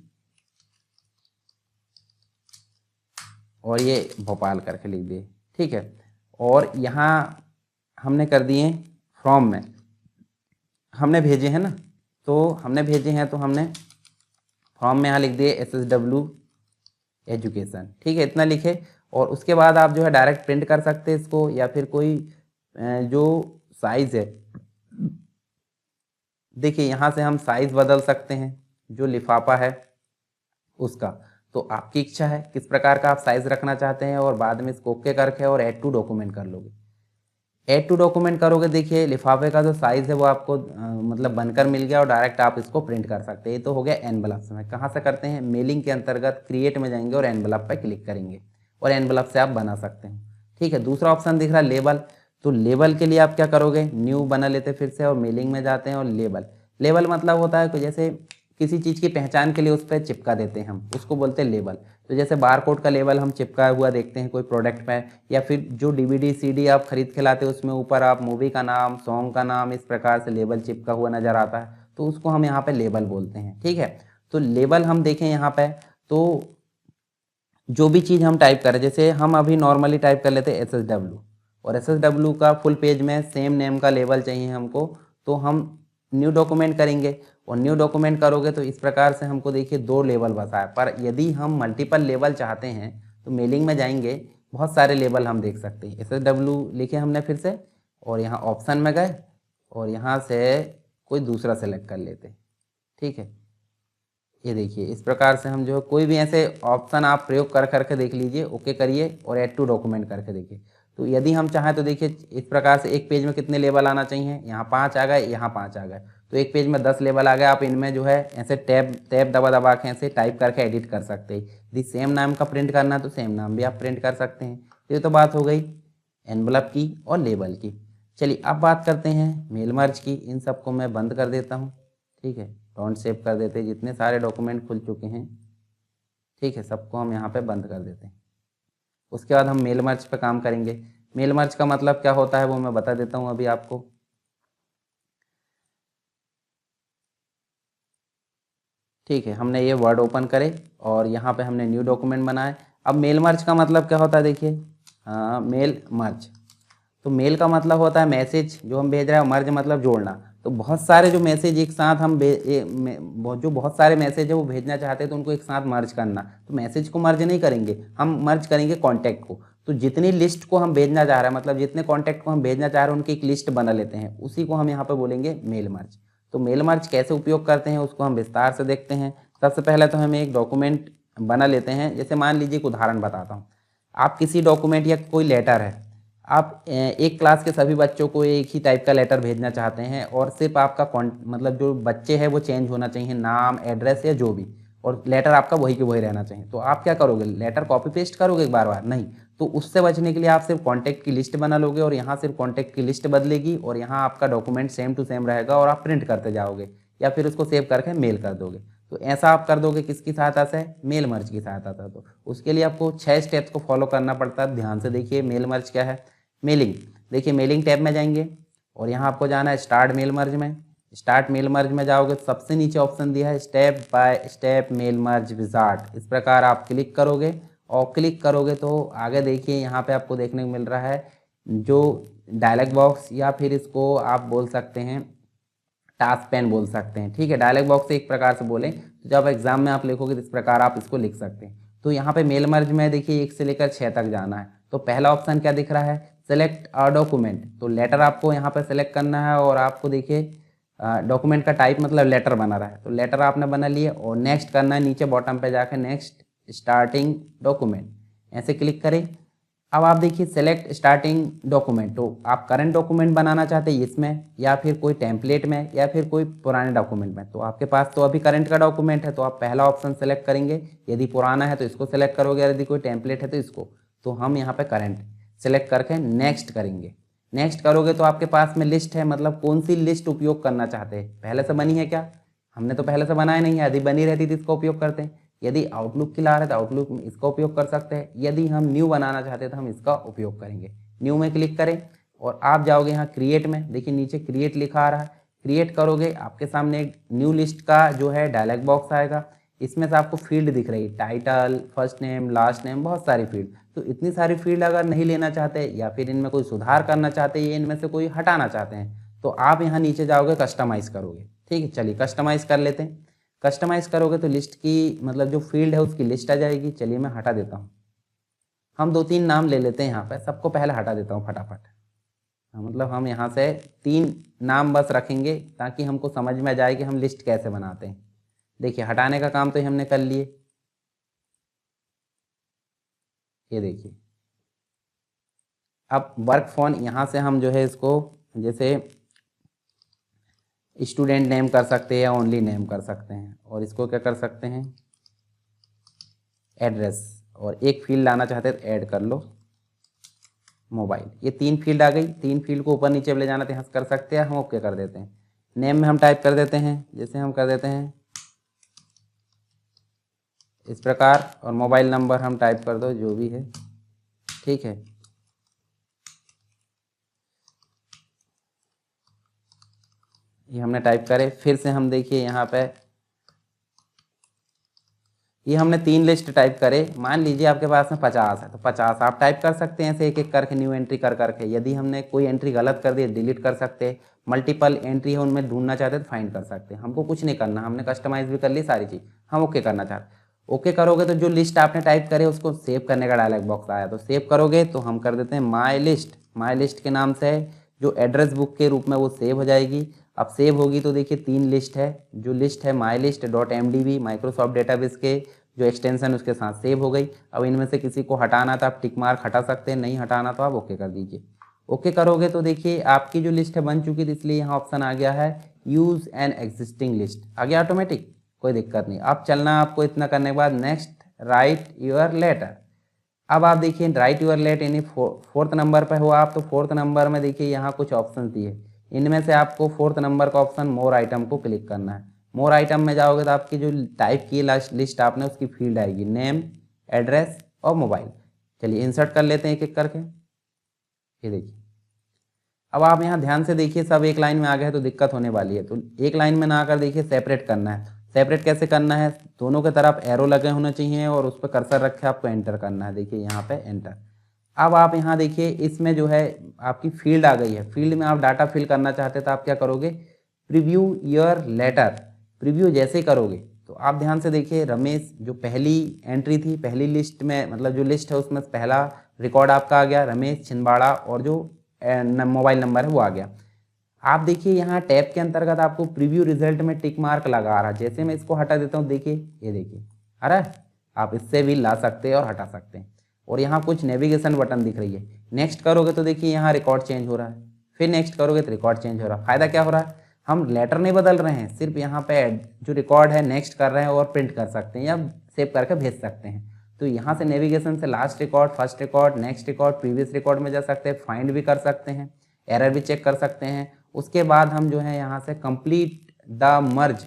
और ये भोपाल करके लिख दिए, ठीक है। और यहाँ हमने कर दिए फ्रॉम में हमने भेजे हैं ना, तो हमने भेजे हैं तो हमने फ्रॉम में यहाँ लिख दिए SSW एजुकेशन, ठीक है, इतना लिखे। और उसके बाद आप जो है डायरेक्ट प्रिंट कर सकते हैं इसको, या फिर कोई जो साइज़ है, देखिए यहाँ से हम साइज़ बदल सकते हैं जो लिफाफा है उसका। तो आपकी इच्छा है किस प्रकार का आप साइज़ रखना चाहते हैं, और बाद में इसको ओके करके और ऐड टू डॉक्यूमेंट कर लोगे। ऐड टू डॉक्यूमेंट करोगे, देखिए लिफाफे का जो साइज़ है वो आपको मतलब बनकर मिल गया, और डायरेक्ट आप इसको प्रिंट कर सकते हैं। ये तो हो गया एनवलप में। कहाँ से करते हैं, मेलिंग के अंतर्गत क्रिएट में जाएंगे और एनवलप पे क्लिक करेंगे, और एनवलप से आप बना सकते हैं, ठीक है। दूसरा ऑप्शन दिख रहा है लेबल, तो लेबल के लिए आप क्या करोगे, न्यू बना लेते फिर से, और मेलिंग में जाते हैं और लेबल मतलब होता है कि जैसे किसी चीज़ की पहचान के लिए उस पर चिपका देते हैं हम, उसको बोलते हैं लेबल। तो जैसे बारकोड का लेबल हम चिपका हुआ देखते हैं कोई प्रोडक्ट पे, या फिर जो DVD CD आप खरीद के लाते हो उसमें ऊपर आप मूवी का नाम, सॉन्ग का नाम, इस प्रकार से लेबल चिपका हुआ नज़र आता है, तो उसको हम यहाँ पे लेबल बोलते हैं, ठीक है। तो लेबल हम देखें यहाँ पे, तो जो भी चीज़ हम टाइप करें, जैसे हम अभी नॉर्मली टाइप कर लेते हैं SSW, और SSW का फुल पेज में सेम नेम का लेबल चाहिए हमको, तो हम न्यू डॉक्यूमेंट करेंगे, और न्यू डॉक्यूमेंट करोगे तो इस प्रकार से हमको देखिए 2 लेबल बसा है। पर यदि हम मल्टीपल लेबल चाहते हैं तो मेलिंग में जाएंगे, बहुत सारे लेबल हम देख सकते हैं। SSW लिखे हमने फिर से, और यहाँ ऑप्शन में गए और यहाँ से कोई दूसरा सेलेक्ट कर लेते, ठीक है। ये देखिए इस प्रकार से हम जो है कोई भी ऐसे ऑप्शन आप प्रयोग कर करके देख लीजिए, ओके करिए और ऐड टू डॉक्यूमेंट करके देखिए। तो यदि हम चाहें तो देखिए इस प्रकार से एक पेज में कितने लेबल आना चाहिए, यहाँ 5 आ गए, यहाँ 5 आ गए, तो एक पेज में 10 लेबल आ गए। आप इनमें जो है ऐसे टैब दबा दबा के ऐसे टाइप करके एडिट कर सकते हैं। यदि सेम नाम का प्रिंट करना है तो सेम नाम भी आप प्रिंट कर सकते हैं। तो ये तो बात हो गई एनवलप की और लेबल की। चलिए अब बात करते हैं मेल मर्ज की। इन सबको मैं बंद कर देता हूँ, ठीक है, डोंट सेव कर देते, जितने सारे डॉक्यूमेंट खुल चुके हैं, ठीक है, सबको हम यहाँ पे बंद कर देते हैं। उसके बाद हम मेल मर्ज पे काम करेंगे। मेल मर्ज का मतलब क्या होता है वो मैं बता देता हूँ अभी आपको। ठीक है, हमने ये वर्ड ओपन करे और यहाँ पे हमने न्यू डॉक्यूमेंट बनाए। अब मेल मर्ज का मतलब क्या होता है देखिए, मेल मर्ज, तो मेल का मतलब होता है मैसेज जो हम भेज रहे हैं, मर्ज मतलब जोड़ना। तो बहुत सारे जो मैसेज एक साथ हम जो बहुत सारे मैसेज है वो भेजना चाहते हैं तो उनको एक साथ मर्ज करना। तो मैसेज को मर्ज नहीं करेंगे, हम मर्ज करेंगे कॉन्टैक्ट को। तो जितनी लिस्ट को हम भेजना चाह रहे हैं, मतलब जितने कॉन्टैक्ट को हम भेजना चाह रहे हैं उनकी एक लिस्ट बना लेते हैं, उसी को हम यहाँ पर बोलेंगे मेल मर्ज। तो मेल मर्ज कैसे उपयोग करते हैं उसको हम विस्तार से देखते हैं। सबसे पहले तो हम एक डॉक्यूमेंट बना लेते हैं। जैसे मान लीजिए एक उदाहरण बताता हूँ। आप किसी डॉक्यूमेंट या कोई लेटर है, आप एक क्लास के सभी बच्चों को एक ही टाइप का लेटर भेजना चाहते हैं और सिर्फ आपका मतलब जो बच्चे हैं वो चेंज होना चाहिए, नाम, एड्रेस या जो भी, और लेटर आपका वही के वही रहना चाहिए। तो आप क्या करोगे, लेटर कॉपी पेस्ट करोगे एक बार बार नहीं। तो उससे बचने के लिए आप सिर्फ कॉन्टैक्ट की लिस्ट बना लोगे और यहाँ सिर्फ कॉन्टैक्ट की लिस्ट बदलेगी और यहाँ आपका डॉक्यूमेंट सेम टू सेम रहेगा और आप प्रिंट करते जाओगे या फिर उसको सेव करके मेल कर दोगे। तो ऐसा आप कर दोगे किसकी सहायता से, मेल मर्ज की सहायता से। तो उसके लिए आपको 6 स्टेप्स को फॉलो करना पड़ता है। ध्यान से देखिए मेल मर्ज क्या है। मेलिंग, देखिए मेलिंग टैब में जाएंगे और यहाँ आपको जाना है स्टार्ट मेल मर्ज में। स्टार्ट मेल मर्ज में जाओगे तो सबसे नीचे ऑप्शन दिया है step by step mail merge wizard. इस प्रकार आप क्लिक करोगे और क्लिक करोगे तो आगे देखिए यहाँ पे आपको देखने को मिल रहा है जो डायलॉग बॉक्स, या फिर इसको आप बोल सकते हैं टास्क पेन बोल सकते हैं, ठीक है। डायलॉग बॉक्स से एक प्रकार से बोलें तो जब एग्जाम में आप लिखोगे तो इस प्रकार आप इसको लिख सकते हैं। तो यहाँ पे मेल मर्ज में देखिए 1 से लेकर 6 तक जाना है। तो पहला ऑप्शन क्या दिख रहा है, सेलेक्ट अ डॉक्यूमेंट। तो लेटर आपको यहाँ पे सेलेक्ट करना है और आपको देखिए डॉक्यूमेंट का टाइप मतलब लेटर बना रहा है, तो लेटर आपने बना लिया और नेक्स्ट करना है, नीचे बॉटम पे जाकर नेक्स्ट स्टार्टिंग डॉक्यूमेंट, ऐसे क्लिक करें। अब आप देखिए सेलेक्ट स्टार्टिंग डॉक्यूमेंट, तो आप करंट डॉक्यूमेंट बनाना चाहते हैं इसमें या फिर कोई टेम्पलेट में या फिर कोई पुराने डॉक्यूमेंट में। तो आपके पास तो अभी करंट का डॉक्यूमेंट है तो आप पहला ऑप्शन सेलेक्ट करेंगे, यदि पुराना है तो इसको सेलेक्ट करोगे, यदि कोई टेम्पलेट है तो इसको। तो हम यहाँ पे करंट सेलेक्ट करके नेक्स्ट करेंगे। नेक्स्ट करोगे तो आपके पास में लिस्ट है, मतलब कौन सी लिस्ट उपयोग करना चाहते हैं, पहले से बनी है क्या, हमने तो पहले से बनाया नहीं है, यदि बनी रहती तो इसका उपयोग करते हैं। यदि आउटलुक की ला रहे तो आउटलुक में इसका उपयोग कर सकते हैं, यदि हम न्यू बनाना चाहते हैं तो हम इसका उपयोग करेंगे। न्यू में क्लिक करें और आप जाओगे यहाँ क्रिएट में, देखिए नीचे क्रिएट लिखा आ रहा है, क्रिएट करोगे आपके सामने एक न्यू लिस्ट का जो है डायलॉग बॉक्स आएगा। इसमें से आपको फील्ड दिख रही है, title, first name, last name, बहुत सारी फील्ड। तो इतनी सारी फील्ड अगर नहीं लेना चाहते या फिर इनमें कोई सुधार करना चाहते हैं, इनमें से कोई हटाना चाहते हैं, तो आप यहाँ नीचे जाओगे कस्टमाइज करोगे, ठीक है। चलिए कस्टमाइज कर लेते हैं। कस्टमाइज करोगे तो लिस्ट की मतलब जो फील्ड है उसकी लिस्ट आ जाएगी। चलिए मैं हटा देता हूँ, हम 2-3 नाम ले लेते हैं यहाँ पे, सबको पहले हटा देता हूँ फटाफट। मतलब हम यहाँ से 3 नाम बस रखेंगे ताकि हमको समझ में आ जाए कि हम लिस्ट कैसे बनाते हैं। देखिए हटाने का काम तो हमने कर लिए, ये देखिए। अब वर्क फोन यहाँ से हम जो है इसको जैसे स्टूडेंट नेम कर सकते हैं या ओनली नेम कर सकते हैं, और इसको क्या कर सकते हैं एड्रेस, और एक फील्ड लाना चाहते हैं तो ऐड कर लो मोबाइल। ये 3 फील्ड आ गई, 3 फील्ड को ऊपर नीचे ले जाना तो यहाँ कर सकते हैं, हम ओके कर देते हैं। नेम में हम टाइप कर देते हैं, जैसे हम कर देते हैं इस प्रकार, और मोबाइल नंबर हम टाइप कर दो जो भी है, ठीक है। ये हमने टाइप करे, फिर से हम देखिए यहाँ पे ये हमने 3 लिस्ट टाइप करे। मान लीजिए आपके पास में 50 है तो 50 आप टाइप कर सकते हैं ऐसे एक एक करके, न्यू एंट्री कर करके। यदि हमने कोई एंट्री गलत कर दी डिलीट कर सकते हैं, मल्टीपल एंट्री है उनमें ढूंढना चाहते हैं तो फाइंड कर सकते हैं। हमको कुछ नहीं करना, हमने कस्टमाइज भी कर ली सारी चीज़, हम ओके करना चाहते। ओके करोगे तो जो लिस्ट आपने टाइप करे उसको सेव करने का डायलॉग बॉक्स आया, तो सेव करोगे तो हम कर देते हैं माई लिस्ट। माई लिस्ट के नाम से जो एड्रेस बुक के रूप में वो सेव हो जाएगी। अब सेव होगी तो देखिए 3 लिस्ट है, जो लिस्ट है my list .mdb Microsoft database के जो एक्सटेंशन उसके साथ सेव हो गई। अब इनमें से किसी को हटाना था आप टिक मार्क हटा सकते हैं, नहीं हटाना तो आप ओके कर दीजिए। ओके करोगे तो देखिए आपकी जो लिस्ट है बन चुकी थी, इसलिए यहाँ ऑप्शन आ गया है यूज़ एन एग्जिस्टिंग लिस्ट, आ गया ऑटोमेटिक, कोई दिक्कत नहीं। अब चलना आपको इतना करने के बाद नेक्स्ट राइट योर लेटर। अब आप देखिए राइट यूर लेट यानी फोर्थ नंबर पे हो आप, तो फोर्थ नंबर में देखिए यहाँ कुछ ऑप्शन दिए, इनमें से आपको फोर्थ नंबर का ऑप्शन मोर आइटम को क्लिक करना है। मोर आइटम में जाओगे तो आपकी जो टाइप की लिस्ट आपने उसकी फील्ड आएगी, नेम, एड्रेस और मोबाइल। चलिए इंसर्ट कर लेते हैं एक एक करके। ये देखिए अब आप यहाँ ध्यान से देखिए, सब एक लाइन में आ गए हैं तो दिक्कत होने वाली है, तो एक लाइन में ना आकर देखिए सेपरेट करना है। सेपरेट कैसे करना है, दोनों की तरफ एरो लगे होने चाहिए और उस पर कर्सर रखे आपको एंटर करना है। देखिए यहाँ पे एंटर। अब आप यहाँ देखिए इसमें जो है आपकी फील्ड आ गई है, फील्ड में आप डाटा फिल करना चाहते हैं तो आप क्या करोगे, प्रीव्यू योर लेटर। प्रीव्यू जैसे ही करोगे तो आप ध्यान से देखिए रमेश जो पहली एंट्री थी, पहली लिस्ट में मतलब जो लिस्ट है उसमें पहला रिकॉर्ड आपका आ गया रमेश छिंदवाड़ा, और जो मोबाइल नंबर है वो आ गया। आप देखिए यहाँ टैब के अंतर्गत आपको प्रीव्यू रिजल्ट में टिक मार्क लगा आ रहा है। जैसे मैं इसको हटा देता हूँ देखिए, ये देखिए आ रहा है। आप इससे भी ला सकते हैं और हटा सकते हैं। और यहाँ कुछ नेविगेशन बटन दिख रही है, नेक्स्ट करोगे तो देखिए यहाँ रिकॉर्ड चेंज हो रहा है, फिर नेक्स्ट करोगे तो रिकॉर्ड चेंज हो रहा है। फायदा क्या हो रहा है, हम लेटर नहीं बदल रहे हैं, सिर्फ यहाँ पे जो रिकॉर्ड है नेक्स्ट कर रहे हैं और प्रिंट कर सकते हैं या सेव करके भेज सकते हैं। तो यहाँ से नेविगेशन से last record, first record, next record, previous record में जा सकते हैं, फाइंड भी कर सकते हैं, एरर भी चेक कर सकते हैं। उसके बाद हम जो है यहाँ से कंप्लीट द मर्ज,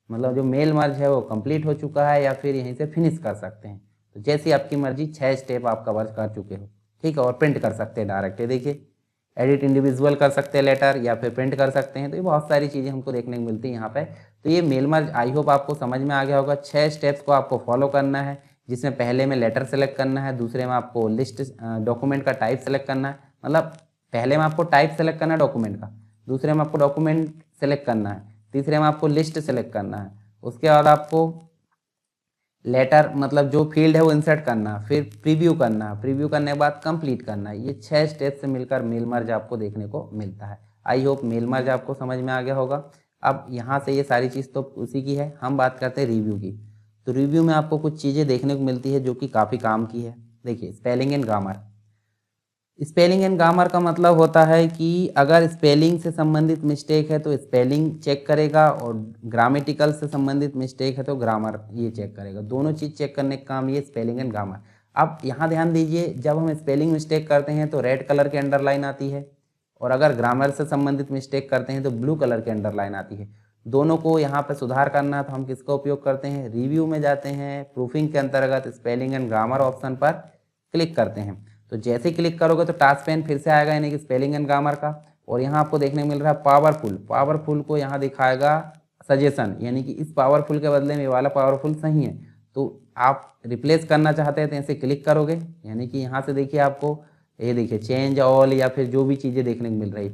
मतलब जो मेल मर्ज है वो कंप्लीट हो चुका है या फिर यहीं से फिनिश कर सकते हैं। तो जैसी आपकी मर्जी 6 स्टेप आप कवर कर चुके हो, ठीक है। और प्रिंट कर सकते हैं डायरेक्ट, देखिए एडिट इंडिविजुअल कर सकते हैं लेटर या फिर प्रिंट कर सकते हैं। तो ये बहुत सारी चीज़ें हमको देखने को मिलती है यहाँ पे। तो ये मेल मर्ज आई होप आपको समझ में आ गया होगा। 6 स्टेप्स को आपको फॉलो करना है, जिसमें पहले में लेटर सेलेक्ट करना है, दूसरे में आपको लिस्ट डॉक्यूमेंट का टाइप सेलेक्ट करना है, मतलब पहले में आपको टाइप सेलेक्ट करना है डॉक्यूमेंट का, दूसरे में आपको डॉक्यूमेंट सेलेक्ट करना है, तीसरे में आपको लिस्ट सेलेक्ट करना है, उसके बाद आपको लेटर मतलब जो फील्ड है वो इंसर्ट करना, फिर प्रीव्यू करना, प्रीव्यू करने के बाद कंप्लीट करना। ये 6 स्टेप से मिलकर मेल मर्ज आपको देखने को मिलता है। आई होप मेल मर्ज आपको समझ में आ गया होगा। अब यहाँ से ये सारी चीज़ तो उसी की है, हम बात करते हैं रिव्यू की। तो रिव्यू में आपको कुछ चीज़ें देखने को मिलती है जो कि काफ़ी काम की है। देखिए spelling and grammar. Spelling and grammar का मतलब होता है कि अगर स्पेलिंग से संबंधित मिस्टेक है तो स्पेलिंग चेक करेगा, और ग्रामेटिकल से संबंधित मिस्टेक है तो ग्रामर ये चेक करेगा। दोनों चीज़ चेक करने का काम ये स्पेलिंग एंड ग्रामर। अब यहाँ ध्यान दीजिए, जब हम स्पेलिंग मिस्टेक करते हैं तो रेड कलर की अंडरलाइन आती है, और अगर ग्रामर से संबंधित मिस्टेक करते हैं तो ब्लू कलर की अंडरलाइन आती है। दोनों को यहाँ पर सुधार करना है तो हम किसका उपयोग करते हैं, रिव्यू में जाते हैं, प्रूफिंग के अंतर्गत स्पेलिंग एंड ग्रामर ऑप्शन पर क्लिक करते हैं। तो जैसे क्लिक करोगे तो टास्क पेन फिर से आएगा, यानी कि स्पेलिंग एंड ग्रामर का। और यहाँ आपको देखने को मिल रहा है पावरफुल। पावरफुल को यहाँ दिखाएगा सजेशन, यानी कि इस पावरफुल के बदले में ये वाला पावरफुल सही है। तो आप रिप्लेस करना चाहते हैं तो ऐसे क्लिक करोगे, यानी कि यहाँ से देखिए आपको ये देखिए चेंज ऑल या फिर जो भी चीज़ें देखने को मिल रही।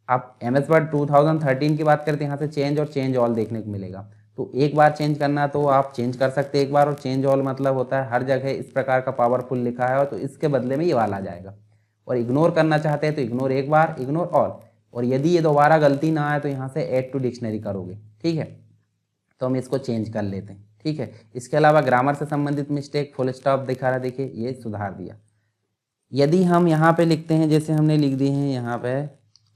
आप MS वर्ड 2013 की बात करते हैं, यहाँ से चेंज और चेंज ऑल देखने को मिलेगा। तो एक बार चेंज करना तो आप चेंज कर सकते हैं एक बार, और चेंज ऑल मतलब होता है हर जगह इस प्रकार का पावरफुल लिखा है तो इसके बदले में ये वाला आ जाएगा। और इग्नोर करना चाहते हैं तो इग्नोर एक बार, इग्नोर ऑल। और यदि ये दोबारा गलती ना आए तो यहाँ से ऐड टू डिक्शनरी करोगे, ठीक है। तो हम इसको चेंज कर लेते हैं, ठीक है। इसके अलावा ग्रामर से संबंधित मिस्टेक फुल स्टॉप दिखा रहा है, देखिए ये सुधार दिया। यदि हम यहाँ पे लिखते हैं, जैसे हमने लिख दिए हैं यहाँ पे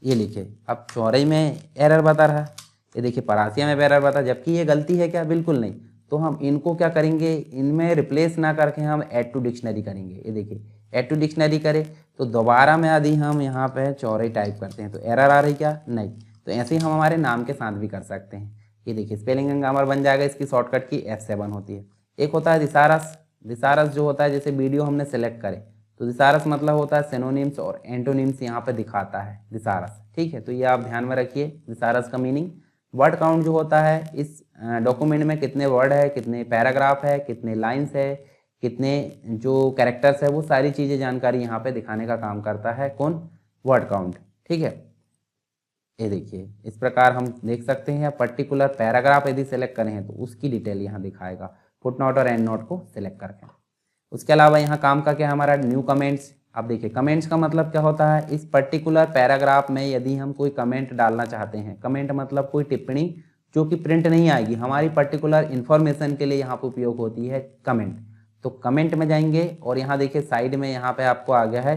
ये लिखे, अब चौराई में एरर बता रहा है, ये देखिए परासिया में एरर बता, जबकि ये गलती है क्या, बिल्कुल नहीं। तो हम इनको क्या करेंगे, इनमें रिप्लेस ना करके हम ऐड टू डिक्शनरी करेंगे। ये देखिए ऐड टू डिक्शनरी करें तो दोबारा में यदि हम यहाँ पे चौराई टाइप करते हैं तो एरर आ रही क्या, नहीं। तो ऐसे ही हम हमारे नाम के साथ भी कर सकते हैं। ये देखिए स्पेलिंग एंड ग्रामर बन जाएगा, इसकी शॉर्टकट की F7 होती है। एक होता है दिसारस। दिसारस जो होता है, जैसे वीडियो हमने सेलेक्ट करे तो दिसारस मतलब होता है सिनोनिम्स और एंटोनिम्स यहाँ पे दिखाता है दिसारस, ठीक है। तो ये आप ध्यान में रखिए दिसारस का मीनिंग। वर्ड काउंट जो होता है, इस डॉक्यूमेंट में कितने वर्ड है, कितने पैराग्राफ है, कितने लाइन्स है, कितने जो कैरेक्टर्स है, वो सारी चीज़ें जानकारी यहाँ पे दिखाने का काम करता है कौन, वर्ड काउंट, ठीक है। ये देखिए इस प्रकार हम देख सकते हैं। पर्टिकुलर पैराग्राफ यदि सेलेक्ट करें हैं तो उसकी डिटेल यहाँ दिखाएगा, फुटनोट और एंड नोट को सिलेक्ट करके। उसके अलावा यहाँ काम का क्या हमारा न्यू कमेंट्स। अब देखिए कमेंट्स का मतलब क्या होता है, इस पर्टिकुलर पैराग्राफ में यदि हम कोई कमेंट डालना चाहते हैं, कमेंट मतलब कोई टिप्पणी जो कि प्रिंट नहीं आएगी, हमारी पर्टिकुलर इन्फॉर्मेशन के लिए यहाँ पर उपयोग होती है कमेंट। तो कमेंट में जाएंगे और यहाँ देखिए साइड में यहाँ पे आपको आ गया है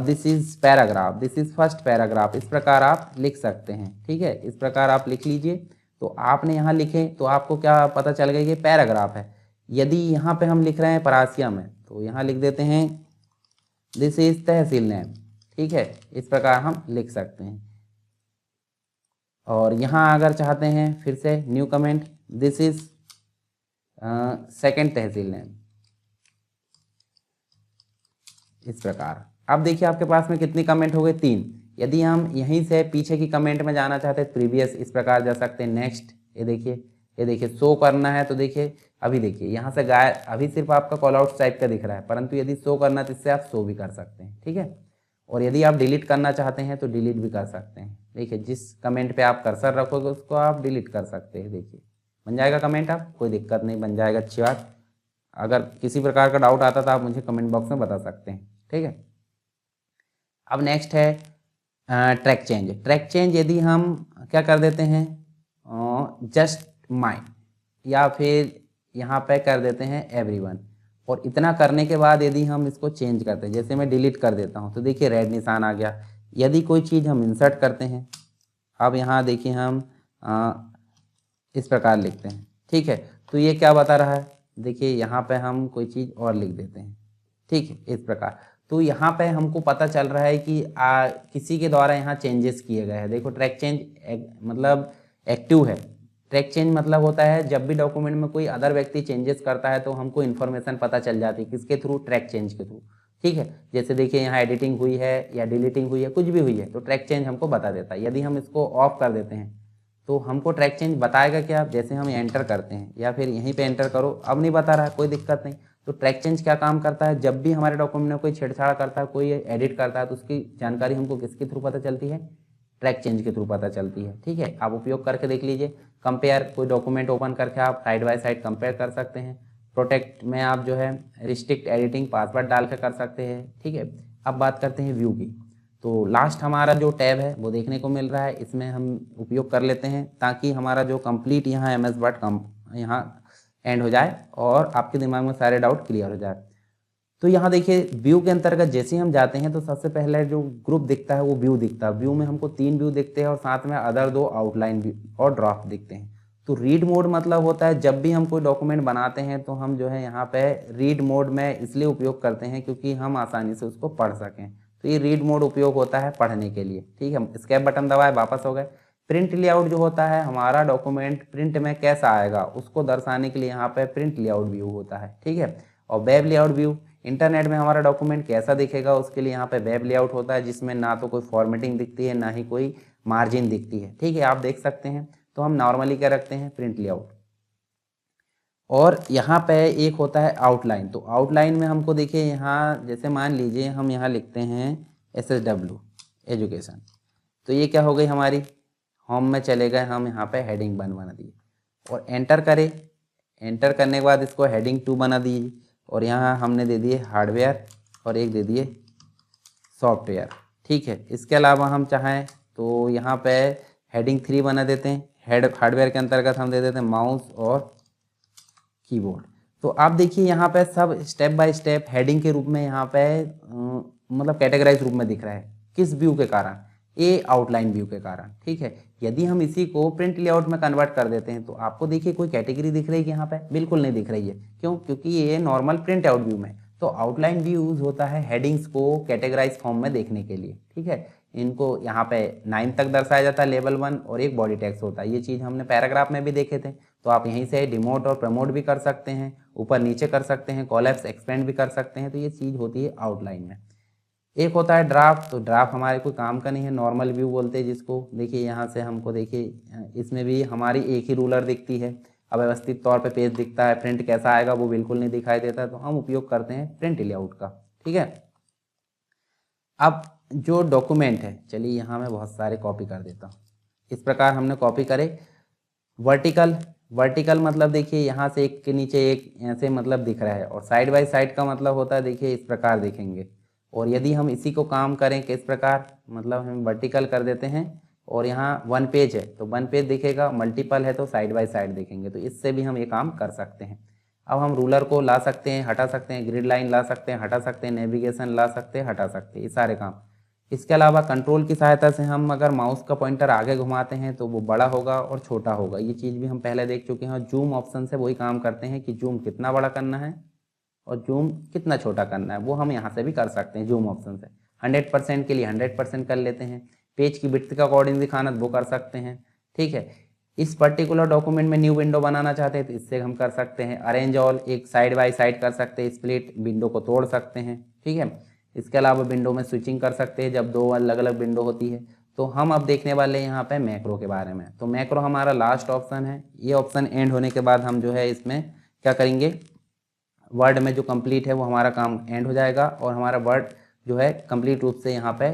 this is paragraph, this is first paragraph, इस प्रकार आप लिख सकते हैं, ठीक है। इस प्रकार आप लिख लीजिए। तो आपने यहाँ लिखे तो आपको क्या पता चल गया कि पैराग्राफ है। यदि यहाँ पे हम लिख रहे हैं परासिया में तो यहाँ लिख देते हैं दिस इज तहसील नेम, ठीक है, इस प्रकार हम लिख सकते हैं। और यहाँ अगर चाहते हैं फिर से new comment, this is second tehsil name, इस प्रकार। अब देखिए आपके पास में कितनी कमेंट हो गए, 3। यदि हम यहीं से पीछे की कमेंट में जाना चाहते हैं प्रीवियस, इस प्रकार जा सकते हैं। नेक्स्ट, ये देखिए शो करना है तो देखिए अभी देखिए यहाँ से गाय अभी सिर्फ आपका कॉल आउट टाइप का दिख रहा है, परंतु यदि शो करना है तो इससे आप शो भी कर सकते हैं, ठीक है। और यदि आप डिलीट करना चाहते हैं तो डिलीट भी कर सकते हैं। देखिए जिस कमेंट पे आप कर्सर रखोगे उसको आप डिलीट कर सकते हैं। देखिए बन जाएगा कमेंट, आप कोई दिक्कत नहीं, बन जाएगा, अच्छी बात। अगर किसी प्रकार का डाउट आता तो आप मुझे कमेंट बॉक्स में बता सकते हैं, ठीक है। अब नेक्स्ट है ट्रैक चेंज। ट्रैक चेंज यदि हम क्या कर देते हैं, जस्ट माइंड, या फिर यहाँ पे कर देते हैं एवरीवन, और इतना करने के बाद यदि हम इसको चेंज करते हैं, जैसे मैं डिलीट कर देता हूँ तो देखिए रेड निशान आ गया। यदि कोई चीज़ हम इंसर्ट करते हैं, अब यहाँ देखिए हम इस प्रकार लिखते हैं, ठीक है, तो ये क्या बता रहा है, देखिए यहाँ पे हम कोई चीज़ और लिख देते हैं, ठीक है, इस प्रकार। तो यहाँ पे हमको पता चल रहा है कि किसी के द्वारा यहाँ चेंजेस किए गए हैं। देखो ट्रैक चेंज मतलब एक्टिव है। ट्रैक चेंज मतलब होता है जब भी डॉक्यूमेंट में कोई अदर व्यक्ति चेंजेस करता है तो हमको इन्फॉर्मेशन पता चल जाती है, किसके थ्रू, ट्रैक चेंज के थ्रू, ठीक है। जैसे देखिए यहाँ एडिटिंग हुई है या डिलीटिंग हुई है, कुछ भी हुई है तो ट्रैक चेंज हमको बता देता है। यदि हम इसको ऑफ कर देते हैं तो हमको ट्रैक चेंज बताएगा क्या, जैसे हम एंटर करते हैं या फिर यहीं पे एंटर करो, अब नहीं बता रहा है, कोई दिक्कत नहीं। तो ट्रैक चेंज क्या काम करता है, जब भी हमारे डॉक्यूमेंट में कोई छेड़छाड़ करता है, कोई एडिट करता है, तो उसकी जानकारी हमको किसके थ्रू पता चलती है, ट्रैक चेंज के थ्रू पता चलती है, ठीक है। आप उपयोग करके देख लीजिए। कंपेयर, कोई डॉक्यूमेंट ओपन करके आप साइड बाय साइड कंपेयर कर सकते हैं। प्रोटेक्ट में आप जो है रिस्ट्रिक्ट एडिटिंग पासवर्ड डाल के कर सकते हैं, ठीक है। अब बात करते हैं व्यू की। तो लास्ट हमारा जो टैब है वो देखने को मिल रहा है, इसमें हम उपयोग कर लेते हैं ताकि हमारा जो कंप्लीट यहाँ MS वर्ड यहाँ एंड हो जाए और आपके दिमाग में सारे डाउट क्लियर हो जाए। तो यहाँ देखिए व्यू के अंतर्गत जैसे ही हम जाते हैं तो सबसे पहले जो ग्रुप दिखता है वो व्यू दिखता है। व्यू में हमको 3 व्यू दिखते हैं और साथ में अदर 2 आउटलाइन व्यू और ड्राफ्ट दिखते हैं। तो रीड मोड मतलब होता है जब भी हम कोई डॉक्यूमेंट बनाते हैं तो हम जो है यहाँ पे रीड मोड में इसलिए उपयोग करते हैं क्योंकि हम आसानी से उसको पढ़ सकें। तो ये रीड मोड उपयोग होता है पढ़ने के लिए, ठीक है। एस्केप बटन दबाए, वापस हो गए। प्रिंट लेआउट जो होता है, हमारा डॉक्यूमेंट प्रिंट में कैसा आएगा उसको दर्शाने के लिए यहाँ पे प्रिंट लेआउट व्यू होता है, ठीक है। और वेब लेआउट व्यू, इंटरनेट में हमारा डॉक्यूमेंट कैसा दिखेगा उसके लिए यहाँ पे वेब लेआउट होता है, जिसमें ना तो कोई फॉर्मेटिंग दिखती है ना ही कोई मार्जिन दिखती है, ठीक है, आप देख सकते हैं। तो हम नॉर्मली क्या रखते हैं, प्रिंट लेआउट। और यहाँ पे एक होता है आउटलाइन। तो आउटलाइन में हमको देखिए यहाँ जैसे मान लीजिए हम यहाँ लिखते हैं SSW एजुकेशन, तो ये क्या हो गई हमारी, होम में चले गए, हम यहाँ पे हेडिंग 1 बना दिए और एंटर करें। एंटर करने के बाद इसको हेडिंग 2 बना दीजिए और यहाँ हमने दे दिए हार्डवेयर और एक दे दिए सॉफ्टवेयर, ठीक है। इसके अलावा हम चाहें तो यहाँ पे हेडिंग 3 बना देते हैं। हार्डवेयर के अंतर्गत हम दे देते हैं माउस और कीबोर्ड। तो आप देखिए यहाँ पे सब स्टेप बाय स्टेप हेडिंग के रूप में यहाँ पे मतलब कैटेगराइज रूप में दिख रहा है। किस व्यू के कारण, ये आउटलाइन व्यू के कारण, ठीक है। यदि हम इसी को प्रिंट लेआउट में कन्वर्ट कर देते हैं तो आपको देखिए कोई कैटेगरी दिख रही है यहाँ पे, बिल्कुल नहीं दिख रही है। क्यों, क्योंकि ये नॉर्मल प्रिंट आउट व्यू में। तो आउटलाइन व्यू यूज होता है हेडिंग्स को कैटेगराइज फॉर्म में देखने के लिए, ठीक है। इनको यहाँ पे 9 तक दर्शाया जाता है, लेवल 1, और एक बॉडी टेक्स्ट होता है। ये चीज़ हमने पैराग्राफ में भी देखे थे। तो आप यहीं से डिमोट और प्रमोट भी कर सकते हैं, ऊपर नीचे कर सकते हैं, कोलैप्स एक्सपेंड भी कर सकते हैं। तो ये चीज़ होती है आउटलाइन में। एक होता है ड्राफ्ट। तो ड्राफ्ट हमारे कोई काम का नहीं है, नॉर्मल व्यू बोलते हैं जिसको। देखिए यहाँ से हमको देखिए इसमें भी हमारी एक ही रूलर दिखती है, अव्यवस्थित तौर पे पेज दिखता है। प्रिंट कैसा आएगा वो बिल्कुल नहीं दिखाई देता, तो हम उपयोग करते हैं प्रिंट लेआउट का, ठीक है। अब जो डॉक्यूमेंट है, चलिए यहाँ मैं बहुत सारे कॉपी कर देता हूँ। इस प्रकार हमने कॉपी करे। वर्टिकल मतलब देखिए यहाँ से एक के नीचे एक ऐसे मतलब दिख रहा है, और साइड बाय साइड का मतलब होता है देखिए इस प्रकार दिखेंगे। और यदि हम इसी को काम करें किस प्रकार, मतलब हम वर्टिकल कर देते हैं और यहाँ 1 पेज है तो 1 पेज दिखेगा, मल्टीपल है तो साइड बाय साइड दिखेंगे। तो इससे भी हम ये काम कर सकते हैं। अब हम रूलर को ला सकते हैं, हटा सकते हैं, ग्रिड लाइन ला सकते हैं, हटा सकते हैं, नेविगेशन ला सकते हैं, हटा सकते हैं, ये सारे काम। इसके अलावा कंट्रोल की सहायता से हम अगर माउस का पॉइंटर आगे घुमाते हैं तो वो बड़ा होगा और छोटा होगा। ये चीज़ भी हम पहले देख चुके हैं। जूम ऑप्शन से वही काम करते हैं कि जूम कितना बड़ा करना है और जूम कितना छोटा करना है वो हम यहाँ से भी कर सकते हैं जूम ऑप्शन से। 100% के लिए 100% कर लेते हैं। पेज की विड्थ के अकॉर्डिंग दिखाना वो कर सकते हैं। ठीक है, इस पर्टिकुलर डॉक्यूमेंट में न्यू विंडो बनाना चाहते हैं तो इससे हम कर सकते हैं। अरेंज ऑल एक साइड बाय साइड कर सकते हैं, स्प्लिट विंडो को तोड़ सकते हैं। ठीक है, इसके अलावा विंडो में स्विचिंग कर सकते हैं जब दो अलग अलग विंडो होती है। तो हम अब देखने वाले हैं यहाँ पे मैक्रो के बारे में। तो मैक्रो हमारा लास्ट ऑप्शन है। ये ऑप्शन एंड होने के बाद हम जो है इसमें क्या करेंगे, वर्ड में जो कंप्लीट है वो हमारा काम एंड हो जाएगा और हमारा वर्ड जो है कंप्लीट रूप से यहाँ पे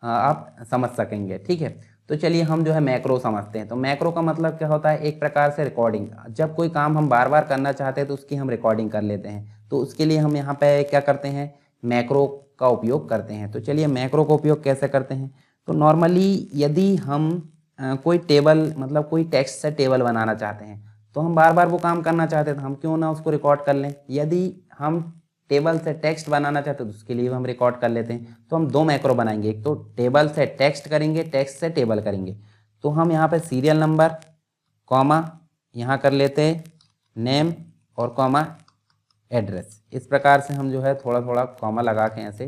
आप समझ सकेंगे। ठीक है, तो चलिए हम जो है मैक्रो समझते हैं। तो मैक्रो का मतलब क्या होता है, एक प्रकार से रिकॉर्डिंग। जब कोई काम हम बार बार करना चाहते हैं तो उसकी हम रिकॉर्डिंग कर लेते हैं। तो उसके लिए हम यहाँ पे क्या करते हैं, मैक्रो का उपयोग करते हैं। तो चलिए मैक्रो का उपयोग कैसे करते हैं। तो नॉर्मली यदि हम कोई टेबल मतलब कोई टेक्स्ट से टेबल बनाना चाहते हैं तो हम बार बार वो काम करना चाहते हैं तो हम क्यों ना उसको रिकॉर्ड कर लें। यदि हम टेबल से टेक्स्ट बनाना चाहते हैं तो उसके लिए हम रिकॉर्ड कर लेते हैं। तो हम दो मैक्रो बनाएंगे, एक तो टेबल से टेक्स्ट करेंगे, टेक्स्ट से टेबल करेंगे। तो हम यहाँ पे सीरियल नंबर कॉमा यहाँ कर लेते हैं नेम और कॉमा एड्रेस। इस प्रकार से हम जो है थोड़ा थोड़ा कॉमा लगा के ऐसे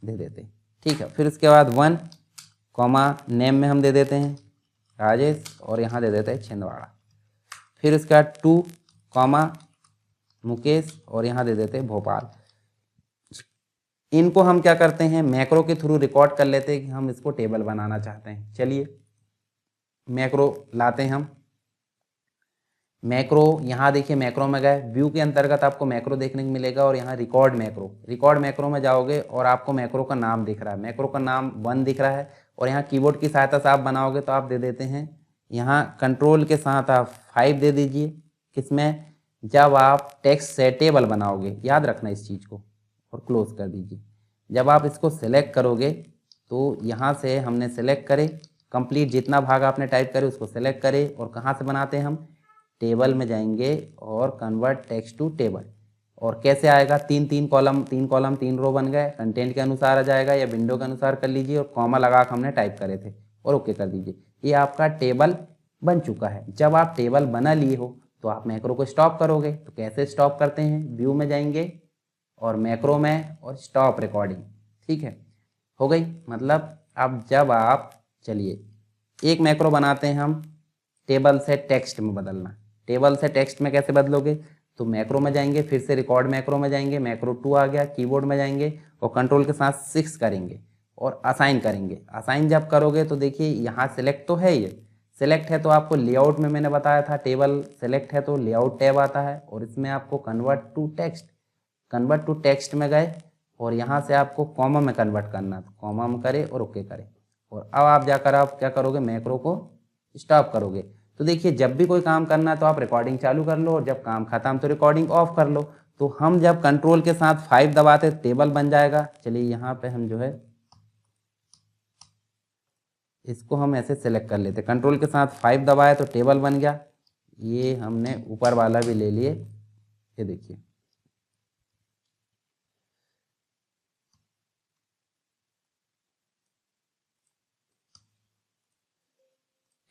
दे देते हैं। ठीक है, फिर उसके बाद 1 कॉमा नेम में हम दे देते हैं राजेश और यहाँ दे देते हैं छिंदवाड़ा। फिर उसके बाद 2 कॉमा मुकेश और यहाँ दे देते हैं भोपाल। इनको हम क्या करते हैं, मैक्रो के थ्रू रिकॉर्ड कर लेते हैं कि हम इसको टेबल बनाना चाहते हैं। चलिए मैक्रो लाते हैं हम। मैक्रो यहाँ देखिए, मैक्रो में गए, व्यू के अंतर्गत आपको मैक्रो देखने को मिलेगा और यहाँ रिकॉर्ड मैक्रो में जाओगे और आपको मैक्रो का नाम दिख रहा है, मैक्रो का नाम 1 दिख रहा है। और यहाँ कीबोर्ड की सहायता से आप बनाओगे तो आप दे देते हैं यहाँ कंट्रोल के साथ आप 5 दे दीजिए। किसमें, जब आप टेक्स्ट से टेबल बनाओगे, याद रखना इस चीज़ को, और क्लोज कर दीजिए। जब आप इसको सेलेक्ट करोगे तो यहाँ से हमने सेलेक्ट करे कंप्लीट, जितना भाग आपने टाइप करे उसको सेलेक्ट करे और कहाँ से बनाते हैं हम, टेबल में जाएंगे और कन्वर्ट टेक्स्ट टू टेबल। और कैसे आएगा, 3 कॉलम 3 रो बन गए, कंटेंट के अनुसार आ जाएगा या विंडो के अनुसार कर लीजिए और कॉमा लगा के हमने टाइप करे थे और ओके कर दीजिए। ये आपका टेबल बन चुका है। जब आप टेबल बना लिए हो तो आप मैक्रो को स्टॉप करोगे। तो कैसे स्टॉप करते हैं, व्यू में जाएंगे और मैक्रो में और स्टॉप रिकॉर्डिंग। ठीक है, हो गई। मतलब अब जब आप, चलिए एक मैक्रो बनाते हैं हम टेबल से टेक्स्ट में बदलना। टेबल से टेक्स्ट में कैसे बदलोगे, तो मैक्रो में जाएंगे, फिर से रिकॉर्ड मैक्रो में जाएंगे, मैक्रो 2 आ गया, कीबोर्ड में जाएंगे और कंट्रोल के साथ 6 करेंगे और असाइन करेंगे। असाइन जब करोगे तो देखिए यहाँ सिलेक्ट तो है, ये सिलेक्ट है तो आपको लेआउट में मैंने बताया था टेबल सेलेक्ट है तो लेआउट टैब आता है और इसमें आपको कन्वर्ट टू टेक्स्ट में गए और यहाँ से आपको कॉमा में कन्वर्ट करना, तो कॉमा में करे और ओके करे। और अब आप जाकर आप क्या करोगे, मैक्रो को स्टॉप करोगे। तो देखिए जब भी कोई काम करना है तो आप रिकॉर्डिंग चालू कर लो और जब काम खत्म तो रिकॉर्डिंग ऑफ कर लो। तो हम जब कंट्रोल के साथ 5 दबाते टेबल बन जाएगा। चलिए यहाँ पे हम जो है इसको हम ऐसे सेलेक्ट कर लेते, कंट्रोल के साथ 5 दबाए तो टेबल बन गया। ये हमने ऊपर वाला भी ले लिए, ये देखिए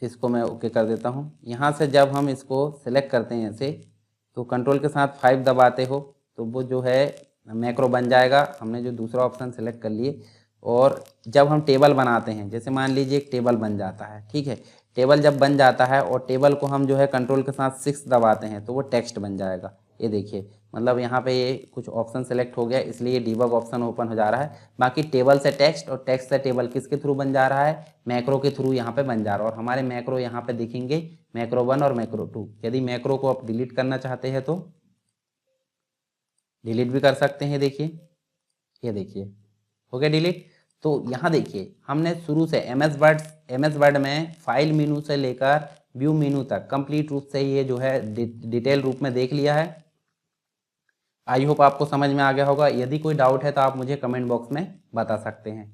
इसको मैं ओके कर देता हूँ। यहाँ से जब हम इसको सेलेक्ट करते हैं ऐसे तो कंट्रोल के साथ 5 दबाते हो तो वो जो है मैक्रो बन जाएगा। हमने जो दूसरा ऑप्शन सेलेक्ट कर लिए और जब हम टेबल बनाते हैं, जैसे मान लीजिए एक टेबल बन जाता है, ठीक है, टेबल जब बन जाता है और टेबल को हम जो है कंट्रोल के साथ 6 दबाते हैं तो वो टेक्स्ट बन जाएगा। ये देखिए मतलब यहाँ पे ये कुछ ऑप्शन सेलेक्ट हो गया इसलिए डीबग ऑप्शन ओपन हो जा रहा है। बाकी टेबल से टेक्स्ट और टेक्स्ट से टेबल किसके थ्रू बन जा रहा है, मैक्रो के थ्रू यहाँ पे बन जा रहा है। और हमारे मैक्रो यहाँ पे दिखेंगे मैक्रो 1 और मैक्रो 2। यदि मैक्रो को आप डिलीट करना चाहते हैं तो डिलीट भी कर सकते हैं। देखिए ये देखिए हो गया डिलीट। तो यहाँ देखिए हमने शुरू से एमएस वर्ड में फाइल मेनू से लेकर व्यू मेनू तक कंप्लीट रूप से ये जो है डिटेल रूप में देख लिया है। आई होप आपको समझ में आ गया होगा। यदि कोई डाउट है तो आप मुझे कमेंट बॉक्स में बता सकते हैं।